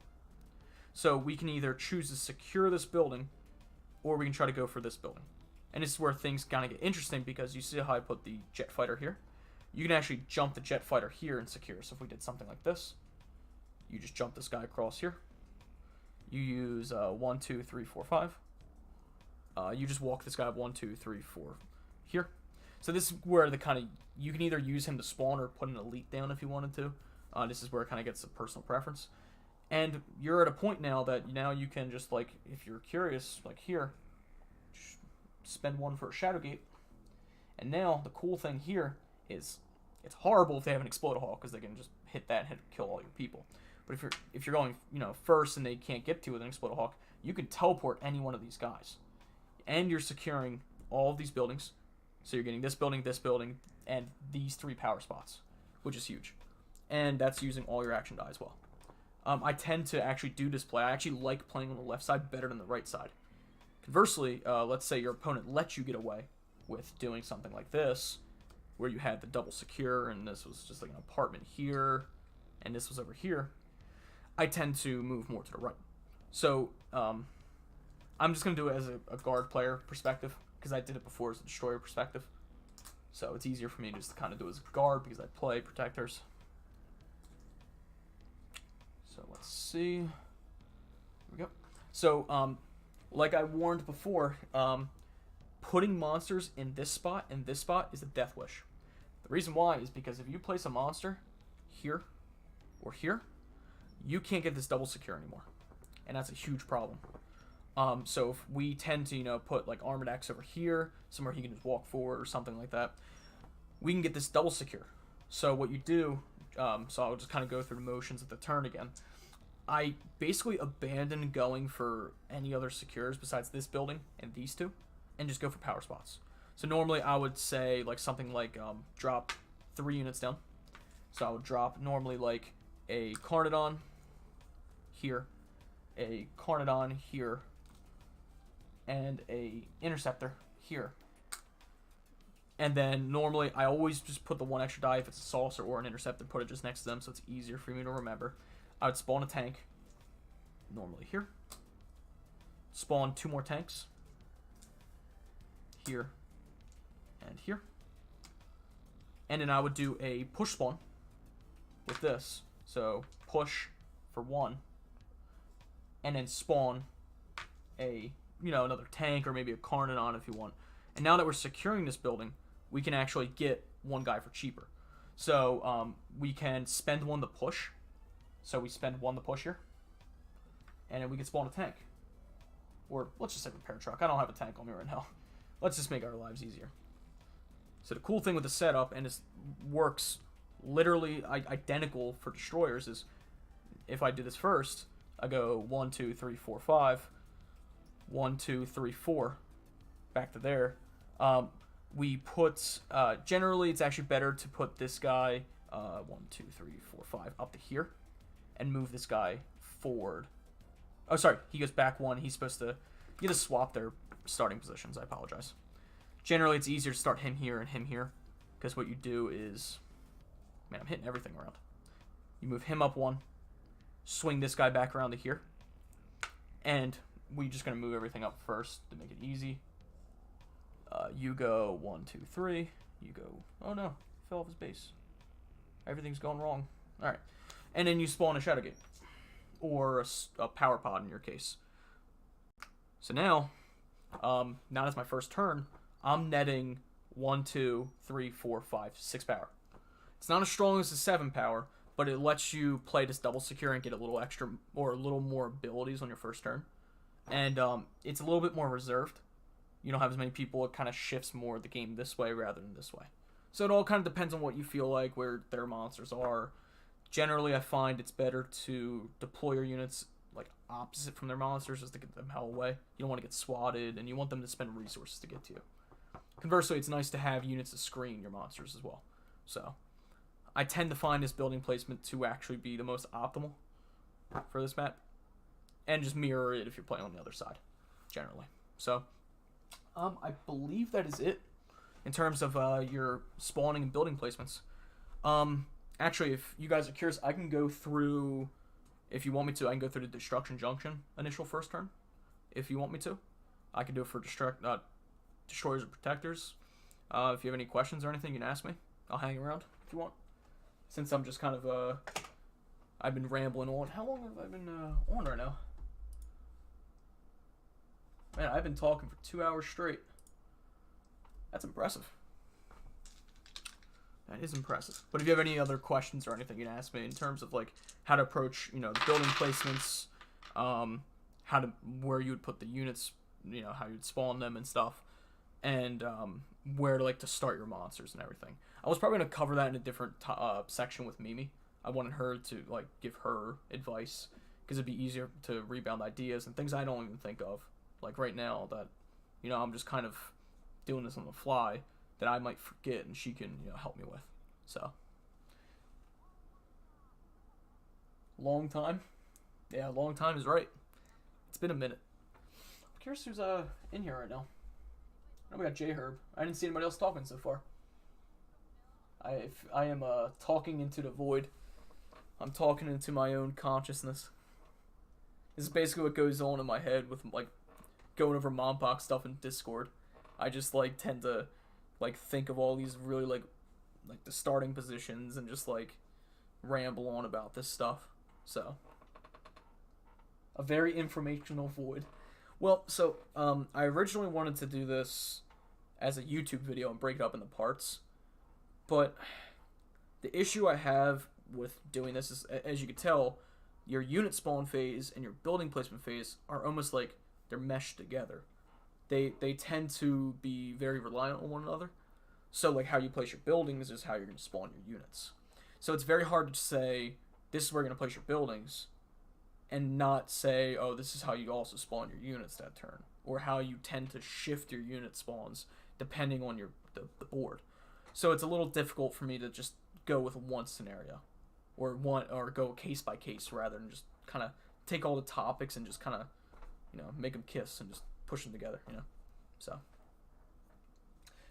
So we can either choose to secure this building, or we can try to go for this building. And this is where things kind of get interesting, because you see how I put the jet fighter here? You can actually jump the jet fighter here and secure. So if we did something like this, you just jump this guy across here. You use 1, 2, 3, 4, 5. You just walk this guy 1, 2, 3, 4 here. So this is where the kind of, you can either use him to spawn or put an elite down if you wanted to. This is where it kind of gets a personal preference. And you're at a point now that now you can just, like, if you're curious, like here, spend 1 for a Shadow Gate. And now the cool thing here is it's horrible if they have an Explodahawk, because they can just hit that and kill all your people. But if you're going, you know, first and they can't get to you with an Explodahawk, you can teleport any one of these guys. And you're securing all of these buildings. So you're getting this building, and these 3 power spots, which is huge. And that's using all your action die as well. I tend to actually do this play. I actually like playing on the left side better than the right side. Conversely, let's say your opponent lets you get away with doing something like this, where you had the double secure, and this was just like an apartment here, and this was over here. I tend to move more to the right. So I'm just going to do it as a guard player perspective, because I did it before as a destroyer perspective. So it's easier for me just to kind of do it as a guard, because I play protectors. So let's see. Here we go. So, like I warned before, putting monsters in this spot and this spot is a death wish. The reason why is because if you place a monster here or here, you can't get this double secure anymore. And that's a huge problem. So if we tend to, you know, put like Armored Axe over here, somewhere he can just walk forward or something like that, we can get this double secure. So what you do, so I'll just kind of go through the motions of the turn again. I basically abandon going for any other secures besides this building and these 2, and just go for power spots. So normally I would say like something like drop 3 units down. So I would drop normally like a Carnodon here, a Carnodon here, and a Interceptor here. And then normally I always just put the 1 extra die if it's a saucer or an interceptor, put it just next to them so it's easier for me to remember. I would spawn a tank, normally here. Spawn 2 more tanks, here and here. And then I would do a push spawn with this. So push for 1, and then spawn a, another tank or maybe a Carnonon if you want. And now that we're securing this building, we can actually get 1 guy for cheaper. So we can spend 1 to push. So we spend 1 to push here, and then we can spawn a tank. Or let's just say repair truck. I don't have a tank on me right now. Let's just make our lives easier. So the cool thing with the setup, and this works literally identical for destroyers, is if I do this first, I go 1, 2, 3, 4, 5, 1, 2, 3, 4, back to there. We put, generally it's actually better to put this guy, 1, 2, 3, 4, 5, up to here, and move this guy forward. Oh, sorry, he goes back 1. He's supposed to, you just swap their starting positions. I apologize. Generally, it's easier to start him here and him here, because what you do is, man, I'm hitting everything around. You move him up 1, swing this guy back around to here, and we're just going to move everything up first to make it easy. You go 1, 2, 3. You go, oh no, fell off his base. Everything's going wrong. All right, and then you spawn a Shadow Gate, or a Power Pod in your case. So now that's my first turn. I'm netting 1, 2, 3, 4, 5, 6 power. It's not as strong as the 7 power, but it lets you play this double secure and get a little extra or a little more abilities on your first turn. And it's a little bit more reserved. You don't have as many people. It kind of shifts more the game this way rather than this way. So it all kind of depends on what you feel like, where their monsters are. Generally, I find it's better to deploy your units like opposite from their monsters just to get them hell away. You don't want to get swatted, and you want them to spend resources to get to you. Conversely, it's nice to have units to screen your monsters as well. So I tend to find this building placement to actually be the most optimal for this map, and just mirror it if you're playing on the other side, generally. So I believe that is it in terms of your spawning and building placements. Actually, if you guys are curious, I can go through, if you want me to, I can go through the Destruction Junction initial first turn, if you want me to. I can do it for Destroyers or Protectors. If you have any questions or anything, you can ask me. I'll hang around if you want. Since I'm just kind of, I've been rambling on. How long have I been on right now? Man, I've been talking for 2 hours straight. That's impressive. That is impressive. But if you have any other questions or anything, you can ask me in terms of like how to approach, the building placements, where you would put the units, how you'd spawn them and stuff, and where to start your monsters and everything. I was probably gonna cover that in a different section with Mimi. I wanted her to give her advice because it'd be easier to rebound ideas and things I don't even think of. Like right now that, I'm just kind of doing this on the fly that I might forget and she can, help me with. So. Long time? Yeah, long time is right. It's been a minute. I'm curious who's in here right now. I know we got J-Herb. I didn't see anybody else talking so far. I am talking into the void. I'm talking into my own consciousness. This is basically what goes on in my head with going over Mompox stuff in Discord. I just tend to think of all these really like the starting positions and just ramble on about this stuff. So a very informational void. Well, so I originally wanted to do this as a YouTube video and break it up into parts, but the issue I have with doing this is, as you can tell, your unit spawn phase and your building placement phase are almost like they're meshed together. They tend to be very reliant on one another. So how you place your buildings is how you're going to spawn your units. So it's very hard to say, this is where you're going to place your buildings, and not say, oh, this is how you also spawn your units that turn, or how you tend to shift your unit spawns depending on the board. So it's a little difficult for me to just go with one scenario, or go case by case rather than just kind of take all the topics and just kind of, make them kiss and just push them together, So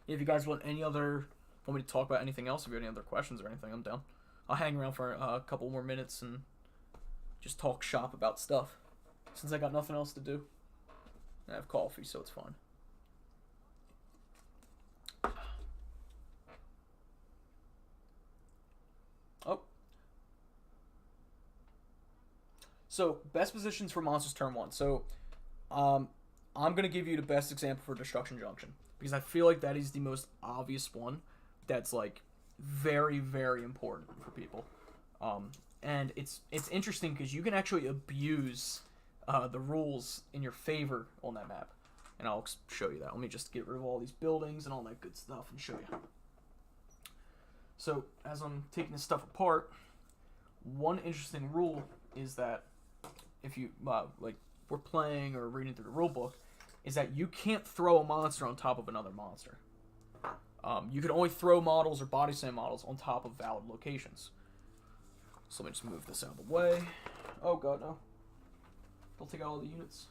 if you guys want me to talk about anything else, if you have any other questions or anything, I'm down. I'll hang around for a couple more minutes and just talk shop about stuff, since I got nothing else to do. I have coffee, so it's fine. Oh, So, best positions for monsters turn 1. So, I'm going to give you the best example for Destruction Junction. Because I feel like that is the most obvious one that's, like, very, very important for people. And it's interesting because you can actually abuse the rules in your favor on that map. And I'll show you that. Let me just get rid of all these buildings and all that good stuff and show you. So, as I'm taking this stuff apart, one interesting rule is that if you, like, we're playing or reading through the rule book, is that you can't throw a monster on top of another monster. You can only throw models or body slam models on top of valid locations. So let me just move this out of the way. Oh god, no. Don't take out all the units.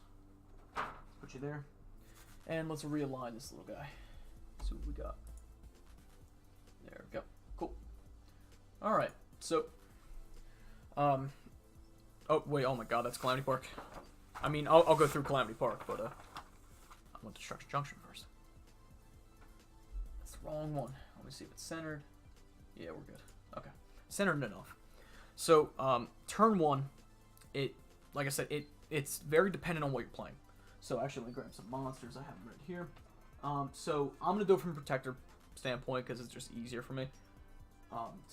Put you there. And let's realign this little guy. See what we got. There we go. Cool. Alright, so... oh, wait, oh my god, that's Calamity Park. I mean, I'll go through Calamity Park, but, I want Destruction Junction first. That's the wrong one. Let me see if it's centered. Yeah, we're good. Okay. Centered enough. So, turn 1, like I said, it's very dependent on what you're playing. So, actually, let me grab some monsters I have right here. So, I'm going to do it from a protector standpoint, because it's just easier for me,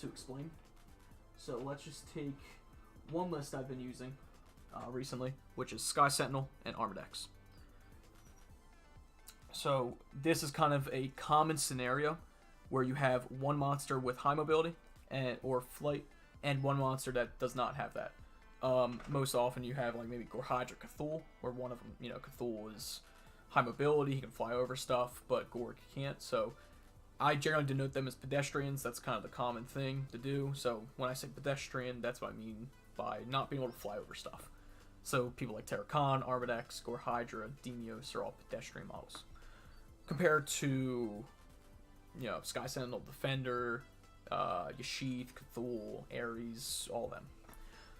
to explain. So, let's just take one list I've been using recently, which is Sky Sentinel and Armored X. So this is kind of a common scenario where you have one monster with high mobility or flight, and one monster that does not have that. Most often you have like maybe Gore Hydra Cthulhu, where one of them, you know, Cthulhu is high mobility, he can fly over stuff, but Gore can't. So I generally denote them as pedestrians. That's kind of the common thing to do. So when I say pedestrian, that's what I mean by not being able to fly over stuff. So people like Terraconn, Armored X, Gore Hydra, Demios are all pedestrian models. Compared to, you know, Sky Sentinel, Defender, Yashith, Cthulhu, Ares, all of them.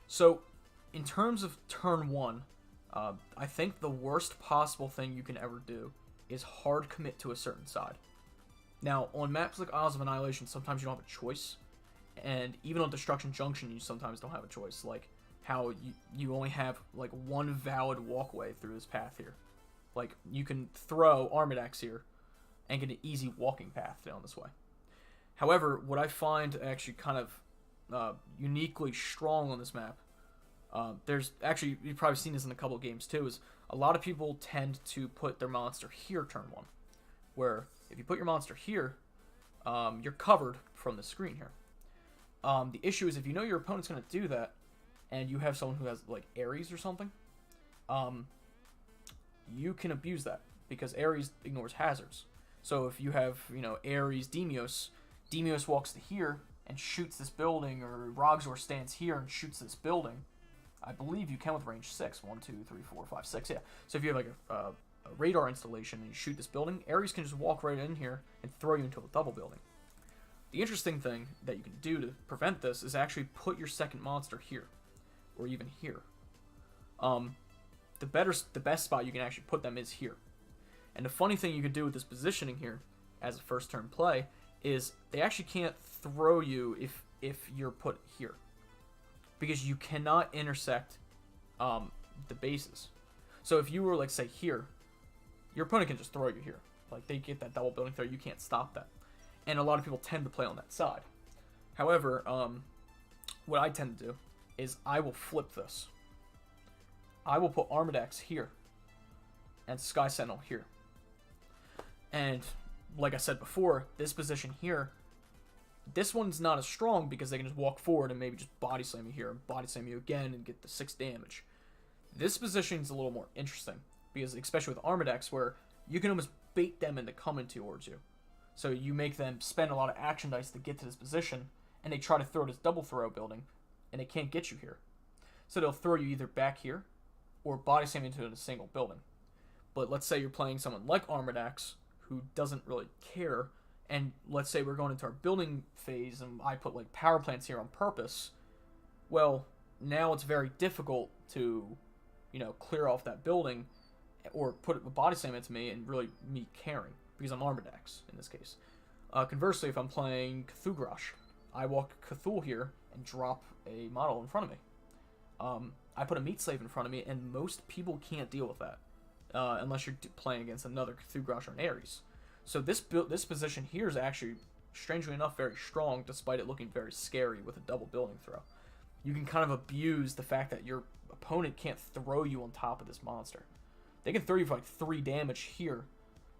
So, in terms of turn 1, I think the worst possible thing you can ever do is hard commit to a certain side. Now, on maps like Isles of Annihilation, sometimes you don't have a choice. And even on Destruction Junction, you sometimes don't have a choice. Like, how you only have, like, one valid walkway through this path here. Like, you can throw Armored X here and get an easy walking path down this way. However, what I find actually kind of uniquely strong on this map, there's actually, you've probably seen this in a couple of games too, is a lot of people tend to put their monster here turn 1. Where, if you put your monster here, you're covered from the screen here. The issue is if you know your opponent's going to do that, and you have someone who has, like, Ares or something, you can abuse that, because Ares ignores hazards. So if you have, you know, Ares Demios walks to here and shoots this building, or Rogzor stands here and shoots this building, I believe you can with range 6. 1, 2, 3, 4, 5, 6, yeah. So if you have, like, a radar installation and you shoot this building, Ares can just walk right in here and throw you into a double building. The interesting thing that you can do to prevent this is actually put your second monster here, or even here. The best spot you can actually put them is here. And the funny thing you can do with this positioning here, as a first turn play, is they actually can't throw you if you're put here, because you cannot intersect the bases. So if you were, like, say here, your opponent can just throw you here. Like, they get that double building throw, you can't stop that. And a lot of people tend to play on that side. However, what I tend to do is I will flip this. I will put Armored X here and Sky Sentinel here. And like I said before, this position here, this one's not as strong because they can just walk forward and maybe just body slam you here and body slam you again and get the 6 damage. This position's a little more interesting because, especially with Armored X, where you can almost bait them into coming towards you. So you make them spend a lot of action dice to get to this position, and they try to throw this double throw building, and they can't get you here. So they'll throw you either back here or body slam into a single building. But let's say you're playing someone like Armored X, who doesn't really care, and let's say we're going into our building phase, and I put, like, power plants here on purpose. Well, now it's very difficult to, you know, clear off that building or put a body slam into me and really me caring, because I'm Armored X in this case. Conversely, if I'm playing Cthulhu, I walk Cthulhu here and drop a model in front of me. I put a meat slave in front of me, and most people can't deal with that unless you're playing against another Cthulhu or an Ares. So this position here is actually, strangely enough, very strong, despite it looking very scary with a double building throw. You can kind of abuse the fact that your opponent can't throw you on top of this monster. They can throw you for like 3 damage here,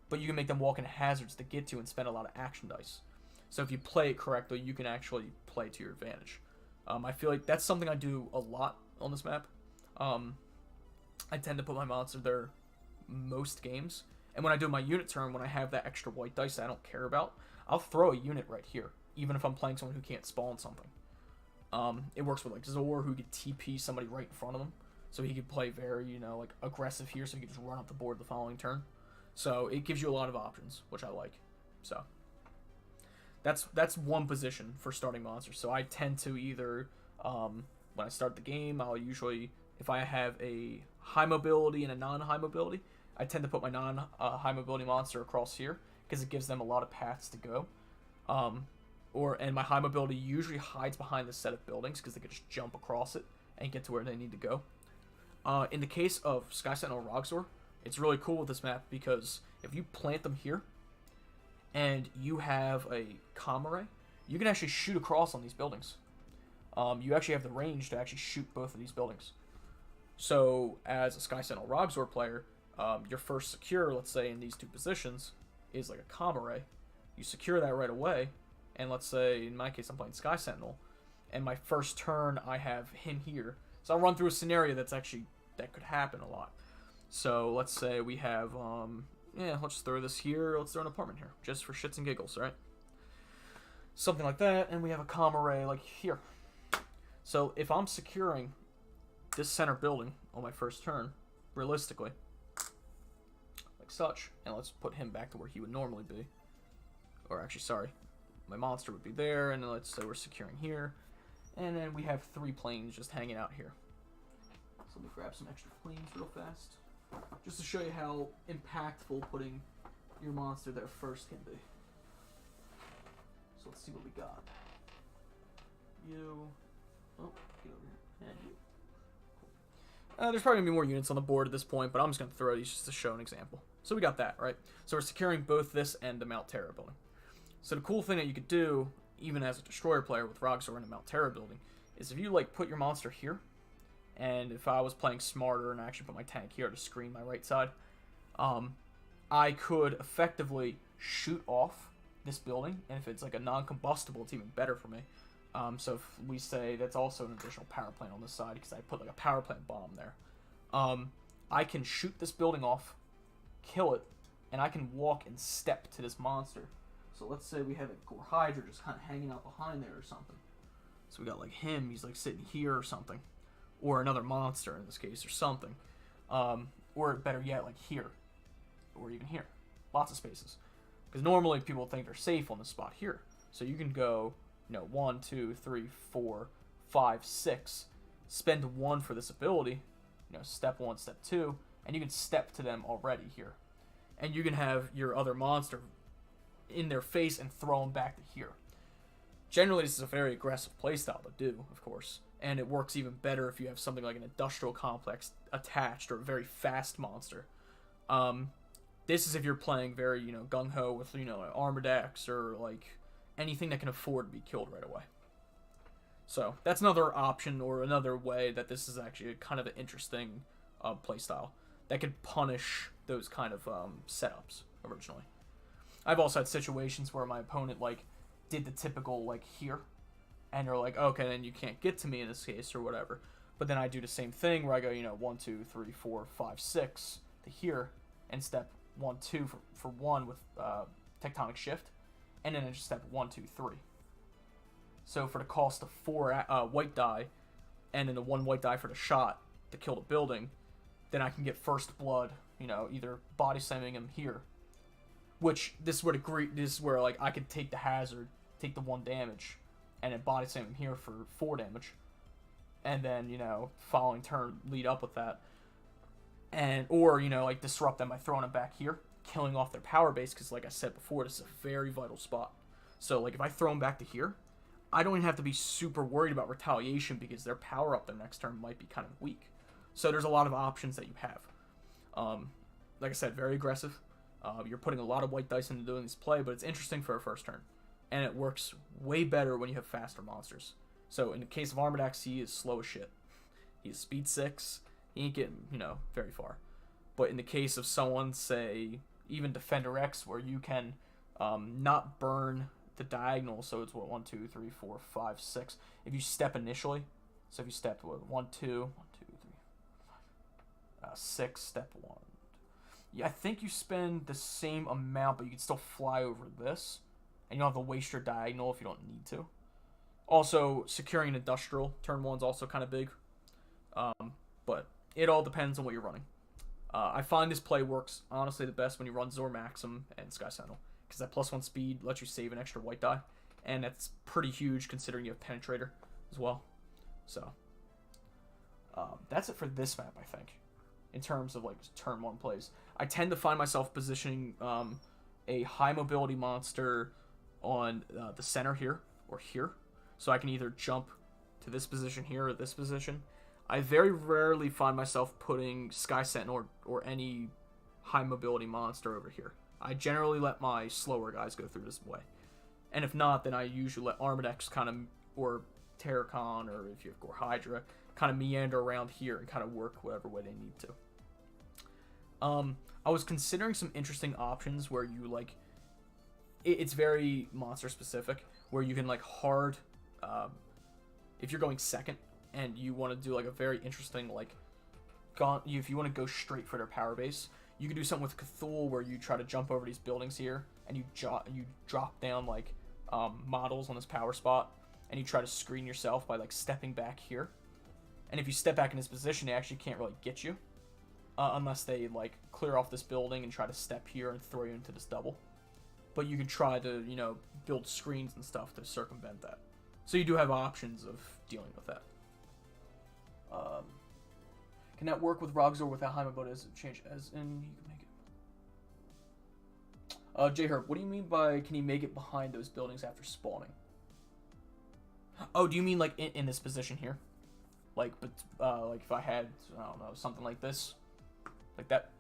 but you can make them walk into hazards to get to and spend a lot of action dice. So if you play it correctly, you can actually play to your advantage. I feel like that's something I do a lot on this map. I tend to put my monster there most games. And when I do my unit turn, when I have that extra white dice that I don't care about, I'll throw a unit right here, even if I'm playing someone who can't spawn something. It works with like Zor, who could TP somebody right in front of him. So he could play very, like aggressive here, so he could just run up the board the following turn. So it gives you a lot of options, which I like. So that's one position for starting monsters. So I tend to either, when I start the game, I'll usually, if I have a high mobility and a non-high mobility, I tend to put my non-high mobility monster across here because it gives them a lot of paths to go. And my high mobility usually hides behind this set of buildings because they can just jump across it and get to where they need to go. In the case of Sky Sentinel Rogzor, it's really cool with this map because if you plant them here and you have a comm array, you can actually shoot across on these buildings. You actually have the range to actually shoot both of these buildings. So as a Sky Sentinel Rogzor player, your first secure, let's say in these 2 positions, is like a comm array. You secure that right away, and let's say, in my case, I'm playing Sky Sentinel, and my first turn, I have him here. So I'll run through a scenario that could happen a lot. So let's say we have, let's throw this here, let's throw an apartment here, just for shits and giggles, right? Something like that, and we have a comm array like here. So if I'm securing this center building on my first turn, realistically, like such, and let's put him back to where he would normally be. Or actually, sorry, my monster would be there, and then let's say we're securing here, and then we have 3 planes just hanging out here. So let me grab some extra planes real fast, just to show you how impactful putting your monster there first can be. So let's see what we got. You, oh, get over here, and you. There's probably going to be more units on the board at this point, but I'm just going to throw these just to show an example. So we got that, right? So we're securing both this and the Mount Terra building. So the cool thing that you could do, even as a Destroyer player with Rogzor and a Mount Terra building, is if you like put your monster here, and if I was playing smarter and I actually put my tank here to screen my right side, I could effectively shoot off this building, and if it's like a non-combustible, it's even better for me. So if we say that's also an additional power plant on this side, because I put like a power plant bomb there, I can shoot this building off, kill it, and I can walk and step to this monster. So let's say we have a Gore Hydra just kind of hanging out behind there or something. So we got like him, he's like sitting here or something. Or another monster in this case or something. Or better yet, like here. Or even here. Lots of spaces. Because normally people think they're safe on this spot here. So you can go, 1, 2, 3, 4, 5, 6. Spend 1 for this ability. Step 1, step 2. And you can step to them already here. And you can have your other monster in their face and throw them back to here. Generally, this is a very aggressive playstyle to do, of course. And it works even better if you have something like an industrial complex attached or a very fast monster. This is if you're playing very, gung-ho with, armored X or, like, anything that can afford to be killed right away. So, that's another option or another way that this is actually a kind of an interesting playstyle that can punish those kind of setups originally. I've also had situations where my opponent, like, did the typical, like, here. And you're like, okay, then you can't get to me in this case or whatever. But then I do the same thing where I go, 1, 2, 3, 4, 5, 6 to here. And step 1, 2 for 1 with Tectonic Shift. And then I just step 1, 2, 3. So for the cost of 4 white die, and then the 1 white die for the shot to kill the building, then I can get first blood, either body slamming him here. Which, this is where like, I could take the hazard, take the 1 damage, and then body slam him here for 4 damage. And then, following turn, lead up with that. Or, like, disrupt them by throwing them back here, killing off their power base, because like I said before, this is a very vital spot. So, like, if I throw them back to here, I don't even have to be super worried about retaliation because their power up the next turn might be kind of weak. So there's a lot of options that you have. Like I said, very aggressive. You're putting a lot of white dice into doing this play, but it's interesting for a first turn. And it works way better when you have faster monsters. So in the case of Armadax, he is slow as shit. He's speed 6. He ain't getting, very far. But in the case of someone, say, even Defender X, where you can not burn the diagonal, so it's what, 1, 2, 3, 4, 5, 6. If you step initially, so if you step 1, 2, 1, 2, 3, 6, step 1. Yeah, I think you spend the same amount, but you can still fly over this, and you don't have to waste your diagonal if you don't need to. Also, securing an industrial turn 1 is also kind of big, but it all depends on what you're running. I find this play works honestly the best when you run Zor Maxim and Sky Sentinel, because that +1 speed lets you save an extra white die, and that's pretty huge considering you have Penetrator as well. So that's it for this map, I think, in terms of like turn 1 plays. I tend to find myself positioning a high mobility monster on the center here or here, so I can either jump to this position here or this position. I very rarely find myself putting Sky Sentinel or any high mobility monster over here. I generally let my slower guys go through this way. And if not, then I usually let Armadex kind of, or Terracon, or if you have Gore Hydra, kind of meander around here and kind of work whatever way they need to. I was considering some interesting options where you, like, it's very monster specific, where you can, like, hard, if you're going second, and you want to do like a very interesting like, if you want to go straight for their power base, you can do something with Cthulhu where you try to jump over these buildings here, and you drop down like models on this power spot, and you try to screen yourself by like stepping back here. And if you step back in this position, they actually can't really get you, unless they like clear off this building and try to step here and throw you into this double. But you can try to build screens and stuff to circumvent that. So you do have options of dealing with that. Can that work with Rogzor without high mobility as a change? As in, you can make it. J-Herb, what do you mean by can he make it behind those buildings after spawning? Oh, do you mean like in this position here? Like, but like if I had, I don't know, something like this, like that,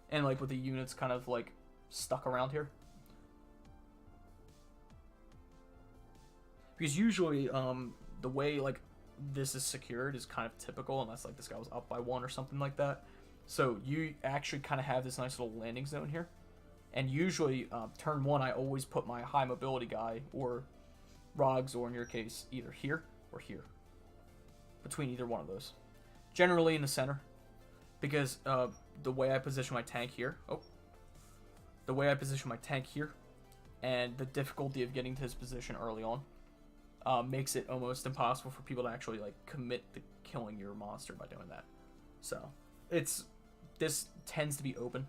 and like with the units kind of like stuck around here. Because usually, the way like this is secured is kind of typical, unless like this guy was up by 1 or something like that. So you actually kind of have this nice little landing zone here, and usually turn 1 I always put my high mobility guy or Rogs, or in your case either here or here, between either one of those, generally in the center, because the way I position my tank here, and the difficulty of getting to his position early on makes it almost impossible for people to actually like commit to killing your monster by doing that. So this tends to be open.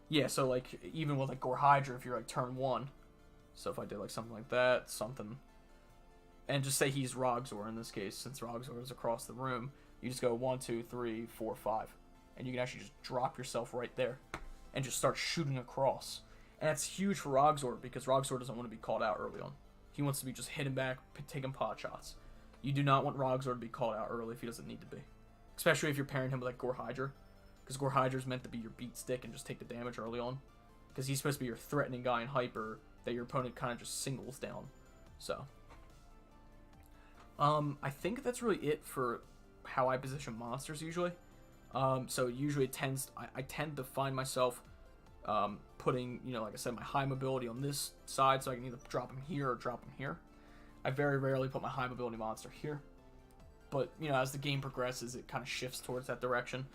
Yeah, so like even with like Gore Hydra, if you're like turn 1, so if I did like something like that, and just say he's Rogzor in this case, since Rogzor is across the room, you just go 1, 2, 3, 4, 5, and you can actually just drop yourself right there and just start shooting across. And that's huge for Rogzor, because Rogzor doesn't want to be called out early on. He wants to be just hitting back, taking pot shots. You do not want Rogzor to be called out early if he doesn't need to be. Especially if you're pairing him with like Gore Hydra. Because Gore Hydra is meant to be your beat stick and just take the damage early on. Because he's supposed to be your threatening guy in Hyper that your opponent kind of just singles down. So I think that's really it for how I position monsters usually. So usually I tend to find myself putting, like I said, my high mobility on this side, so I can either drop him here or drop him here. I very rarely put my high mobility monster here, but as the game progresses, it kind of shifts towards that direction.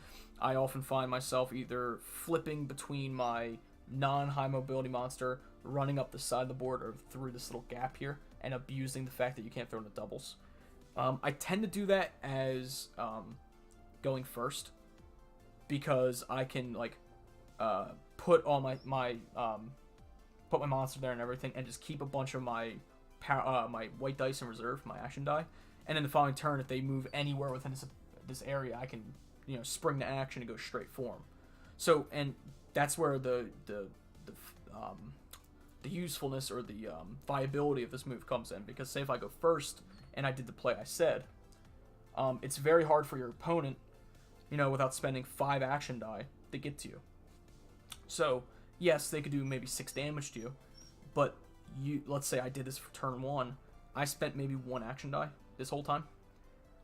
I often find myself either flipping between my non-high mobility monster, running up the side of the board or through this little gap here, and abusing the fact that you can't throw into doubles. I tend to do that as going first, because I can like put all my monster there and everything, and just keep a bunch of my my white dice in reserve, my action die, and in the following turn, if they move anywhere within this area, I can spring to action and go straight for them. So, and that's where the the usefulness or the viability of this move comes in. Because say if I go first and I did the play I said, it's very hard for your opponent, without spending 5 action die to get to you. So yes, they could do maybe 6 damage to you, but let's say I did this for turn 1, I spent maybe 1 action die this whole time.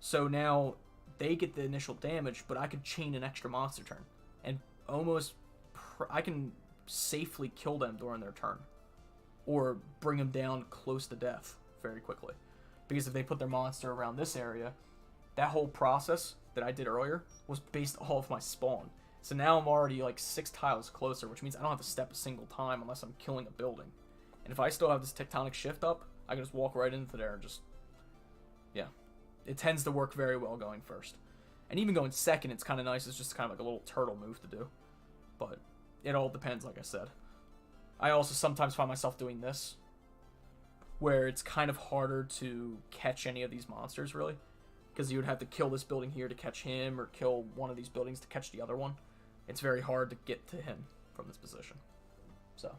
So now they get the initial damage, but I could chain an extra monster turn, and I can safely kill them during their turn, or bring them down close to death very quickly. Because if they put their monster around this area, that whole process that I did earlier was based off my spawn. So now I'm already like 6 tiles closer, which means I don't have to step a single time unless I'm killing a building. And if I still have this tectonic shift up, I can just walk right into there and just, yeah. It tends to work very well going first. And even going second, it's kind of nice. It's just kind of like a little turtle move to do. But it all depends, like I said. I also sometimes find myself doing this, where it's kind of harder to catch any of these monsters, really. Because you would have to kill this building here to catch him, or kill one of these buildings to catch the other one. It's very hard to get to him from this position. So.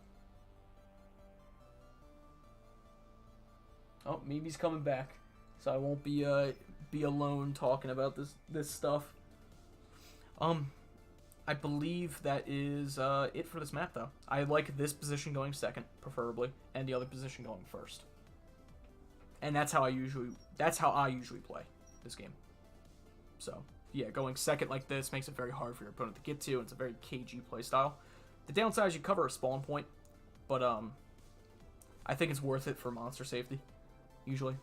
Oh, Mimi's coming back. So I won't be alone talking about this stuff. I believe that is it for this map, though. I like this position going second, preferably, and the other position going first. And that's how I usually play this game. So yeah, going second like this makes it very hard for your opponent to get to, and it's a very cagey playstyle. The downside is you cover a spawn point, but I think it's worth it for monster safety, usually.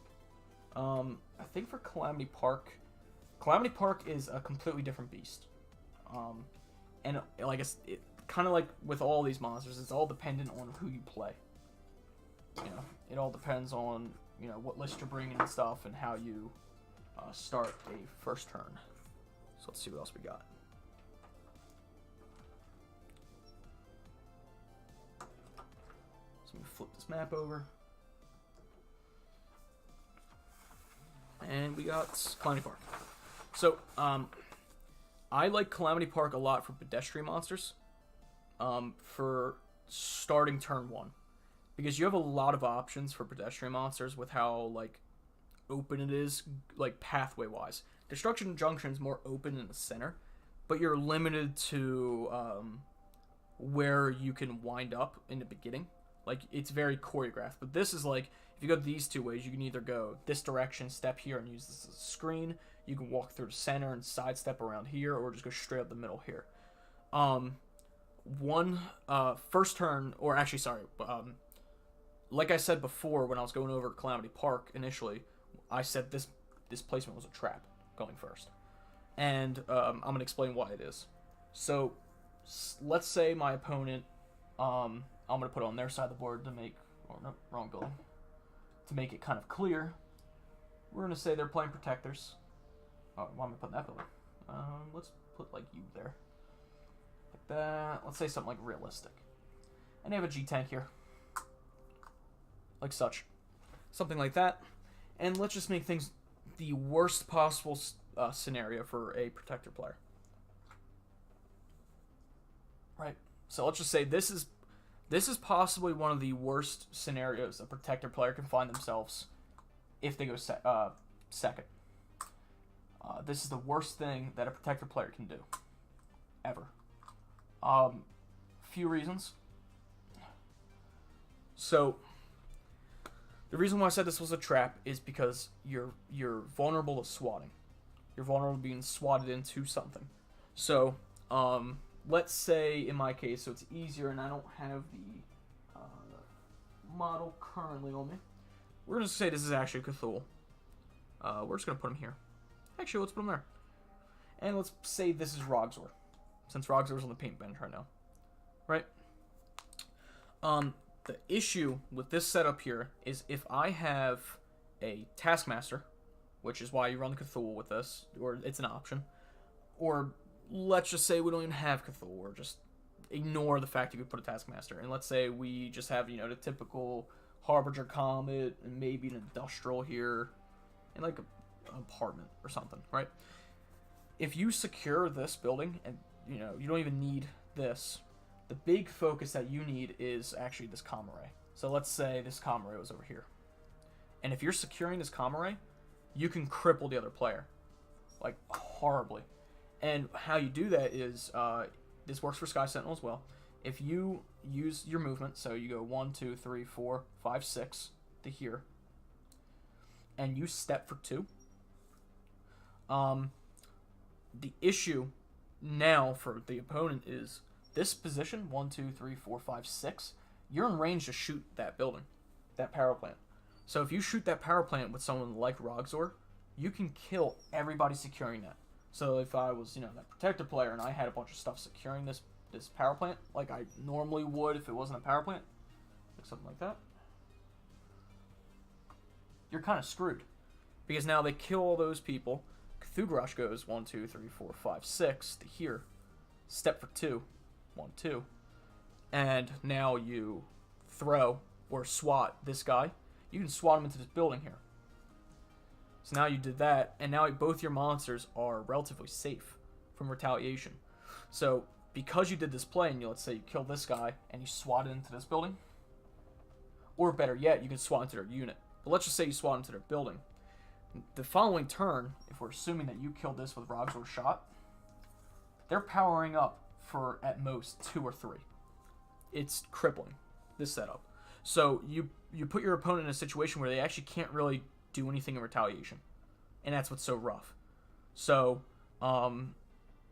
I think for Calamity Park is a completely different beast. And like it kind of like with all these monsters, it's all dependent on who you play. It all depends on what list you're bringing and stuff, and how you start a first turn. So let's see what else we got. So I'm gonna flip this map over. And we got Calamity Park. So, I like Calamity Park a lot for pedestrian monsters. For starting turn 1. Because you have a lot of options for pedestrian monsters with how, like, open it is, like, pathway-wise. Destruction Junction is more open in the center, but you're limited to where you can wind up in the beginning. Like, it's very choreographed. But this is like, if you go these 2 ways, you can either go this direction, step here, and use this as a screen. You can walk through the center and sidestep around here, or just go straight up the middle here. First turn, or actually, sorry, like I said before when I was going over Calamity Park initially, I said this placement was a trap going first. And I'm going to explain why it is. So, let's say my opponent, I'm going to put it on their side of the board to make, or no, wrong building, to make it kind of clear. We're going to say they're playing Protectors. Oh, why am I putting that building? Let's put, like, you there. Like that. Let's say something like realistic. And they have a G-Tank here. Like such. Something like that. And let's just make things the worst possible scenario for a Protector player. Right? So let's just say this is possibly one of the worst scenarios a Protector player can find themselves if they go second. This is the worst thing that a Protector player can do. Ever. Few reasons. So, the reason why I said this was a trap is because you're vulnerable to swatting. You're vulnerable to being swatted into something. So, let's say in my case, so it's easier and I don't have the model currently on me. We're going to say this is actually Cthulhu. We're just going to put him here. Actually, let's put him there. And let's say this is Rogzor, since Rogzor's on the paint bench right now. Right? The issue with this setup here is if I have a Taskmaster, which is why you run the Cthulhu with this, or it's an option, or let's just say we don't even have Cthulhu, or just ignore the fact that we put a Taskmaster, and let's say we just have, the typical Harbinger Comet, and maybe an Industrial here, and like an apartment or something, right? If you secure this building, and you don't even need this, the big focus that you need is actually this comm array. So let's say this comm array was over here. And if you're securing this comm array, you can cripple the other player. Like, horribly. And how you do that is, this works for Sky Sentinel as well. If you use your movement, so you go 1, 2, 3, 4, 5, 6 to here, and you step for 2, the issue now for the opponent is this position, 1, 2, 3, 4, 5, 6, you're in range to shoot that building, that power plant. So if you shoot that power plant with someone like Rogzor, you can kill everybody securing that. So if I was, that protector player and I had a bunch of stuff securing this power plant, like I normally would if it wasn't a power plant, like something like that, you're kind of screwed. Because now they kill all those people. Cthulhu goes 1, 2, 3, 4, 5, 6 to here. Step for 2. 1, 2. And now you throw or swat this guy. You can swat him into this building here. So now you did that, and now both your monsters are relatively safe from retaliation. So because you did this play, and let's say you kill this guy, and you swat it into this building, or better yet, you can swat into their unit. But let's just say you swat into their building. The following turn, if we're assuming that you killed this with Rogzor's shot, they're powering up for at most 2 or 3. It's crippling, this setup. So you put your opponent in a situation where they actually can't really do anything in retaliation. And that's what's so rough. So,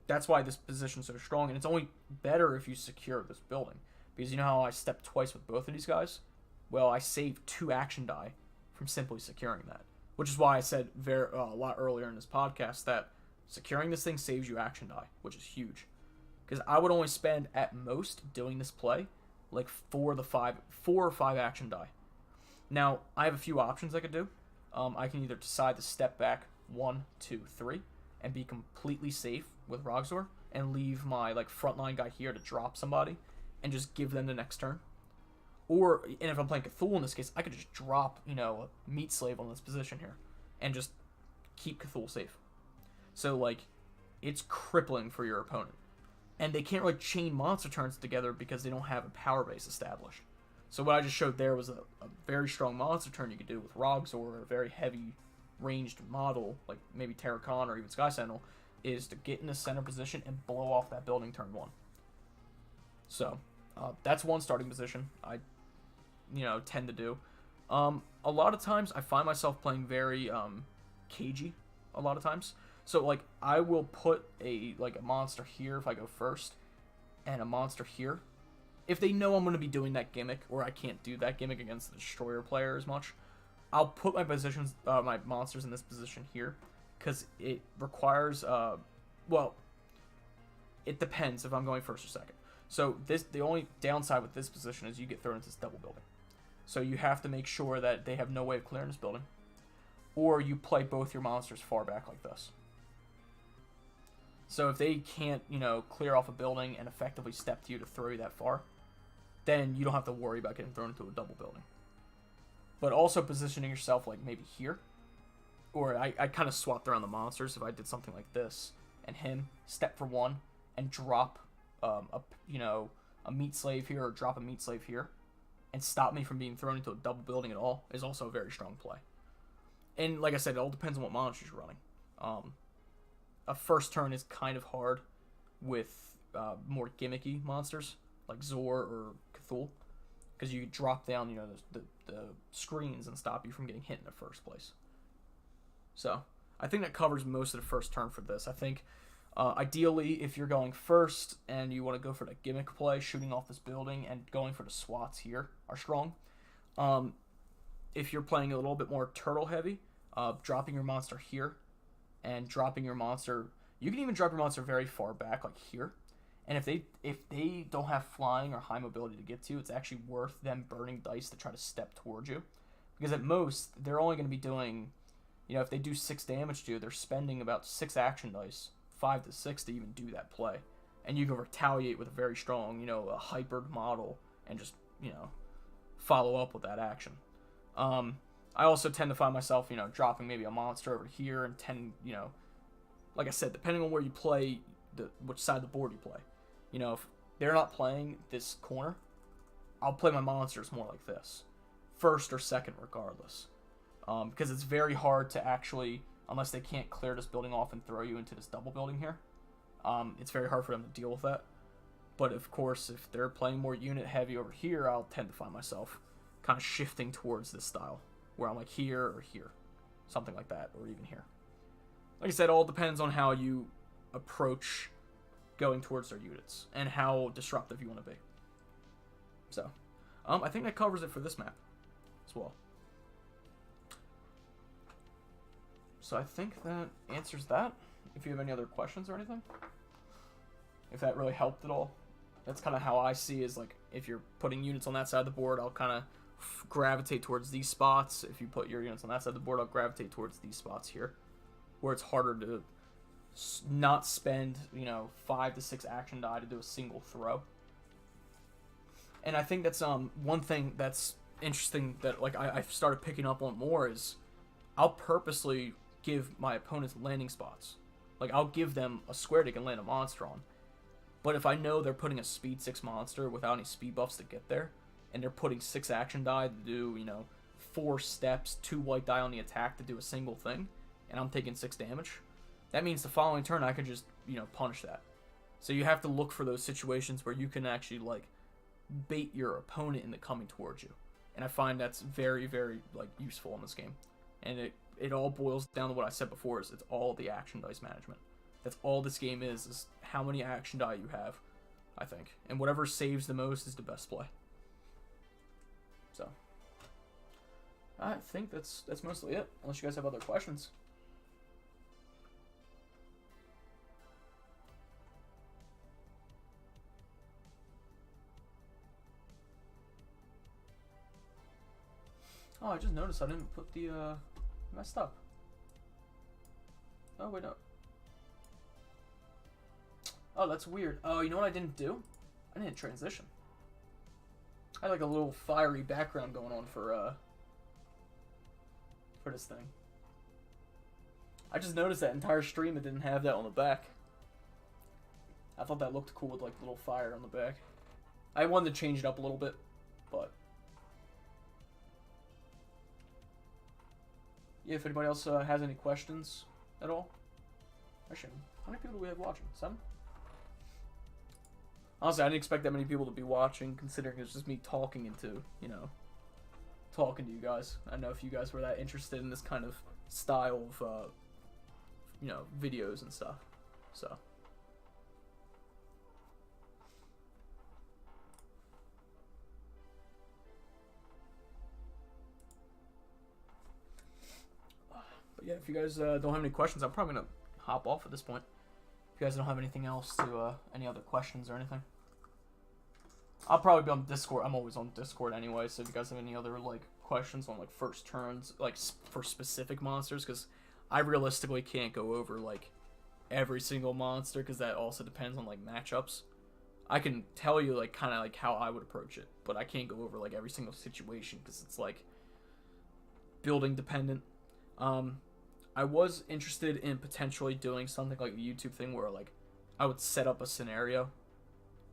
that's why this position's so strong. And it's only better if you secure this building. Because you know how I stepped twice with both of these guys? Well, I saved 2 action die from simply securing that. Which is why I said a lot earlier in this podcast that securing this thing saves you action die, which is huge. Because I would only spend, at most, doing this play, like 4 or 5 action die. Now, I have a few options I could do. I can either decide to step back 1, 2, 3, and be completely safe with Rogzor, and leave my frontline guy here to drop somebody, and just give them the next turn. And if I'm playing Cthulhu in this case, I could just drop, a meat slave on this position here, and just keep Cthulhu safe. So, it's crippling for your opponent. And they can't really chain monster turns together because they don't have a power base established. So what I just showed there was a very strong monster turn you could do with Rogzor, or a very heavy ranged model, like maybe Terracon or even Sky Sentinel, is to get in the center position and blow off that building turn 1. So, that's one starting position I, tend to do. A lot of times I find myself playing very cagey a lot of times. So, I will put a monster here if I go first, and a monster here. If they know I'm going to be doing that gimmick, or I can't do that gimmick against the Destroyer player as much, I'll put my my monsters in this position here, because it requires, it depends if I'm going first or second. So, the only downside with this position is you get thrown into this double building. So, you have to make sure that they have no way of clearing this building, or you play both your monsters far back like this. So if they can't, clear off a building and effectively step to you to throw you that far, then you don't have to worry about getting thrown into a double building. But also positioning yourself maybe here, or I kind of swapped around the monsters if I did something like this, and him step for 1 and drop a meat slave here, or drop a meat slave here, and stop me from being thrown into a double building at all, is also a very strong play. And like I said, it all depends on what monsters you're running. A first turn is kind of hard with more gimmicky monsters like Zor or Cthulhu, because you drop down the screens and stop you from getting hit in the first place. So I think that covers most of the first turn for this. I think ideally, if you're going first and you want to go for the gimmick play, shooting off this building and going for the swats here are strong. If you're playing a little bit more turtle heavy, dropping your monster here, and dropping your monster, you can even drop your monster very far back, like here. And if they don't have flying or high mobility to get to, it's actually worth them burning dice to try to step towards you. Because at most, they're only going to be doing, if they do 6 damage to you, they're spending about 6 action dice, 5 to 6 to even do that play. And you can retaliate with a very strong, a hypered model, and just, follow up with that action. I also tend to find myself, dropping maybe a monster over here, and like I said, depending on where you play, which side of the board you play. If they're not playing this corner, I'll play my monsters more like this, first or second regardless, because it's very hard to actually, unless they can't clear this building off and throw you into this double building here, it's very hard for them to deal with that. But of course, if they're playing more unit heavy over here, I'll tend to find myself kind of shifting towards this style, where I'm like here or here, something like that, or even here. Like I said, it all depends on how you approach going towards their units and how disruptive you want to be. So, I think that covers it for this map as well. So I think that answers that. If you have any other questions or anything, if that really helped at all, that's kind of how I see is like if you're putting units on that side of the board, I'll kind of gravitate towards these spots. If you put your units on that side of the board, I'll gravitate towards these spots here, where it's harder to not spend, 5 to 6 action die to do a single throw. And I think that's one thing that's interesting that like I've started picking up on more is I'll purposely give my opponents landing spots. Like I'll give them a square they can land a monster on. But if I know they're putting a speed 6 monster without any speed buffs to get there, and they're putting 6 action die to do, 4 steps, 2 white die on the attack to do a single thing, and I'm taking 6 damage, that means the following turn I can just, punish that. So you have to look for those situations where you can actually, like, bait your opponent into coming towards you. And I find that's very, very, like, useful in this game. And it all boils down to what I said before, is it's all the action dice management. That's all this game is how many action die you have, I think. And whatever saves the most is the best play. So, I think that's mostly it, unless you guys have other questions. Oh, I just noticed I didn't put the, messed up. Oh, wait, no. Oh, that's weird. Oh, you know what I didn't do? I didn't transition. I had like a little fiery background going on for this thing. I just noticed that entire stream it didn't have that on the back. I thought that looked cool with like little fire on the back. I wanted to change it up a little bit, but yeah, if anybody else has any questions at all. Actually, how many people do we have watching? 7? Honestly, I didn't expect that many people to be watching, considering it's just me talking into, talking to you guys. I don't know if you guys were that interested in this kind of style of, videos and stuff. So. But yeah, if you guys don't have any questions, I'm probably going to hop off at this point. If you guys don't have anything else to, any other questions or anything. I'll probably be on Discord. I'm always on Discord anyway, so if you guys have any other, like, questions on, like, first turns, like, for specific monsters, because I realistically can't go over, like, every single monster, because that also depends on, like, matchups. I can tell you, like, kind of, like, how I would approach it, but I can't go over, like, every single situation, because it's, like, building dependent. I was interested in potentially doing something like a YouTube thing where, like, I would set up a scenario,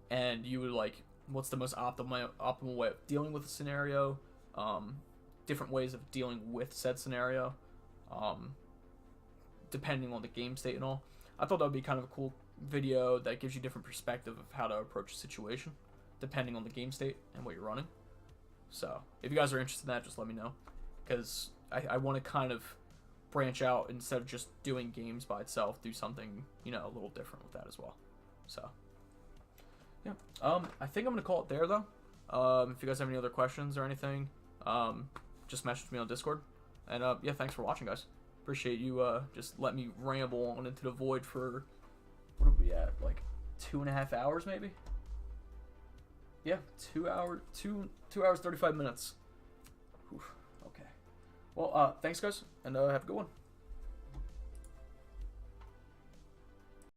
and you would, like, what's the most optimal way of dealing with a scenario, different ways of dealing with said scenario, depending on the game state and all. I thought that would be kind of a cool video that gives you different perspective of how to approach a situation, depending on the game state and what you're running. So, if you guys are interested in that, just let me know, because I want to kind of branch out instead of just doing games by itself, do something, a little different with that as well. So, yeah. I think I'm going to call it there, though. If you guys have any other questions or anything, just message me on Discord. And, yeah, thanks for watching, guys. Appreciate you, just let me ramble on into the void for, what are we at, like, 2.5 hours, maybe? Yeah, 2 hours, 2 hours, 35 minutes. Whew. Okay. Well, thanks, guys, and have a good one.